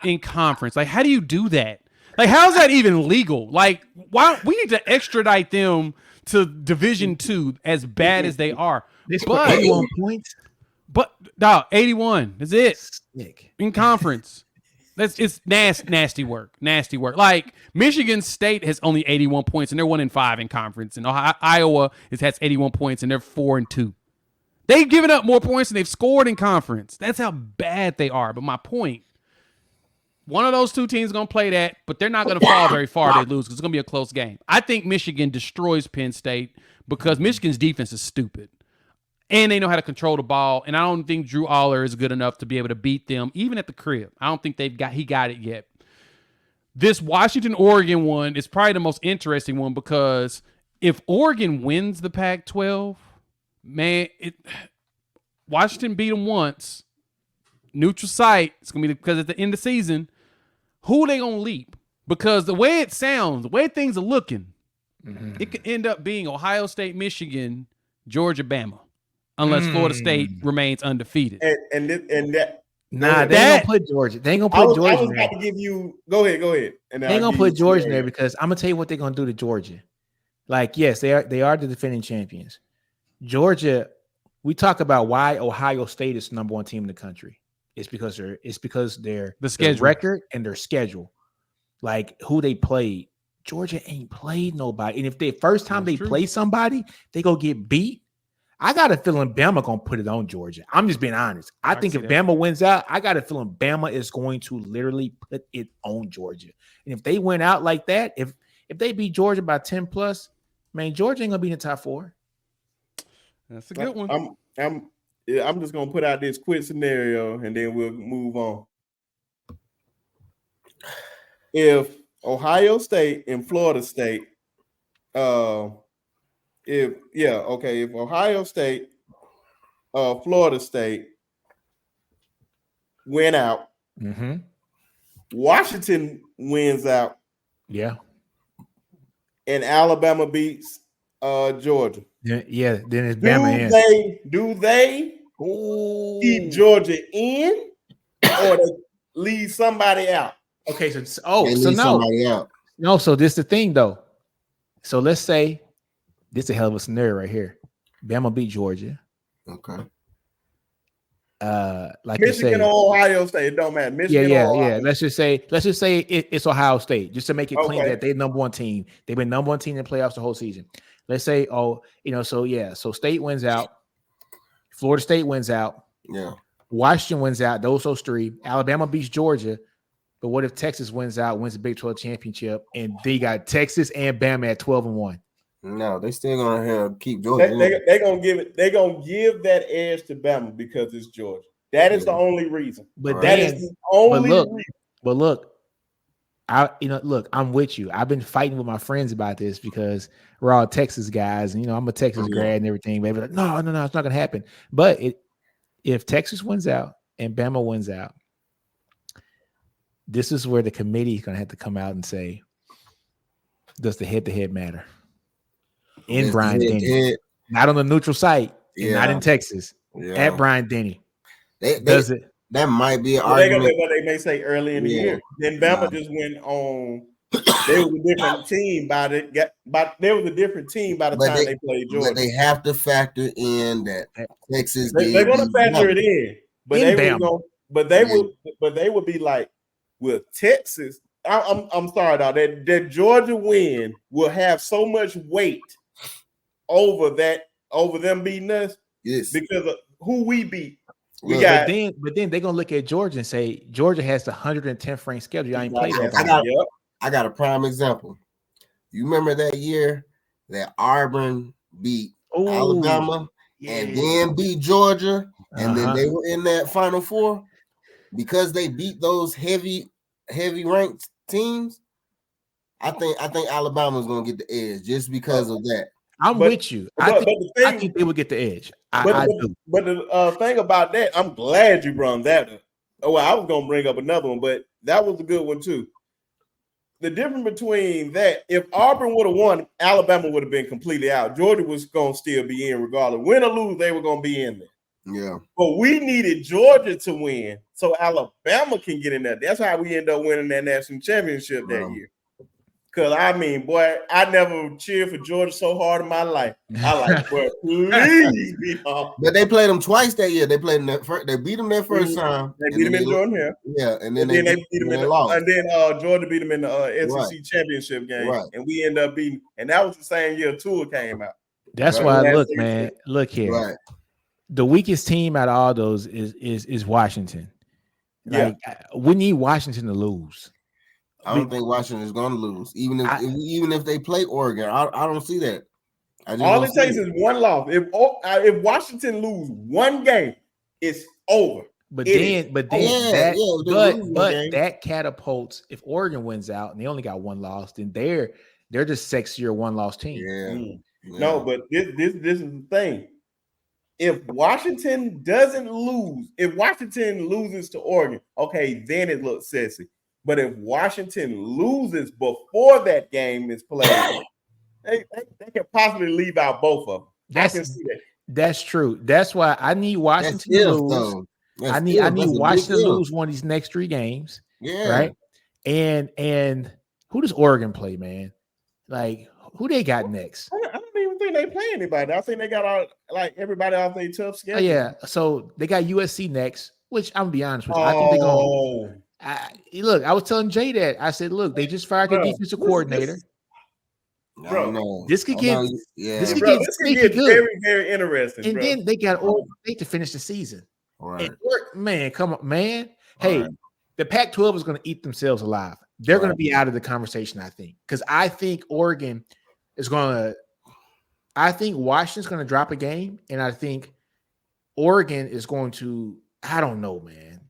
Speaker 3: In conference. How do you do that? How is that even legal? Why we need to extradite them to Division II as bad as they are.
Speaker 2: They scored 81 points.
Speaker 3: But dog, 81. That's it.
Speaker 2: Sick.
Speaker 3: In conference. It's nasty work. Nasty work. Like Michigan State has only 81 points and they're 1-5 in conference. And Iowa has 81 points and they're 4-2. They've given up more points than they've scored in conference. That's how bad they are. But my point, one of those two teams is going to play that, but they're not going to fall very far if they lose because it's going to be a close game. I think Michigan destroys Penn State because Michigan's defense is stupid. And they know how to control the ball. And I don't think Drew Aller is good enough to be able to beat them, even at the crib. I don't think he got it yet. This Washington-Oregon one is probably the most interesting one because if Oregon wins the Pac-12, man, Washington beat them once. Neutral site. It's going to be because at the end of the season, who are they going to leap? Because the way it sounds, the way things are looking, it could end up being Ohio State, Michigan, Georgia, Bama, unless Florida State remains undefeated.
Speaker 1: And that.
Speaker 2: Nah, they ain't gonna put Georgia. They ain't gonna put Georgia.
Speaker 1: I was about to give you. Go ahead. And
Speaker 2: they ain't gonna put Georgia in there because I'm gonna tell you what they're gonna do to Georgia. Like, yes, they are the defending champions. Georgia. We talk about why Ohio State is the number one team in the country. It's because their record and their schedule, like who they played. Georgia ain't played nobody, and if the first time they play somebody, they go get beat. I got a feeling Bama gonna put it on Georgia. I'm just being honest. I think if Bama wins out, I got a feeling Bama is going to literally put it on Georgia. And if they went out like that, if they beat Georgia by 10 plus, man, Georgia ain't gonna be in the top 4.
Speaker 3: That's a good one.
Speaker 1: I'm just gonna put out this quick scenario and then we'll move on. If Ohio State and Florida State, if Ohio State, Florida State win out, Washington wins out, and Alabama beats Georgia.
Speaker 2: Yeah, then it's Bama.
Speaker 1: Do they keep Georgia in, or they leave somebody out?
Speaker 2: Okay, so this is the thing though. So let's say this is a hell of a scenario right here. Bama beat Georgia.
Speaker 4: Okay.
Speaker 1: Like Michigan or Ohio State, it don't matter. Michigan or Ohio.
Speaker 2: Let's just say it's Ohio State, just to make it clean that they're number one team. They've been number one team in the playoffs the whole season. Let's say, so State wins out, Florida State wins out, Washington wins out. Those 3. Alabama beats Georgia. But what if Texas wins the Big 12 championship, and they got Texas and Bama at 12-1?
Speaker 4: No, they still gonna keep Georgia.
Speaker 1: They're gonna give it. They're gonna give that edge to Bama because it's Georgia. That is the only reason.
Speaker 2: But
Speaker 1: that is the only reason.
Speaker 2: But look, I'm with you. I've been fighting with my friends about this because we're all Texas guys, and I'm a Texas grad and everything. But like, no, it's not gonna happen. But if Texas wins out and Bama wins out, this is where the committee is gonna have to come out and say, does the head-to-head matter? In Bryant-Denny, not on the neutral site, and not in Texas, at Bryant-Denny. Does it?
Speaker 4: That might be an argument.
Speaker 1: What they may say early in the year. Then Bama just went on. They was a different team by the time they played Georgia.
Speaker 4: But they have to factor in that Texas.
Speaker 1: They're going to factor it in, but they would be like with Texas. I'm sorry, dog. That Georgia win will have so much weight over them beating us because of who we beat.
Speaker 2: But then they're gonna look at Georgia and say Georgia has the 110th ranked schedule. I ain't played that.
Speaker 4: I got a prime example. You remember that year that Auburn beat Alabama and then beat Georgia, and then they were in that Final Four because they beat those heavy ranked teams. I think Alabama's gonna get the edge just because of that.
Speaker 2: I'm with you. I think they would get the edge. I do.
Speaker 1: But the thing about that, I'm glad you brought that up. Oh, well, I was gonna bring up another one, but that was a good one too. The difference between that, if Auburn would have won, Alabama would have been completely out. Georgia was gonna still be in regardless. Win or lose, they were gonna be in there.
Speaker 4: Yeah.
Speaker 1: But we needed Georgia to win so Alabama can get in there. That's how we end up winning that national championship that year. Cause I mean, boy, I never cheered for Georgia so hard in my life. I like, boy, please be off.
Speaker 4: But they played them twice that year. They played them that first. They beat them that first time.
Speaker 1: They beat them in Jordan Hill.
Speaker 4: Yeah, and then
Speaker 1: they beat them in
Speaker 4: lost.
Speaker 1: and then Georgia beat them in the SEC championship game, and we ended up beating. And that was the same year Tua came out.
Speaker 2: That's why. Look, man, look here.
Speaker 4: Right.
Speaker 2: The weakest team out of all those is Washington. Like, we need Washington to lose.
Speaker 4: I don't think Washington is going to lose, even if they play Oregon. I don't see that.
Speaker 1: All it takes is one loss. If Washington lose one game, it's over.
Speaker 2: But that catapults. If Oregon wins out and they only got one loss, then they're the sexier one-loss team.
Speaker 1: Yeah. No, but this is the thing. If Washington doesn't lose, if Washington loses to Oregon, okay, then it looks sexy. But if Washington loses before that game is played, they can possibly leave out both of them. I can see that.
Speaker 2: That's true. That's why I need Washington to lose. I need Washington to lose one of these next 3 games.
Speaker 4: Yeah.
Speaker 2: Right. And who does Oregon play, man? Like, who they got next?
Speaker 1: I don't even think they play anybody. I think they got everybody off their tough schedule.
Speaker 2: Yeah. So they got USC next, which I'm gonna be honest with you. I think they're going. Look, I was telling Jay that. I said, look, they just fired the defensive coordinator. This could get
Speaker 1: very, very interesting.
Speaker 2: And then they got Oregon State to finish the season.
Speaker 4: Right.
Speaker 2: Man, come on, man. Hey, the Pac-12 is going to eat themselves alive. They're going to be out of the conversation, I think, because I think Oregon is going to. I think Washington's going to drop a game, and I think Oregon is going to. I don't know, man.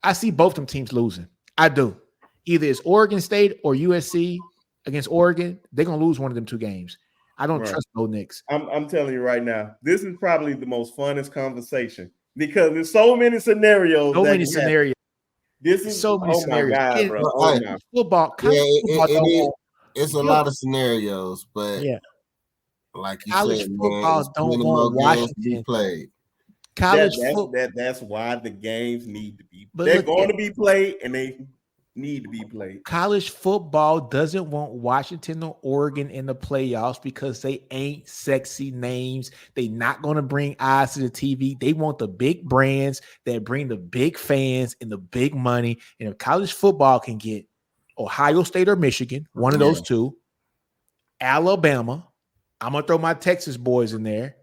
Speaker 2: I see both them teams losing. I do. Either it's Oregon State or USC against Oregon. They're going to lose one of them 2 games. I don't trust no Knicks.
Speaker 1: I'm telling you right now, this is probably the most funnest conversation because there's so many scenarios. This is
Speaker 2: so many scenarios.
Speaker 1: God, bro.
Speaker 2: Football.
Speaker 4: It's a lot of scenarios, but like you said,
Speaker 2: football don't want Washington
Speaker 4: played.
Speaker 1: That's why the games need to be. They're going to be played, and they need to be played.
Speaker 2: College football doesn't want Washington or Oregon in the playoffs because they ain't sexy names. They not going to bring eyes to the TV. They want the big brands that bring the big fans and the big money. And if college football can get Ohio State or Michigan, one of those 2, Alabama, I'm going to throw my Texas boys in there,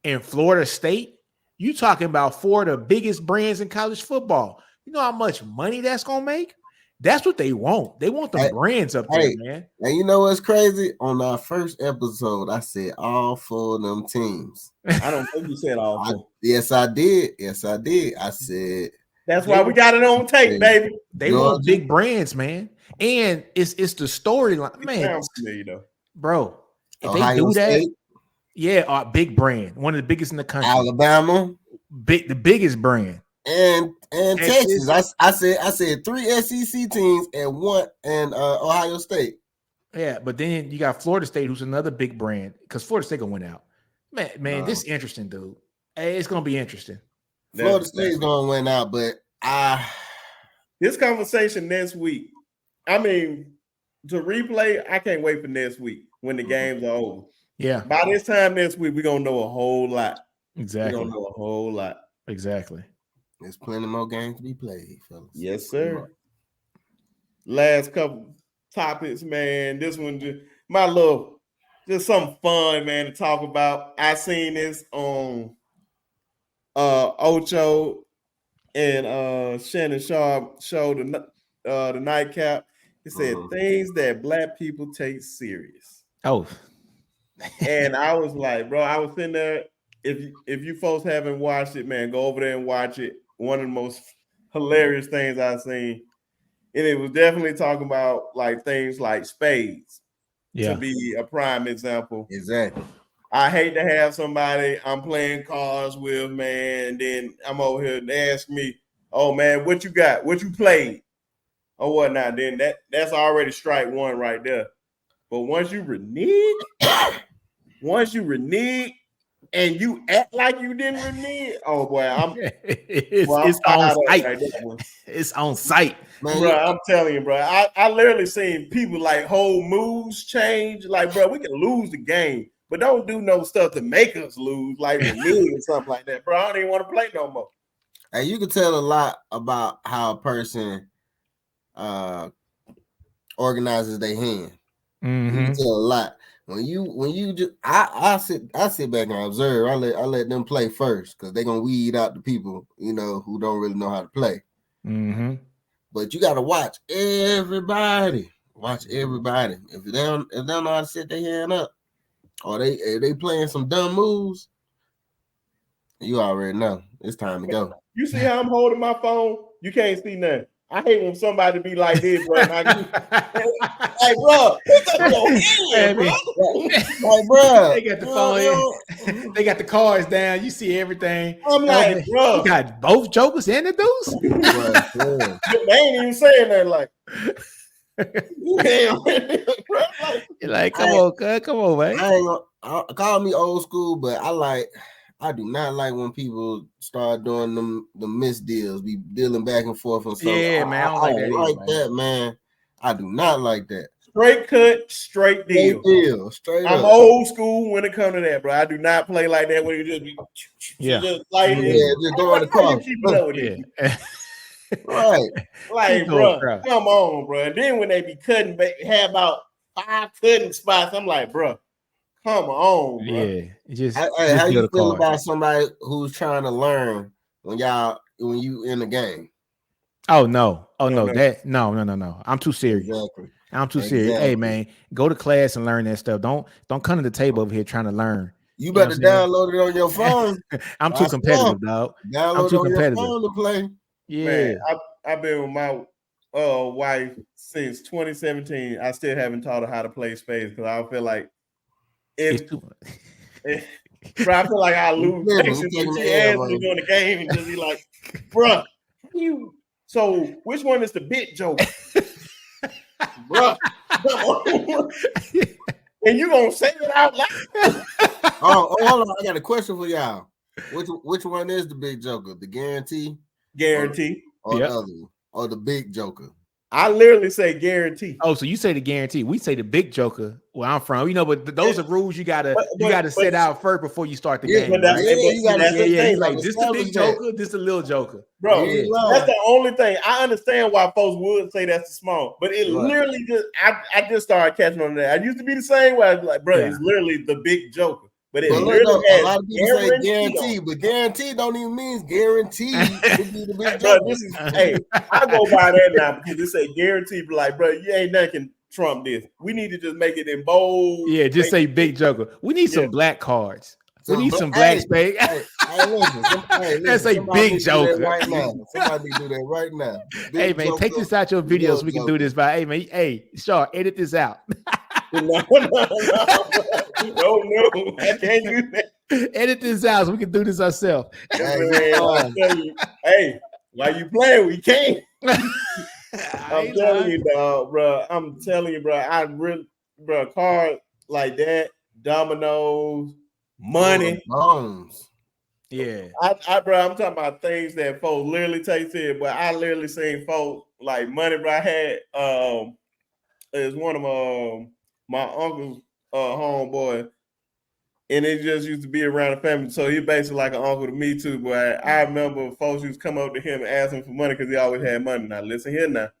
Speaker 2: and Florida State, you talking about 4 of the biggest brands in college football. You know how much money that's going to make? That's what they want. They want the brands up there, man.
Speaker 4: And you know what's crazy? On our first episode, I said all 4 of them teams.
Speaker 1: I don't think you said all 4.
Speaker 4: Yes, I did. I said
Speaker 1: that's why we got it on tape, baby.
Speaker 2: They want big brands, man. And it's the storyline, man. Bro, if
Speaker 4: Ohio
Speaker 2: they do
Speaker 4: State.
Speaker 2: that, big brand, one of the biggest in the country.
Speaker 4: Alabama,
Speaker 2: the biggest brand.
Speaker 4: And Texas. I said 3 SEC teams and 1 and Ohio State.
Speaker 2: Yeah, but then you got Florida State, who's another big brand, because Florida State gonna win out. Man, this is interesting, dude. Hey, it's gonna be interesting.
Speaker 4: Florida State's gonna win out, but
Speaker 1: this conversation next week. I mean, to replay, I can't wait for next week when the games are over.
Speaker 2: Yeah.
Speaker 1: By this time next week, we're gonna know a whole lot.
Speaker 2: Exactly.
Speaker 1: We're gonna know a whole lot.
Speaker 2: Exactly.
Speaker 4: There's plenty more games to be played, fellas.
Speaker 1: Yes, sir. Last couple topics, man. This one, just something fun, man, to talk about. I seen this on Ocho and Shannon Sharpe show, the nightcap. It said things that Black people take serious.
Speaker 2: Oh.
Speaker 1: And I was like, bro, I was sitting there. If you folks haven't watched it, man, go over there and watch it. One of the most hilarious things I've seen. And it was definitely talking about like things like spades to be a prime example.
Speaker 4: Exactly.
Speaker 1: I hate to have somebody I'm playing cards with, man, and then I'm over here and ask me, oh man, what you got? What you played? Or whatnot. Then that's already strike 1 right there. But once you renege, and you act like you didn't renege. Oh boy, I'm
Speaker 2: it's
Speaker 1: fired
Speaker 2: on
Speaker 1: up
Speaker 2: site.
Speaker 1: right there.
Speaker 2: It's on site.
Speaker 4: Man,
Speaker 1: Bro, I'm telling you, bro. I literally seen people like whole moves change. Like, bro, we can lose the game, but don't do no stuff to make us lose, like renege or something like that. Bro, I don't even want to play no more.
Speaker 4: and you can tell a lot about how a person organizes their hand. You can tell a lot. When you just I sit back and observe. I let them play first because they're gonna weed out the people, who don't really know how to play. But you gotta watch everybody. Watch everybody. If they don't know how to set their hand up, or they playing some dumb moves, you already know it's time to go.
Speaker 1: You see how I'm holding my phone? You can't see nothing. I hate when somebody be like this, bro. Like, bro, pick up your hand, bro.
Speaker 4: Like, bro,
Speaker 2: they got the phone. They got the cards down. You see everything.
Speaker 1: I'm like, bro,
Speaker 2: you got both jokers and the deuce.
Speaker 1: They ain't even saying that. Like, damn, bro.
Speaker 2: You're like, come on, man.
Speaker 4: I ain't gonna call me old school, but I do not like when people start doing the misdeals, be dealing back and forth on something.
Speaker 2: Yeah, man. I don't like
Speaker 4: that, man. I do not like that.
Speaker 1: Straight cut, straight deal.
Speaker 4: Straight
Speaker 1: I'm
Speaker 4: up.
Speaker 1: old school when it comes to that, bro. I do not play like that when you just be
Speaker 4: just going to cross. Right.
Speaker 1: Like, bro, come on, bro. And then when they be cutting back, have about 5 cutting spots, I'm like, bro, come on, bro.
Speaker 2: Yeah. Just
Speaker 4: how you feel about somebody who's trying to learn when you in the game?
Speaker 2: Oh no. No. I'm too serious.
Speaker 4: Exactly.
Speaker 2: I'm too serious. Hey man, go to class and learn that stuff. Don't come to the table over here trying to learn.
Speaker 4: You better download it on your phone.
Speaker 2: I'm too competitive, dog.
Speaker 4: Download it on your phone to play.
Speaker 2: Yeah.
Speaker 1: Man, I've been with my wife since 2017. I still haven't taught her how to play spades because I feel like bro, I feel like I lose patience when she asks me during the game and just be like, bro, so which one is the big joke? Bro, and you gonna say it out loud?
Speaker 4: Oh, hold on. I got a question for y'all. Which one is the big joker? The guarantee?
Speaker 1: Guarantee.
Speaker 4: Or the other one? Or the big joker?
Speaker 1: I literally say guarantee.
Speaker 2: Oh, so you say the guarantee. We say the big joker where I'm from. But those are rules you gotta set out first before you start the game.
Speaker 1: But
Speaker 2: right? Like this the big joker, this the little joker.
Speaker 1: Bro, that's the only thing. I understand why folks would say that's the small, but it literally just I just started catching on that. I used to be the same way. I was like, bro, it's literally the big joker. But it literally
Speaker 4: a lot of people say guarantee, but guarantee don't even mean guaranteed to be the big joker.
Speaker 1: I go by that now because it say guarantee, but like, bro, you ain't nothing can trump this. We need to just make it in bold.
Speaker 2: Yeah, just say big joker. We need some black cards. We need some black spade. Let's say big joker.
Speaker 4: Right now. Somebody do that right now.
Speaker 2: Hey man, take this out your videos so we can do this by Sharpe, edit this out.
Speaker 1: No, I can't do that.
Speaker 2: Edit this out so we can do this ourselves.
Speaker 1: Hey, while you playing, we can't. I'm telling you, dog, bro. I'm telling you, bro. I really, bro, cards like that, dominoes, money,
Speaker 4: bones.
Speaker 2: Yeah,
Speaker 1: I'm talking about things that folks literally take to it. But I literally seen folks like money, bro. I had it's one of my uncle's homeboy, and it just used to be around the family. So he basically like an uncle to me too. But I remember folks used to come up to him and ask him for money because he always had money. Now listen here, now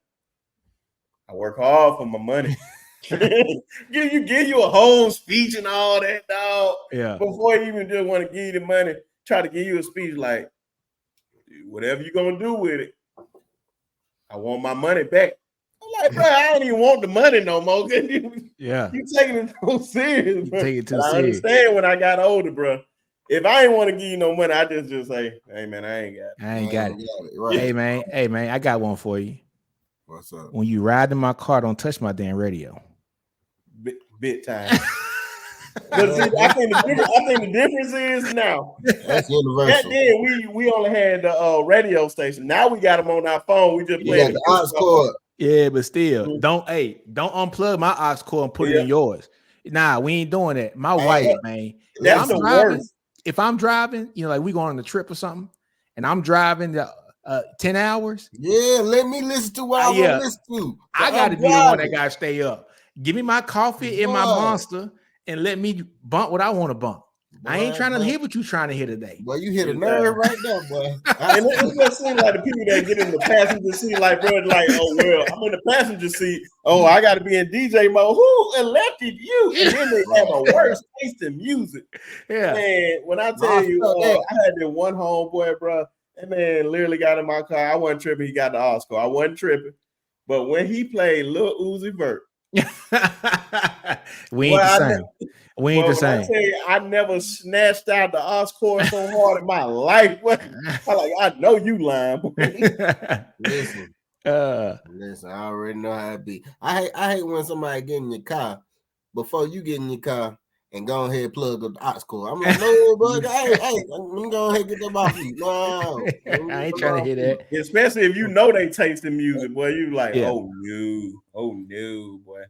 Speaker 1: I work hard for my money. give you a whole speech and all that, dog.
Speaker 2: Yeah.
Speaker 1: Before you even just want to give you the money, try to give you a speech like, whatever you're gonna do with it, I want my money back. I'm like, bro, I don't even want the money no more.
Speaker 2: Yeah.
Speaker 1: You taking it too serious, bro.
Speaker 2: Take it too
Speaker 1: serious. I understand when I got older, bro. If I ain't want to give you no money, I just say, hey man, I ain't got it.
Speaker 2: I ain't got it. Right. Hey man, I got one for you.
Speaker 4: What's up?
Speaker 2: When you ride in my car, don't touch my damn radio.
Speaker 1: Bit time. But see, I think the difference is now.
Speaker 4: That's universal.
Speaker 1: Back then, we only had the radio station. Now we got them on our phone. We just play
Speaker 4: the aux cord.
Speaker 2: Yeah, but still, don't unplug my aux cord and put it in yours. Nah, we ain't doing that. My wife, man.
Speaker 1: That's the worst.
Speaker 2: if I'm driving, like we going on a trip or something, and I'm driving 10 hours.
Speaker 4: Yeah, let me listen to what I want to listen to.
Speaker 2: I got to be the one that got to stay up. Give me my coffee and my Monster, and let me bump what I want to bump. I ain't trying to hit what you trying to hit today.
Speaker 4: Boy, you hit a nerve right there, boy.
Speaker 1: And it just seems like the people that get in the passenger seat, like, bro, like, oh, well, I'm in the passenger seat. Oh, I got to be in DJ mode. Who elected you? And then they have a worse taste in music.
Speaker 2: Yeah.
Speaker 1: Man, when I tell you, I had this one homeboy, bro. That man literally got in my car. I wasn't tripping. He got the Oscar. I wasn't tripping. But when he played Lil Uzi Vert,
Speaker 2: we ain't the same. We ain't the same.
Speaker 1: I tell you, I never snatched out the Oscar so hard in my life. I know you lying.
Speaker 4: Listen, I already know how it be. I hate when somebody get in your car before you get in your car and go ahead and plug up the aux cord. I'm like, no, bud, hey, let me go ahead and get them off you. No,
Speaker 2: I ain't trying to hear that.
Speaker 1: Especially if you know they taste in music, boy. You like, oh no, boy.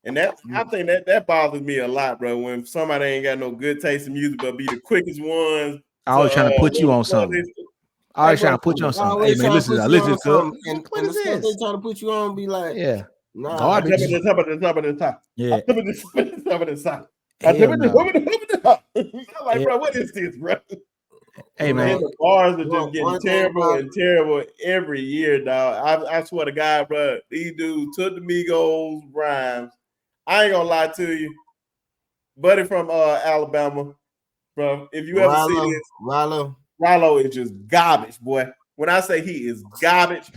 Speaker 1: And that I think that bothers me a lot, bro. When somebody ain't got no good taste in music, but be the quickest ones.
Speaker 2: I always trying to put you on something. I always trying to put you on something. Hey man, listen, good.
Speaker 4: And the stuff they trying to put you on be like,
Speaker 2: nah, garbage.
Speaker 1: Top of the top.
Speaker 2: Yeah.
Speaker 1: Top of the top. I'm like, bro, what is this, bro?
Speaker 2: Hey man,
Speaker 1: the bars are just getting terrible every year, dog. I swear to God, bro, these dudes took the Migos rhymes. I ain't gonna lie to you, buddy from Alabama, bro. If you ever see this, Rollo is just garbage, boy. When I say he is garbage,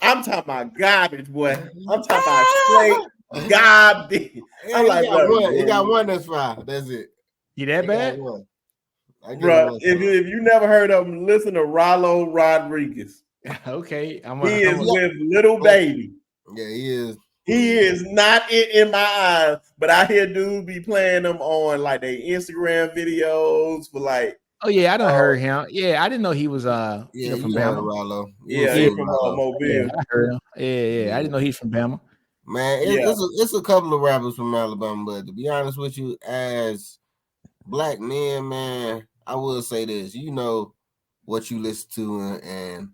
Speaker 1: I'm talking about garbage, boy. I'm talking about straight garbage. I'm like, bro,
Speaker 4: he got one that's fine. That's it.
Speaker 2: You that bad?
Speaker 1: Bro, if you never heard of him, listen to Rollo Rodriguez.
Speaker 2: Okay,
Speaker 1: he is with Little Baby.
Speaker 4: Yeah, he is.
Speaker 1: He is not in my eyes, but I hear dudes be playing them on like their Instagram videos for like.
Speaker 2: Oh yeah, I done heard him. Yeah, I didn't know he was from Bama.
Speaker 4: Rollo.
Speaker 1: Yeah, he's from Mobile.
Speaker 2: Yeah, I heard him. Yeah, I didn't know he's from Bama.
Speaker 4: Man, it's a couple of rappers from Alabama, but to be honest with you, as black men, man, I will say this: you know what you listen to, and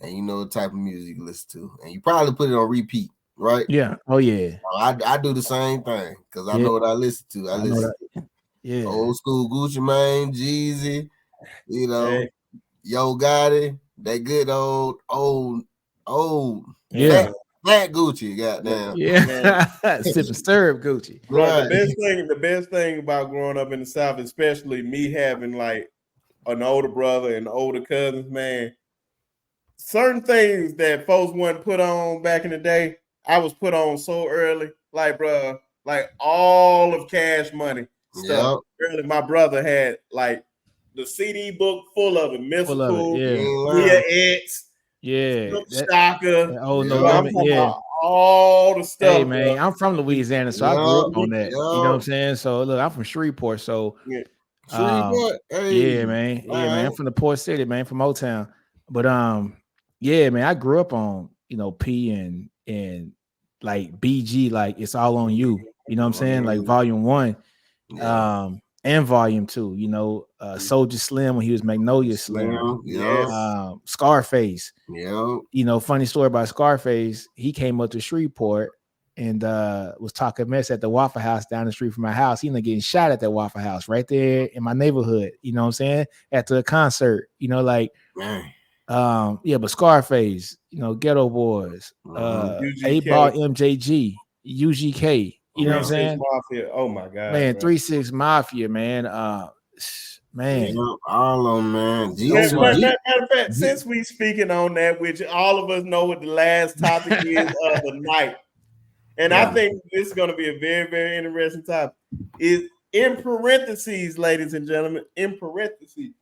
Speaker 4: you know the type of music you listen to, and you probably put it on repeat, right?
Speaker 2: Yeah. Oh yeah.
Speaker 4: I do the same thing because I know what I listen to. I listen to old school Gucci Mane, Jeezy, you know, Yo Gotti, that good old fat Gucci, goddamn.
Speaker 2: Yeah. Sipping syrup Gucci.
Speaker 1: Right. The best thing about growing up in the South, especially me having like an older brother and older cousins, man, certain things that folks wasn't put on back in the day, I was put on so early. Like, bro, like all of Cash Money stuff. Yep. Early, my brother had like the CD book full of it. Mystical, X.
Speaker 2: Yeah,
Speaker 1: Stalker.
Speaker 2: Oh no,
Speaker 1: all the stuff.
Speaker 2: Hey man, I'm from Louisiana, so I grew up on that. You know what I'm saying? So look, I'm from Shreveport, so yeah, man, I'm from the port city, man, from Motown. But yeah, man, I grew up on P and like BG, like It's All on You. You know what I'm saying? Like Volume 1, and Volume 2. Soulja Slim when he was Magnolia Slim. Scarface. Funny story about Scarface. He came up to Shreveport and was talking mess at the Waffle House down the street from my house. He ended up getting shot at that Waffle House right there in my neighborhood. You know what I'm saying? After a concert. But Scarface, Ghetto Boys, 8-Ball MJG, UGK. You know what I'm saying?
Speaker 1: Mafia. Oh my God,
Speaker 2: man, 3-6 Mafia, man. Man,
Speaker 4: all of them, man.
Speaker 1: Matter of fact, since we speaking on that, which all of us know what the last topic is of the night, and I think this is going to be a very, very interesting topic. Is in parentheses, ladies and gentlemen, in parentheses,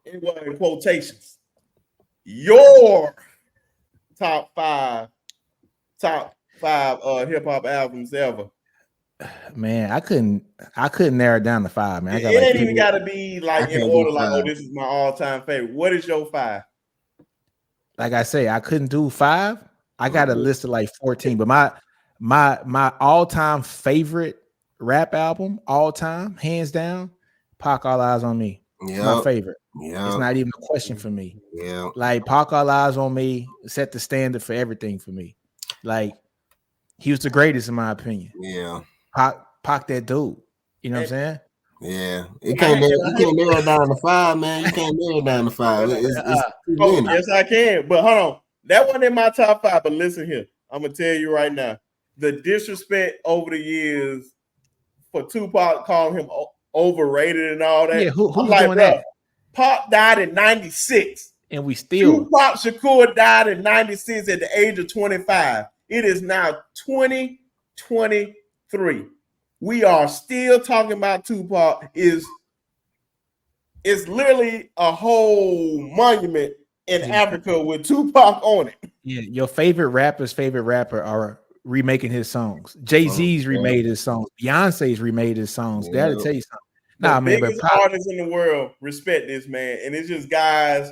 Speaker 1: in quotations, your top five hip hop albums ever.
Speaker 2: Man, I couldn't narrow it down to 5, man.
Speaker 1: It ain't even got to be like in order, like, this is my all-time favorite. What is your 5?
Speaker 2: Like I say, I couldn't do 5. I got a list of like 14, but my all-time favorite rap album, all time, hands down, Pac, All Eyes on Me. It's my favorite. It's not even a question for me.
Speaker 4: Yeah.
Speaker 2: Like Pac, All Eyes on Me set the standard for everything for me. Like he was the greatest in my opinion.
Speaker 4: Yeah.
Speaker 2: Pac that dude. You know what I'm saying?
Speaker 4: Yeah. You can't narrow down to 5, man. You can't narrow down to 5. It's too many.
Speaker 1: Yes, I can. But hold on. That wasn't in my top 5. But listen here. I'm going to tell you right now. The disrespect over the years for Tupac calling him overrated and all that.
Speaker 2: Yeah, who's
Speaker 1: like,
Speaker 2: doing that?
Speaker 1: Pop died in 96.
Speaker 2: And we still.
Speaker 1: Tupac Shakur died in 96 at the age of 25. It is now 2023. We are still talking about Tupac. It's literally a whole monument in Africa with Tupac on it.
Speaker 2: Yeah, your favorite rapper's favorite rapper are remaking his songs. Jay-Z's remade his songs. Beyonce's remade his songs. That'll tell you something.
Speaker 1: The biggest artists in the world respect this man, and it's just guys.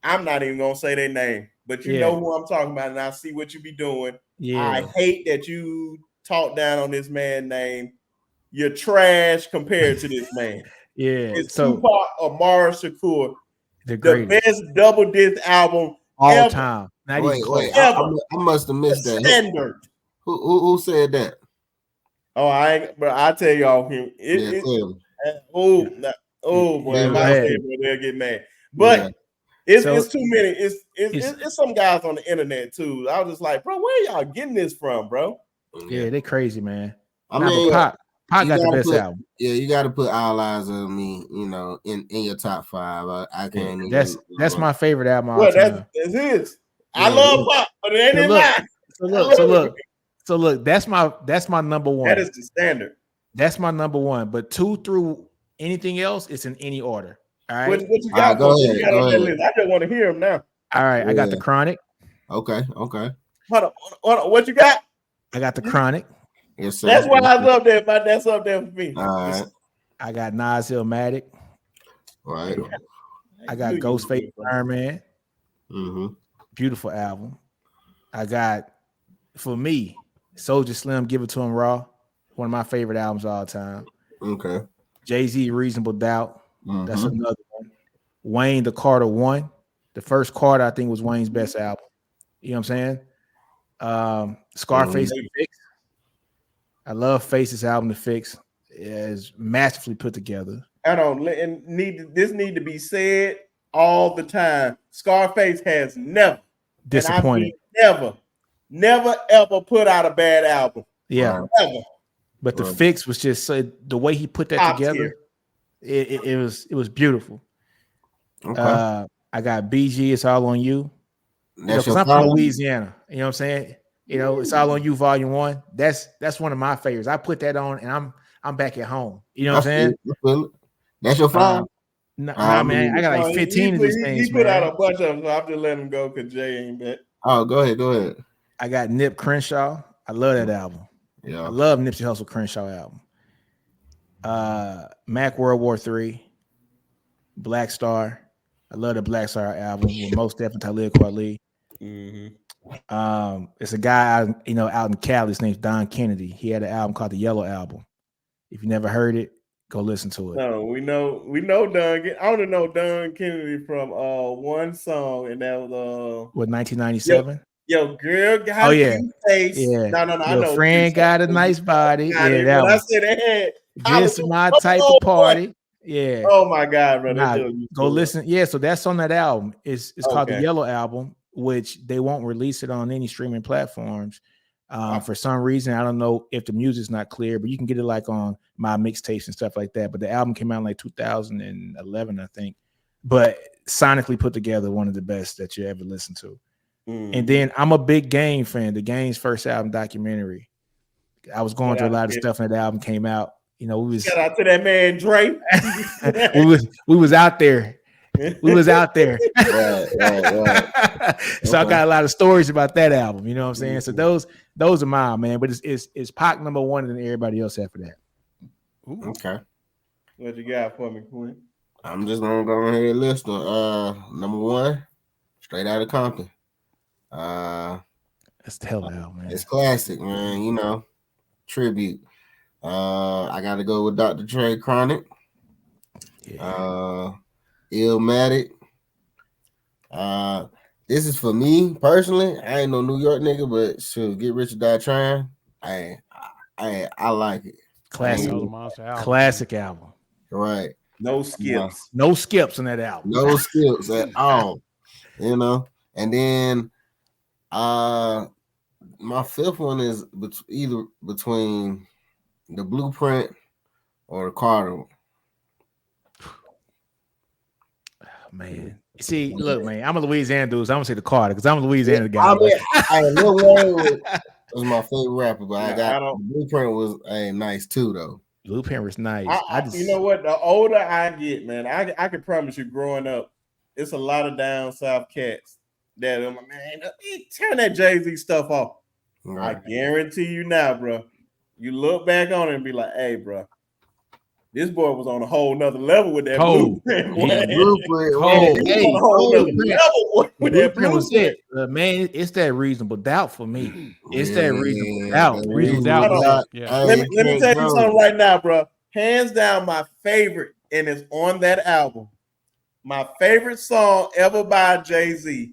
Speaker 1: I'm not even gonna say their name, but you know who I'm talking about, and I see what you be doing. Yeah, I hate that you talk down on this man's name. You're trash compared to this man. It's Tupac Amara Shakur, the best double disc album
Speaker 2: all time. Not even close.
Speaker 4: I must have missed that.
Speaker 1: Standard.
Speaker 4: Who said that?
Speaker 1: Oh, I'll tell y'all. Boy, if I say it, they'll get mad. But it's too many. It's some guys on the internet too. I was just like, bro, where y'all getting this from, bro?
Speaker 2: Yeah, they crazy, man.
Speaker 4: I mean,
Speaker 2: Pac got the best album.
Speaker 4: Yeah, you got to put All Eyes on Me, in your top 5. I can't.
Speaker 2: That's my favorite album.
Speaker 1: That's his. I love Pac, but it ain't in mine.
Speaker 2: So look, that's my number one.
Speaker 1: That is the standard.
Speaker 2: That's my number one. But 2 through anything else, it's in any order. All right.
Speaker 1: What you got? Go ahead. I just want to hear him now.
Speaker 2: All right, I got the Chronic.
Speaker 4: Okay.
Speaker 1: Hold on. What you got?
Speaker 2: I got the Chronic.
Speaker 4: Yes, sir.
Speaker 1: That's why I was up there. That's up there for me.
Speaker 4: All right.
Speaker 2: I got Nas Illmatic.
Speaker 4: Right.
Speaker 2: I got Ghostface Iron Man.
Speaker 4: Mm-hmm.
Speaker 2: Beautiful album. I got, for me, Soulja Slim, Give It to Him Raw. One of my favorite albums of all time.
Speaker 4: Okay.
Speaker 2: Jay-Z, Reasonable Doubt.
Speaker 4: Mm-hmm.
Speaker 2: That's another one. Wayne, The Carter One. The first Carter, I think, was Wayne's best album. You know what I'm saying? Scarface, The Fix. I love Face's album, The Fix. It's masterfully put together.
Speaker 1: This need to be said all the time. Scarface has never
Speaker 2: disappointed.
Speaker 1: Never ever put out a bad album.
Speaker 2: Yeah.
Speaker 1: Never.
Speaker 2: But The Fix was just the way he put that together. It was beautiful.
Speaker 4: Okay.
Speaker 2: I got BG, It's All on You.
Speaker 4: That's
Speaker 2: I'm from Louisiana. You know what I'm saying? It's All on You, Volume 1. That's one of my favorites. I put that on and I'm back at home. You know what I'm saying?
Speaker 4: That's your 5?
Speaker 2: Nah, man. I got like 15 of these things.
Speaker 1: He put out a bunch of them, so I'm just letting him go because Jay ain't bet.
Speaker 4: Oh, go ahead.
Speaker 2: I got Nip Crenshaw. I love that album.
Speaker 4: Yeah.
Speaker 2: I love Nipsey Hussle Crenshaw album. Mac World War III, Black Star. I love the Black Star album with Mos Def and Talib Kweli.
Speaker 1: Mm-hmm.
Speaker 2: It's a guy out in Cali. His name's Don Kennedy. He had an album called the Yellow Album. If you never heard it, go listen to it.
Speaker 1: No, we know Don. I only know Don Kennedy from one song, and that was
Speaker 2: 1997.
Speaker 1: Yo, girl got a face.
Speaker 2: Yeah.
Speaker 1: No, I know.
Speaker 2: Your friend got a nice body. Yeah, that
Speaker 1: one. I said they had
Speaker 2: just my type of party. Yeah.
Speaker 1: Oh my God, brother.
Speaker 2: Go listen. Yeah, so that's on that album. It's called the Yellow Album, which they won't release it on any streaming platforms. For some reason, I don't know if the music's not clear, but you can get it like on my mixtapes and stuff like that. But the album came out in like 2011, I think. But sonically put together, one of the best that you ever listened to. And then I'm a big Game fan. The Game's first album documentary. I was going through a lot of stuff when that album came out. We was
Speaker 1: shout out to that man Dre.
Speaker 2: we was out there. We was out there.
Speaker 4: Right.
Speaker 2: So I got a lot of stories about that album. You know what I'm saying? So those are mine, man. But it's Pac number one and then everybody else after that.
Speaker 4: Ooh. Okay.
Speaker 1: What you got for me, Quinn?
Speaker 4: I'm just gonna go ahead and list them. Number 1, Straight Outta Compton.
Speaker 2: That's the hell out, man.
Speaker 4: It's classic, man. Tribute. I gotta go with Dr. Dre, Chronic. Illmatic. This is for me personally. I ain't no New York nigga, but should Get Rich or Die Trying. I like it.
Speaker 2: Classic,
Speaker 3: album.
Speaker 2: classic album.
Speaker 4: Right.
Speaker 1: No skips.
Speaker 2: No skips on that album.
Speaker 4: No skips at all. You know. And then my fifth one is either between the Blueprint or the Carter.
Speaker 2: Man. See, look, man, I'm a Louisiana dude, so I'm gonna say the Carter because I'm a Louisiana guy.
Speaker 4: I mean, Lil Wayne was my favorite rapper, but the Blueprint was nice too, though.
Speaker 2: Blueprint was nice.
Speaker 1: You know what? The older I get, man, I can promise you, growing up, it's a lot of down south cats that man, turn that Jay-Z stuff off. Right. I guarantee you now, bro. You look back on it and be like, "Hey, bro, this boy was on a whole nother level with that Blueprint.
Speaker 2: Blueprint was it, man. It's that Reasonable Doubt for me. It's that Reasonable Doubt.
Speaker 3: Reasonable Doubt.
Speaker 1: Let me tell you something right now, bro. Hands down, my favorite, and it's on that album. My favorite song ever by Jay-Z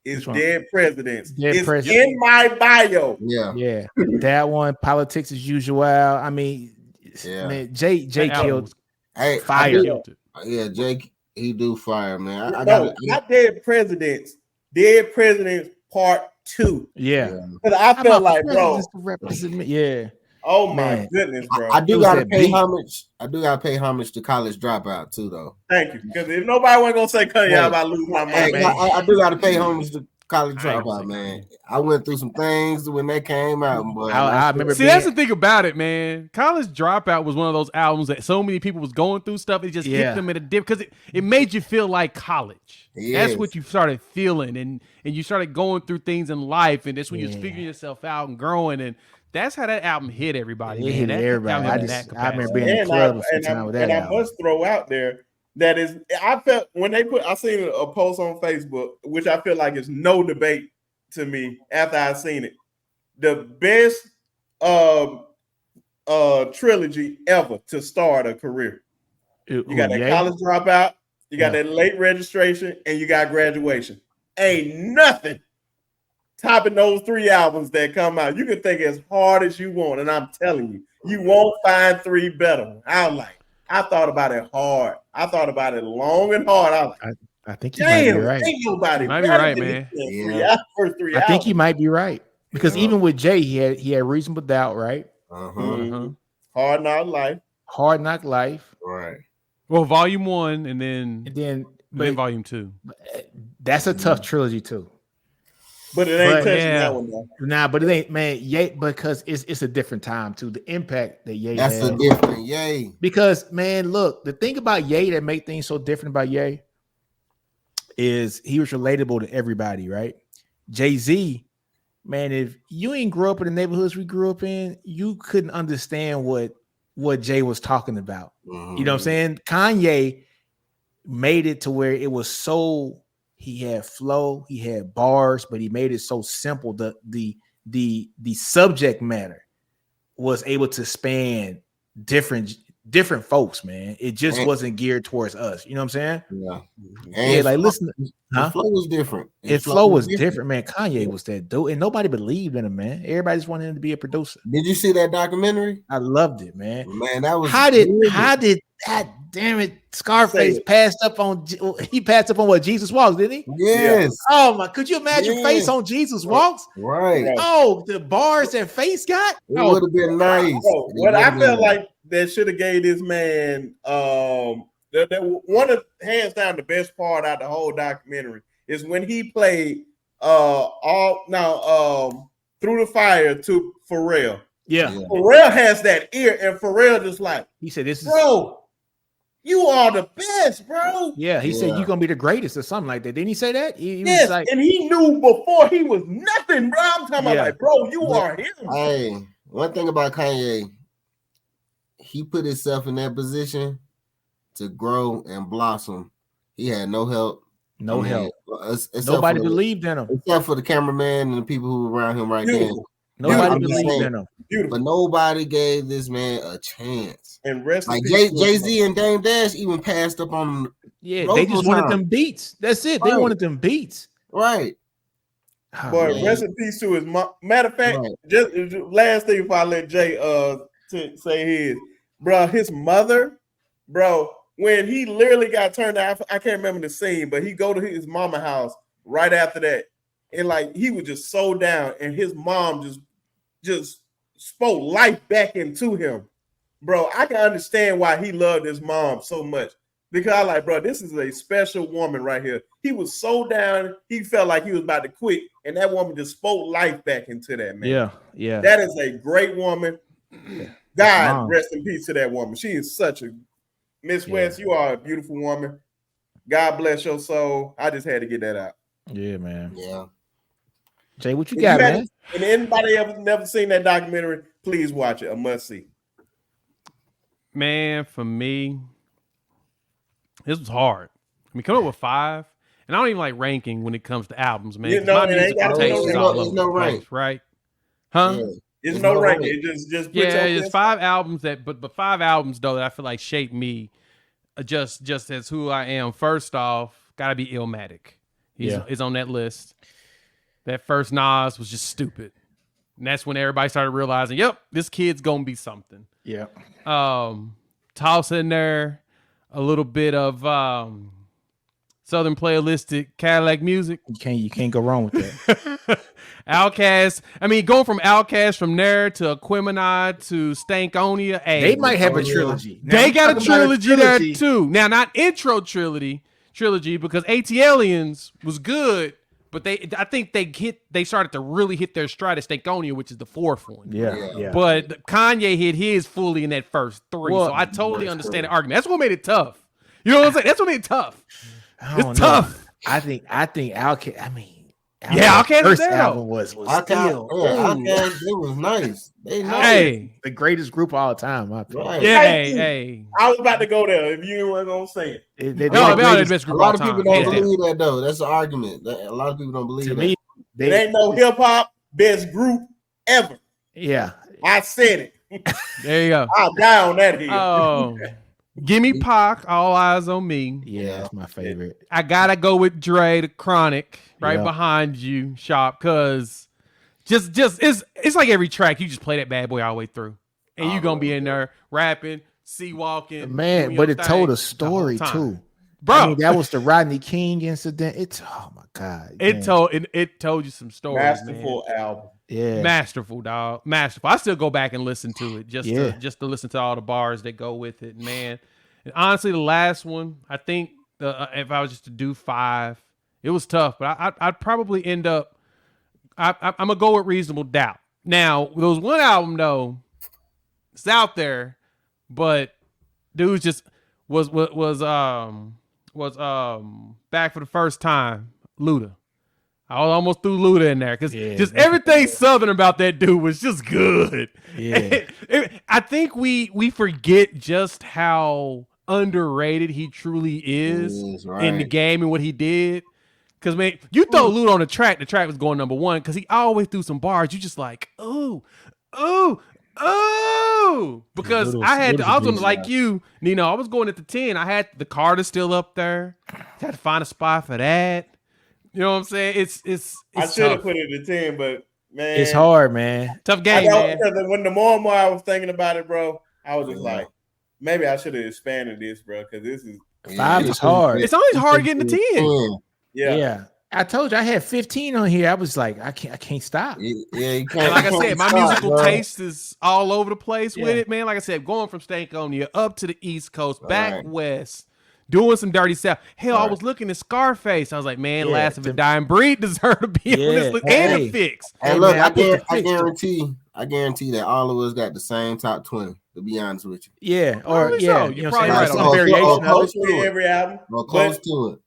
Speaker 1: is Dead Presidents. It's in my bio.
Speaker 2: Yeah. That one, Politics as Usual. I mean, man, Jay killed fire.
Speaker 4: Jake, he do fire, man.
Speaker 1: Not Dead Presidents. Dead Presidents Part 2.
Speaker 2: Yeah.
Speaker 1: Because I felt like, bro.
Speaker 2: Yeah.
Speaker 1: Oh my goodness, bro.
Speaker 4: I do gotta pay homage. I do gotta pay homage to College Dropout too, though.
Speaker 1: Thank you. Because if nobody wasn't gonna say Kanye, I'm about to lose my mind, man.
Speaker 4: I do gotta pay homage to College Dropout, man. I went through some things when that came out, but
Speaker 2: I remember.
Speaker 3: See, that's the thing about it, man. College Dropout was one of those albums that so many people was going through stuff. It just hit them at a dip because it made you feel like college. Yes. That's what you started feeling, and you started going through things in life, and that's when you was figuring yourself out and growing, and that's how that album hit everybody.
Speaker 2: It hit everybody. I remember being in the club with that
Speaker 1: album. I must throw out there that is, I felt when I seen a post on Facebook, which I feel like is no debate to me after I seen it. The best trilogy ever to start a career. You got that College Dropout, you got that Late Registration, and you got Graduation. Ain't nothing topping those 3 albums that come out. You can think as hard as you want, and I'm telling you, you won't find 3 better. I thought about it hard. I thought about it long and hard.
Speaker 2: I think you might be right.
Speaker 1: Ain't nobody
Speaker 3: might be right, man.
Speaker 1: First 3
Speaker 2: I think he might be right because even with Jay, he had Reasonable Doubt, right?
Speaker 1: Hard Knock Life.
Speaker 2: Hard Knock Life.
Speaker 4: Right.
Speaker 3: Well, Volume 1 and then Volume 2.
Speaker 2: That's a tough trilogy too.
Speaker 1: But it ain't touching that one though.
Speaker 2: Nah, but it ain't, man. Ye, because it's a different time too. The impact that Ye
Speaker 4: that's
Speaker 2: had.
Speaker 4: a different Ye.
Speaker 2: Because man, look, the thing about Ye that made things so different about Ye is he was relatable to everybody, right? Jay-Z, man, if you ain't grew up in the neighborhoods we grew up in, you couldn't understand what Jay was talking about. You know what I'm saying? Kanye made it to where it was so. He had flow, he had bars, but he made it so simple. The subject matter was able to span different folks, man. It just wasn't geared towards us. You know what I'm saying?
Speaker 4: Yeah.
Speaker 2: And like listen,
Speaker 4: the flow was different.
Speaker 2: His flow was different, man. Kanye was that dude, and nobody believed in him, man. Everybody just wanted him to be a producer.
Speaker 4: Did you see that documentary?
Speaker 2: I loved it, man.
Speaker 4: Man, that was
Speaker 2: how did that damn it Scarface passed up on what Jesus Walks, didn't he?
Speaker 4: Yes.
Speaker 2: Oh my, could you imagine Face on Jesus Walks?
Speaker 4: Right.
Speaker 2: Oh, the bars that Face got?
Speaker 4: It would have been nice.
Speaker 1: What I felt like that should have gave this man one of hands down the best part out of the whole documentary is when he played Through the Fire to Pharrell.
Speaker 2: Yeah.
Speaker 1: Pharrell has that ear, and Pharrell just like,
Speaker 2: he said, "This is
Speaker 1: bro, you are the best, bro."
Speaker 2: Yeah, he said you're gonna be the greatest or something like that. Didn't he say that? He
Speaker 1: was like, and he knew before he was nothing, bro. I'm talking about like, bro, you are him.
Speaker 4: Hey, one thing about Kanye, he put himself in that position to grow and blossom. He had no help.
Speaker 2: Nobody believed in him.
Speaker 4: Except for the cameraman and the people who were around him right then.
Speaker 2: Nobody
Speaker 4: I'm just
Speaker 2: believed
Speaker 4: saying.
Speaker 2: in him.
Speaker 1: Beautiful.
Speaker 4: But nobody gave this man a chance.
Speaker 1: And rest
Speaker 4: Like
Speaker 1: in peace.
Speaker 4: Jay-Z and Dame Dash even passed up on him.
Speaker 2: Yeah, they just wanted them beats. That's it. They
Speaker 4: Right.
Speaker 2: wanted them beats.
Speaker 4: Right.
Speaker 2: Oh,
Speaker 1: Boy,
Speaker 2: man.
Speaker 1: rest in peace to his mom. Matter of fact,
Speaker 4: Right.
Speaker 1: just last thing before I let Jay say his, bro, his mother, bro, when he literally got turned out, I can't remember the scene, but he go to his mama house right after that, and like he was just so down, and his mom just spoke life back into him, bro. I can understand why he loved his mom so much. Because I like, bro, this is a special woman right here. He was so down, he felt like he was about to quit, and that woman just spoke life back into that man.
Speaker 2: Yeah.
Speaker 1: That is a great woman.
Speaker 2: Yeah.
Speaker 1: God rest in peace to that woman. She is such a Miss
Speaker 2: Yeah.
Speaker 1: West. You are a beautiful woman. God bless your soul. I just had to get that out.
Speaker 2: Yeah, man.
Speaker 4: Yeah.
Speaker 2: Jay, what you got, man?
Speaker 1: And anybody ever never seen that documentary, please watch it. A must see.
Speaker 3: Man, for me, this was hard. I mean, coming up with 5, and I don't even like ranking when it comes to albums, man.
Speaker 1: You know,
Speaker 3: My
Speaker 1: it ain't
Speaker 3: musical
Speaker 1: gotta
Speaker 3: taste
Speaker 1: be
Speaker 3: is
Speaker 1: no
Speaker 3: all
Speaker 1: rank.
Speaker 3: over
Speaker 4: There's no
Speaker 3: the place,
Speaker 4: rank.
Speaker 3: right? Huh?
Speaker 4: Yeah.
Speaker 1: It's
Speaker 4: There's
Speaker 1: no
Speaker 4: no
Speaker 1: ranking.
Speaker 4: rank.
Speaker 1: It just put
Speaker 3: Yeah,
Speaker 1: your
Speaker 3: it's 5 albums but 5 albums though that I feel like shaped me just as who I am. First off, gotta be Illmatic. He's on that list. That first Nas was just stupid. And that's when everybody started realizing, yep, this kid's gonna be something.
Speaker 2: Yeah.
Speaker 3: Toss in there a little bit of Southern Playalistic Cadillac Music.
Speaker 2: You can't go wrong with that.
Speaker 3: Outkast. I mean, going from Outkast from there to Aquemini to Stankonia. Hey,
Speaker 2: They might have a trilogy. Now,
Speaker 3: they
Speaker 2: I'm
Speaker 3: got a
Speaker 2: talking about
Speaker 3: trilogy there too. Now, not intro trilogy because ATLiens was good, but I think they started to really hit their stride at Stankonia, which is the 4th one.
Speaker 2: Yeah.
Speaker 3: But Kanye hit his fully in that first 3.
Speaker 2: Well,
Speaker 3: so I totally understand the argument. That's what made it tough. You know what I'm saying? That's what made it tough. It's tough.
Speaker 2: I think Outkast. I mean,
Speaker 3: Outkast
Speaker 2: first
Speaker 3: is there,
Speaker 2: album was still.
Speaker 4: Outkast, it was nice. They nice.
Speaker 3: Hey,
Speaker 2: the greatest group of all time. My opinion.
Speaker 4: Right.
Speaker 3: yeah,
Speaker 1: Thank you.
Speaker 3: hey.
Speaker 1: I was about to go there if you weren't gonna say it.
Speaker 2: They
Speaker 3: No,
Speaker 2: the
Speaker 3: they are the
Speaker 2: greatest-
Speaker 3: best
Speaker 4: A
Speaker 3: group
Speaker 4: lot
Speaker 3: of
Speaker 4: of
Speaker 3: all
Speaker 4: people
Speaker 3: time.
Speaker 4: don't
Speaker 3: Hands down.
Speaker 4: believe that though. That's the argument. A lot of people don't believe
Speaker 2: to
Speaker 4: that.
Speaker 2: me,
Speaker 1: It ain't no hip hop best group ever.
Speaker 2: yeah.
Speaker 1: I said it.
Speaker 3: There you go.
Speaker 1: I'll die on that hill.
Speaker 3: Oh, give me Pac. All eyes on me.
Speaker 2: Yeah, that's my favorite.
Speaker 3: I gotta go with Dre, the Chronic, right
Speaker 2: Yeah.
Speaker 3: behind you, Sharpe, because just it's like every track you just play that bad boy all the way through, and you gonna be in there rapping, sea walking,
Speaker 2: Man, but it told a story too.
Speaker 3: bro.
Speaker 2: I mean, that was the Rodney King incident. It's oh my god. man.
Speaker 3: It told you some stories,
Speaker 1: Masterful album.
Speaker 2: Yeah.
Speaker 3: man. Masterful, dog. Masterful. I still go back and listen to it just to listen to all the bars that go with it, man. And honestly, the last one, I think if I was just to do 5, it was tough, but I'd probably end up. I'm gonna go with Reasonable Doubt. Now, there was one album though, it's out there, but dude just was back for the first time. Luda. I almost threw Luda in there because just everything Southern about that dude was just good.
Speaker 2: Yeah.
Speaker 3: I think we forget just how underrated he truly is
Speaker 4: Right.
Speaker 3: in the game and what he did. Because, man, you throw Luda on the track was going number 1 because he always threw some bars. You just like, ooh. Because I was like you, Nino, I was going at the 10. I had the Carter still up there. Had to find a spot for that. You know what I'm saying? It's
Speaker 1: I should have
Speaker 3: tough.
Speaker 1: put it at 10, but man,
Speaker 2: It's hard, man.
Speaker 3: Tough game, man.
Speaker 1: Because when the more and more I was thinking about it, bro, I was just like, maybe I should have expanded this, bro, because this is
Speaker 2: 5 is hard.
Speaker 3: It's always hard getting to 10.
Speaker 1: yeah.
Speaker 2: I told you I had 15 on here. I was like, I can't stop.
Speaker 4: Yeah, you
Speaker 3: And
Speaker 4: can't.
Speaker 3: like I said, my musical
Speaker 4: bro.
Speaker 3: taste is all over the place with
Speaker 2: Yeah.
Speaker 3: it, man. Like I said, going from Stankonia up to the East Coast, back
Speaker 4: Right.
Speaker 3: west, doing some dirty South. Hell, I
Speaker 4: Right.
Speaker 3: was looking at Scarface. I was like, man,
Speaker 2: Yeah,
Speaker 3: Last of a Dying Breed deserve to be on this list. And
Speaker 2: Hey.
Speaker 3: the Fix.
Speaker 4: Hey,
Speaker 2: Hey,
Speaker 4: look,
Speaker 2: man, I put the
Speaker 4: I
Speaker 2: fix-
Speaker 4: guarantee that all of us got the same top 20. To be honest with you,
Speaker 2: Yeah, or
Speaker 3: Probably so.
Speaker 2: yeah,
Speaker 3: You're
Speaker 2: you know
Speaker 3: probably
Speaker 2: what I'm
Speaker 3: right
Speaker 2: saying?
Speaker 3: on
Speaker 2: Some
Speaker 3: that.
Speaker 2: variation of it.
Speaker 4: Close to it.
Speaker 1: Every album,
Speaker 4: well, close
Speaker 1: but
Speaker 4: to it.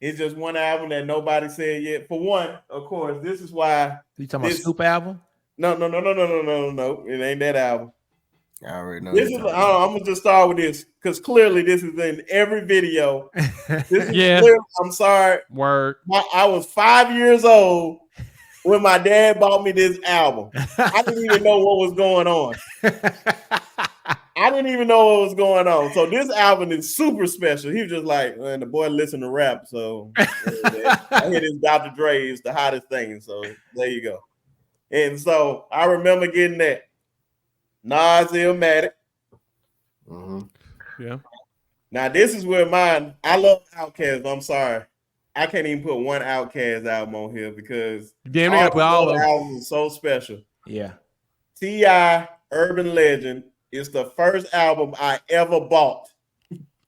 Speaker 1: it's just one album that nobody said yet. For one, of course, this is why.
Speaker 2: You talking about Snoop album?
Speaker 1: No. It ain't that album.
Speaker 4: I already know.
Speaker 1: This is. I'm gonna just start with this because clearly this is in every video. This is
Speaker 3: Yeah.
Speaker 1: clearly, I'm sorry.
Speaker 3: Word.
Speaker 1: I was 5 years old when my dad bought me this album, I didn't even know what was going on. I didn't even know what was going on. So this album is super special. He was just like, man, the boy listen to rap. So I hear this Dr. Dre is the hottest thing. So there you go. And so I remember getting that. Nas Illmatic.
Speaker 3: Yeah.
Speaker 1: Now this is where I love Outkast. I'm sorry. I can't even put one Outkast album on here because
Speaker 3: Damn, they gotta put all of them.
Speaker 1: albums are so special.
Speaker 2: Yeah.
Speaker 1: T.I. Urban Legend is the first album I ever bought.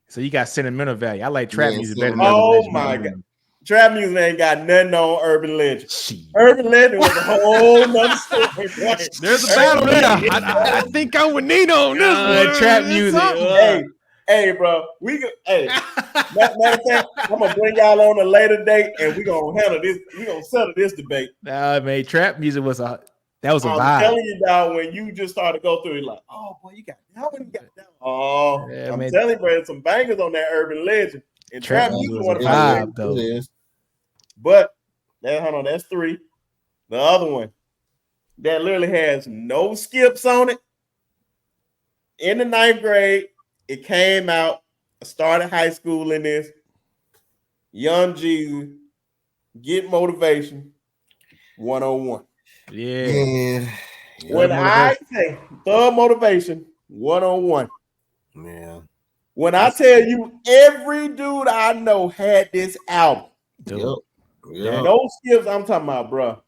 Speaker 2: So you got sentimental value. I like trap music better than
Speaker 1: Oh
Speaker 2: Urban Legend.
Speaker 1: my God. Trap music ain't got nothing on Urban Legend.
Speaker 2: Shit.
Speaker 1: Urban Legend was a whole nother story.
Speaker 3: There's a battle there. I think I'm with Nino on this one.
Speaker 2: Trap music.
Speaker 1: Hey, bro. Matter of fact, I'm gonna bring y'all on a later date and we're gonna handle this. We're gonna settle this debate.
Speaker 2: Nah, man, trap music was a
Speaker 1: I'm
Speaker 2: vibe.
Speaker 1: telling you, dog, when you just started to go through it, like, oh boy, you got that one, you got that one. Oh,
Speaker 2: Yeah,
Speaker 1: I'm
Speaker 2: man.
Speaker 1: telling you, bro, there's some bangers on that Urban Legend. And
Speaker 2: Trap
Speaker 1: trap music
Speaker 2: music
Speaker 1: one
Speaker 2: was
Speaker 1: of
Speaker 2: a
Speaker 1: my
Speaker 2: vibe,
Speaker 1: favorites.
Speaker 2: though.
Speaker 4: It is.
Speaker 1: But hold on, that's 3. The other one that literally has no skips on it. In the 9th grade, it came out. I started high school in this. Young Jesus, Get Motivation 101.
Speaker 2: Yeah.
Speaker 1: When I say Thug Motivation 101.
Speaker 4: Yeah.
Speaker 1: When I tell you every dude I know had this album.
Speaker 2: Dude.
Speaker 4: Yep.
Speaker 1: No skips, I'm talking about, bro.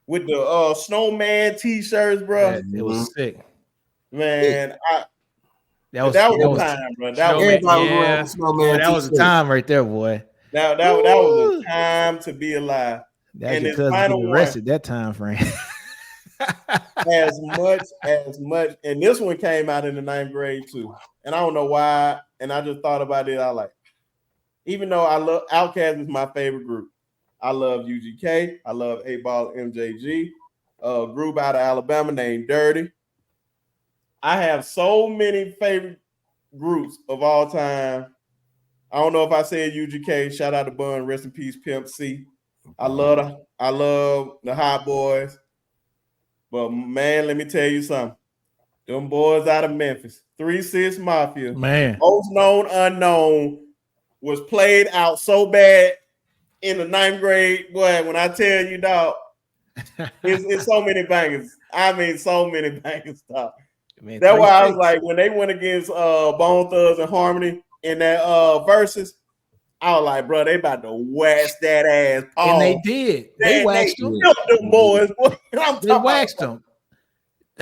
Speaker 1: With the snowman t-shirts, bro.
Speaker 2: Yeah, it was sick.
Speaker 1: Man,
Speaker 2: That was
Speaker 1: the time, bro. That was
Speaker 4: Everybody was
Speaker 3: Yeah.
Speaker 4: wearing the snowman.
Speaker 2: that was the
Speaker 4: t-shirt.
Speaker 2: time right there, boy.
Speaker 1: that was a time to be alive.
Speaker 2: That's
Speaker 1: And
Speaker 2: your
Speaker 1: this
Speaker 2: cousin
Speaker 1: final
Speaker 2: getting arrested that time frame.
Speaker 1: as much, and this one came out in the 9th grade too. And I don't know why. And I just thought about it. I like, even though I love Outkast is my favorite group. I love UGK. I love 8-Ball MJG. A group out of Alabama named Dirty. I have so many favorite groups of all time. I don't know if I said UGK. Shout out to Bun. Rest in peace, Pimp C. I love the Hot Boys. But man, let me tell you something. Them boys out of Memphis, 3-6 Mafia,
Speaker 2: Man.
Speaker 1: most known unknown, was played out so bad in the 9th grade. Boy, when I tell you, dog, it's so many bangers. I mean, so many bangers, dog.
Speaker 2: Man,
Speaker 1: That's why I was like, when they went against Bone Thugs and Harmony in that verses, I was like, bro, they about to wax that ass.
Speaker 2: And they did. They waxed them.
Speaker 1: Them boys.
Speaker 2: They waxed them.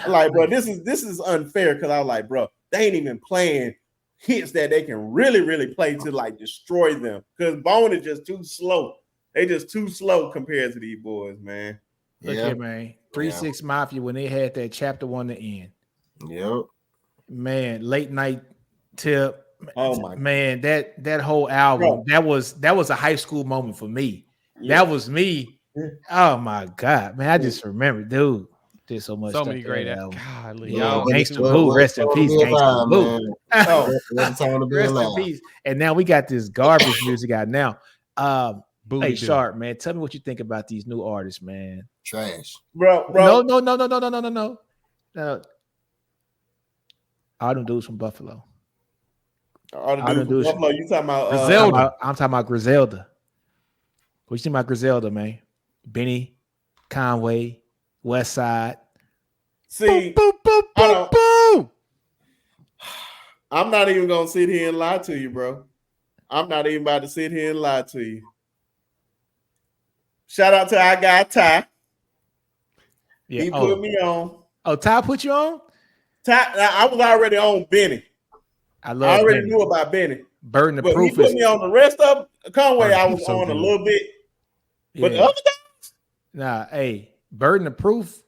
Speaker 1: Like, bro, this is unfair because I was like, bro, they ain't even playing hits that they can really play to like destroy them because Bone is just too slow. They just too slow compared to these boys, man.
Speaker 2: Look here, man. 3-6 Mafia when they had that chapter 1 to end.
Speaker 4: Yep.
Speaker 2: Man, late night tip.
Speaker 1: Oh my
Speaker 2: man, that whole album, that was a high school moment for me. Yeah. That was me. Oh my God, man. I just remember, dude. Did so much.
Speaker 3: So many great albums. Golly,
Speaker 2: Gangsta Boo, rest in peace, Gangsta Boo.
Speaker 4: Oh,
Speaker 2: rest in peace. And now we got this garbage music out now. Hey, Sharpe, man, tell me what you think about these new artists, man.
Speaker 4: Trash,
Speaker 1: bro.
Speaker 2: No. All them dudes from Buffalo.
Speaker 1: All the dudes from Buffalo. You talking about
Speaker 3: Griselda?
Speaker 2: I'm talking about Griselda. What you think about Griselda, man? Benny, Conway, West Side.
Speaker 1: See,
Speaker 3: boom, boom, boom, boom.
Speaker 1: I'm not even gonna sit here and lie to you, bro. I'm not even about to sit here and lie to you. Shout out to our guy Ty. Yeah, he put me on.
Speaker 2: Oh, Ty put you on?
Speaker 1: Ty, I was already on Benny. I already
Speaker 2: Benny.
Speaker 1: knew about Benny.
Speaker 2: Burden of
Speaker 1: but
Speaker 2: Proof.
Speaker 1: He put me on the rest of Conway. I was on a little bit. Yeah. But the other guys?
Speaker 2: Nah, hey, Burden of Proof.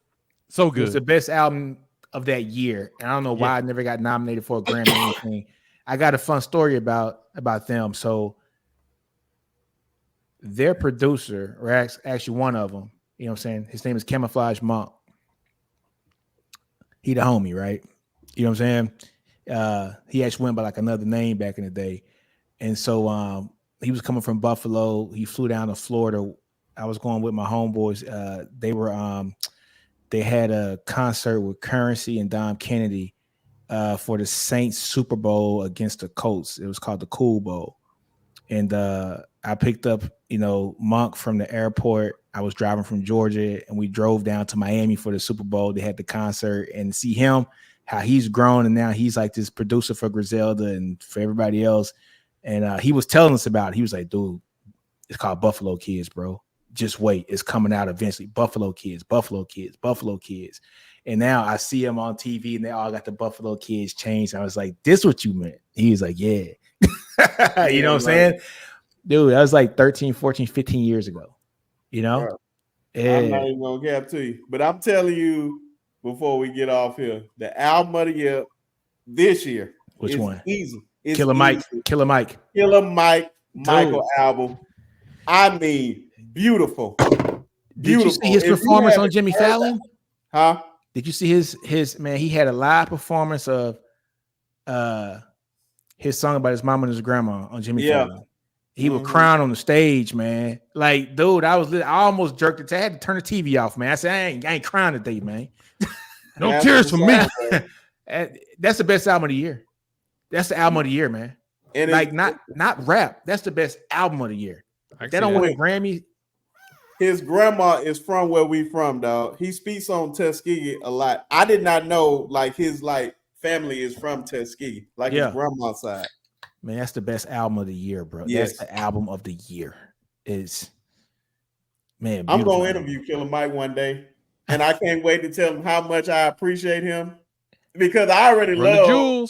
Speaker 3: So good.
Speaker 2: It was the best album of that year. And I don't know why I never got nominated for a Grammy or anything. I got a fun story about them. So their producer, or actually one of them, you know what I'm saying? His name is Camouflage Monk. He the homie, right? You know what I'm saying? He actually went by like another name back in the day. And so he was coming from Buffalo. He flew down to Florida I was going with my homeboys. They had a concert with Currency and Dom Kennedy for the Saints Super Bowl against the Colts. It was called the Cool Bowl. And I picked up, Monk from the airport. I was driving from Georgia, and we drove down to Miami for the Super Bowl. They had the concert, and see him, how he's grown, and now he's like this producer for Griselda and for everybody else. And he was telling us about it. He was like, dude, it's called Buffalo Kids, bro. Just wait. It's coming out eventually. Buffalo Kids, Buffalo Kids, Buffalo Kids. And now I see him on TV, and they all got the Buffalo Kids changed. I was like, this what you meant? He was like, yeah. You know what I'm saying? Dude, that was like 13, 14, 15 years ago.
Speaker 1: Bro,
Speaker 2: Yeah.
Speaker 1: I'm not even going to get to you. But I'm telling you, before we get off here, the album of the year this year.
Speaker 2: Which one?
Speaker 1: Easy. It's
Speaker 2: Killer Mike.
Speaker 1: easy.
Speaker 2: Killer Mike.
Speaker 1: Killer Mike. Michael album. I mean, beautiful.
Speaker 2: Did you see his performance on Jimmy Fallon?
Speaker 1: Huh?
Speaker 2: Did you see his man? He had a live performance of his song about his mom and his grandma on Jimmy Fallon. He was crying on the stage, man. Like, dude, I almost jerked it. I had to turn the TV off, man. I said, I ain't crying today, man.
Speaker 3: No tears for me.
Speaker 2: That's the best album of the year. That's the album of the year, man. And like not rap. That's the best album of the year. They don't win a Grammy.
Speaker 1: His grandma is from where we from, dog. He speaks on Tuskegee a lot. I did not know like his family is from Tuskegee, like his grandma's side.
Speaker 2: Man, that's the best album of the year, bro.
Speaker 1: Yes.
Speaker 2: That's the album of the year. Man,
Speaker 1: I'm gonna interview Killer Mike one day, and I can't wait to tell him how much I appreciate him because I already love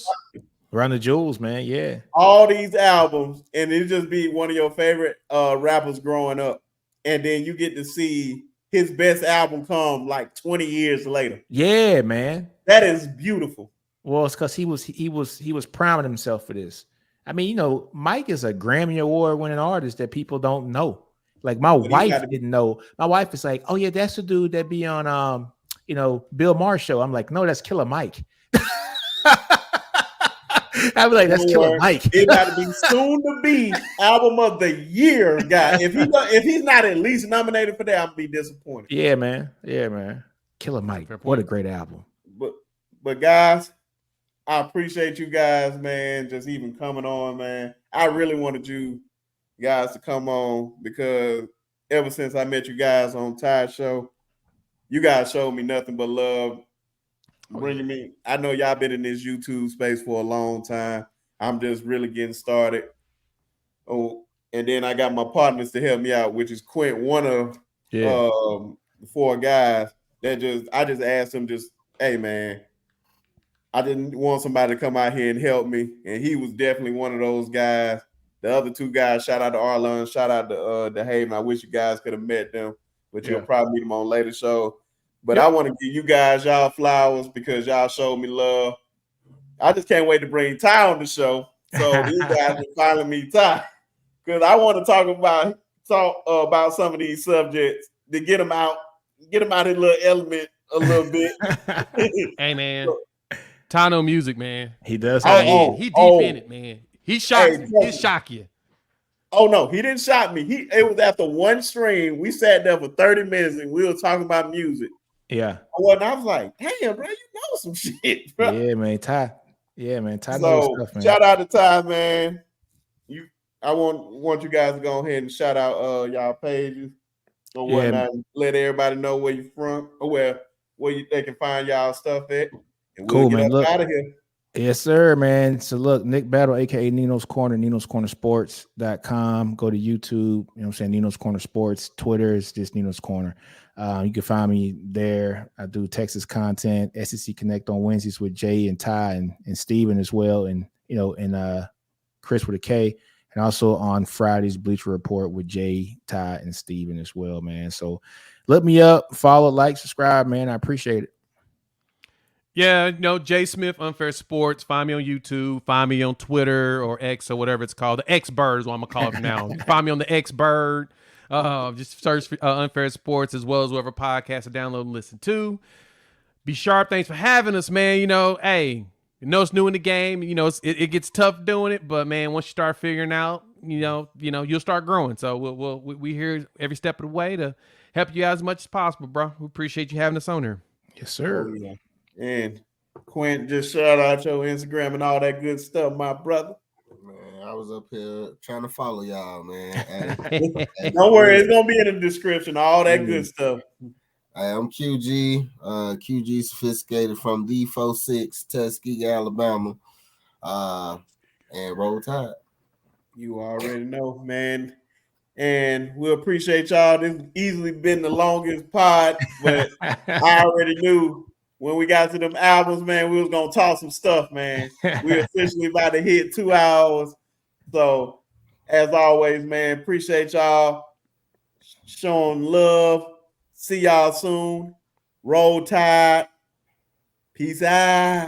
Speaker 2: Run the Jewels, man. Yeah,
Speaker 1: all these albums, and it just be one of your favorite rappers growing up, and then you get to see his best album come like 20 years later.
Speaker 2: Yeah, man,
Speaker 1: that is beautiful.
Speaker 2: Well, it's because he was priming himself for this. I mean, Mike is a Grammy Award winning artist that people don't know. Like my wife didn't know. My wife is like, "Oh yeah, that's the dude that be on Bill Maher's show." I'm like, "No, that's Killer Mike." I'd be like, "That's Killer Mike."
Speaker 1: It got to be soon to be album of the year, guy. If he's not at least nominated for that, I'm gonna be disappointed.
Speaker 2: Yeah, man. Killer Mike. What a great album.
Speaker 1: But guys, I appreciate you guys, man, just even coming on, man. I really wanted you guys to come on because ever since I met you guys on Ty's show, you guys showed me nothing but love. Bringing me, I know y'all been in this YouTube space for a long time. I'm just really getting started. Oh, and then I got my partners to help me out, which is Quint, one of the four guys that I just asked him, hey man, I didn't want somebody to come out here and help me, and he was definitely one of those guys. The other two guys, shout out to Arlon, shout out to Haven. I wish you guys could have met them, but you'll probably meet them on later show. But I want to give you guys y'all flowers because y'all showed me love. I just can't wait to bring Ty on the show, so these guys can finally meet Ty because I want to talk about some of these subjects to get them out his little element a little bit.
Speaker 3: Hey man. Ty know music, man.
Speaker 2: He does.
Speaker 3: He deep in it, man. He shocks you. He'll shock you.
Speaker 1: Oh no, he didn't shock me. It was after one stream. We sat there for 30 minutes and we were talking about music.
Speaker 2: Yeah.
Speaker 1: And I was like, damn, bro, you know some shit, bro.
Speaker 2: Yeah, man. Ty. Yeah, man. Ty
Speaker 1: knows
Speaker 2: stuff, man.
Speaker 1: Shout out to Ty, man. I want you guys to go ahead and shout out y'all pages or whatnot. And let everybody know where you're from or where they can find y'all stuff at. And we'll get man. Out of here.
Speaker 2: Yes, sir, man. So look, Nick Battle, aka Nino's Corner, Nino'sCornerSports.com. Go to YouTube, you know what I'm saying? Nino's Corner Sports. Twitter is just Nino's Corner. You can find me there. I do Texas content, SEC Connect on Wednesdays with Jay and Ty and Steven as well, and Chris with a K. And also on Fridays, Bleacher Report with Jay, Ty, and Steven as well, man. So look me up, follow, like, subscribe, man. I appreciate it.
Speaker 3: Yeah, Jay Smith, Unfair Sports. Find me on YouTube. Find me on Twitter or X or whatever it's called. The X Bird is what I'm going to call it now. Find me on the X Bird. Just search for Unfair Sports as well as whatever podcast to download and listen to. Be Sharpe. Thanks for having us, man. Hey, it's new in the game. It gets tough doing it, but, man, once you start figuring out, you'll start growing. So we here every step of the way to help you out as much as possible, bro. We appreciate you having us on here.
Speaker 2: Yes, sir.
Speaker 1: Oh, yeah. And Quint, just shout out your Instagram and all that good stuff, my brother.
Speaker 4: Man, I was up here trying to follow y'all, man.
Speaker 1: Don't worry, it's gonna be in the description. All that good stuff.
Speaker 4: I am QG. QG Sophisticated from the 46 Tuskegee, Alabama. And Roll Tide.
Speaker 1: You already know, man. And we appreciate y'all. This has easily been the longest pod, but I already knew when we got to them albums, man, we was gonna talk some stuff, man. We officially about to hit 2 hours. So, as always, man, appreciate y'all showing love. See y'all soon. Roll Tide. Peace out.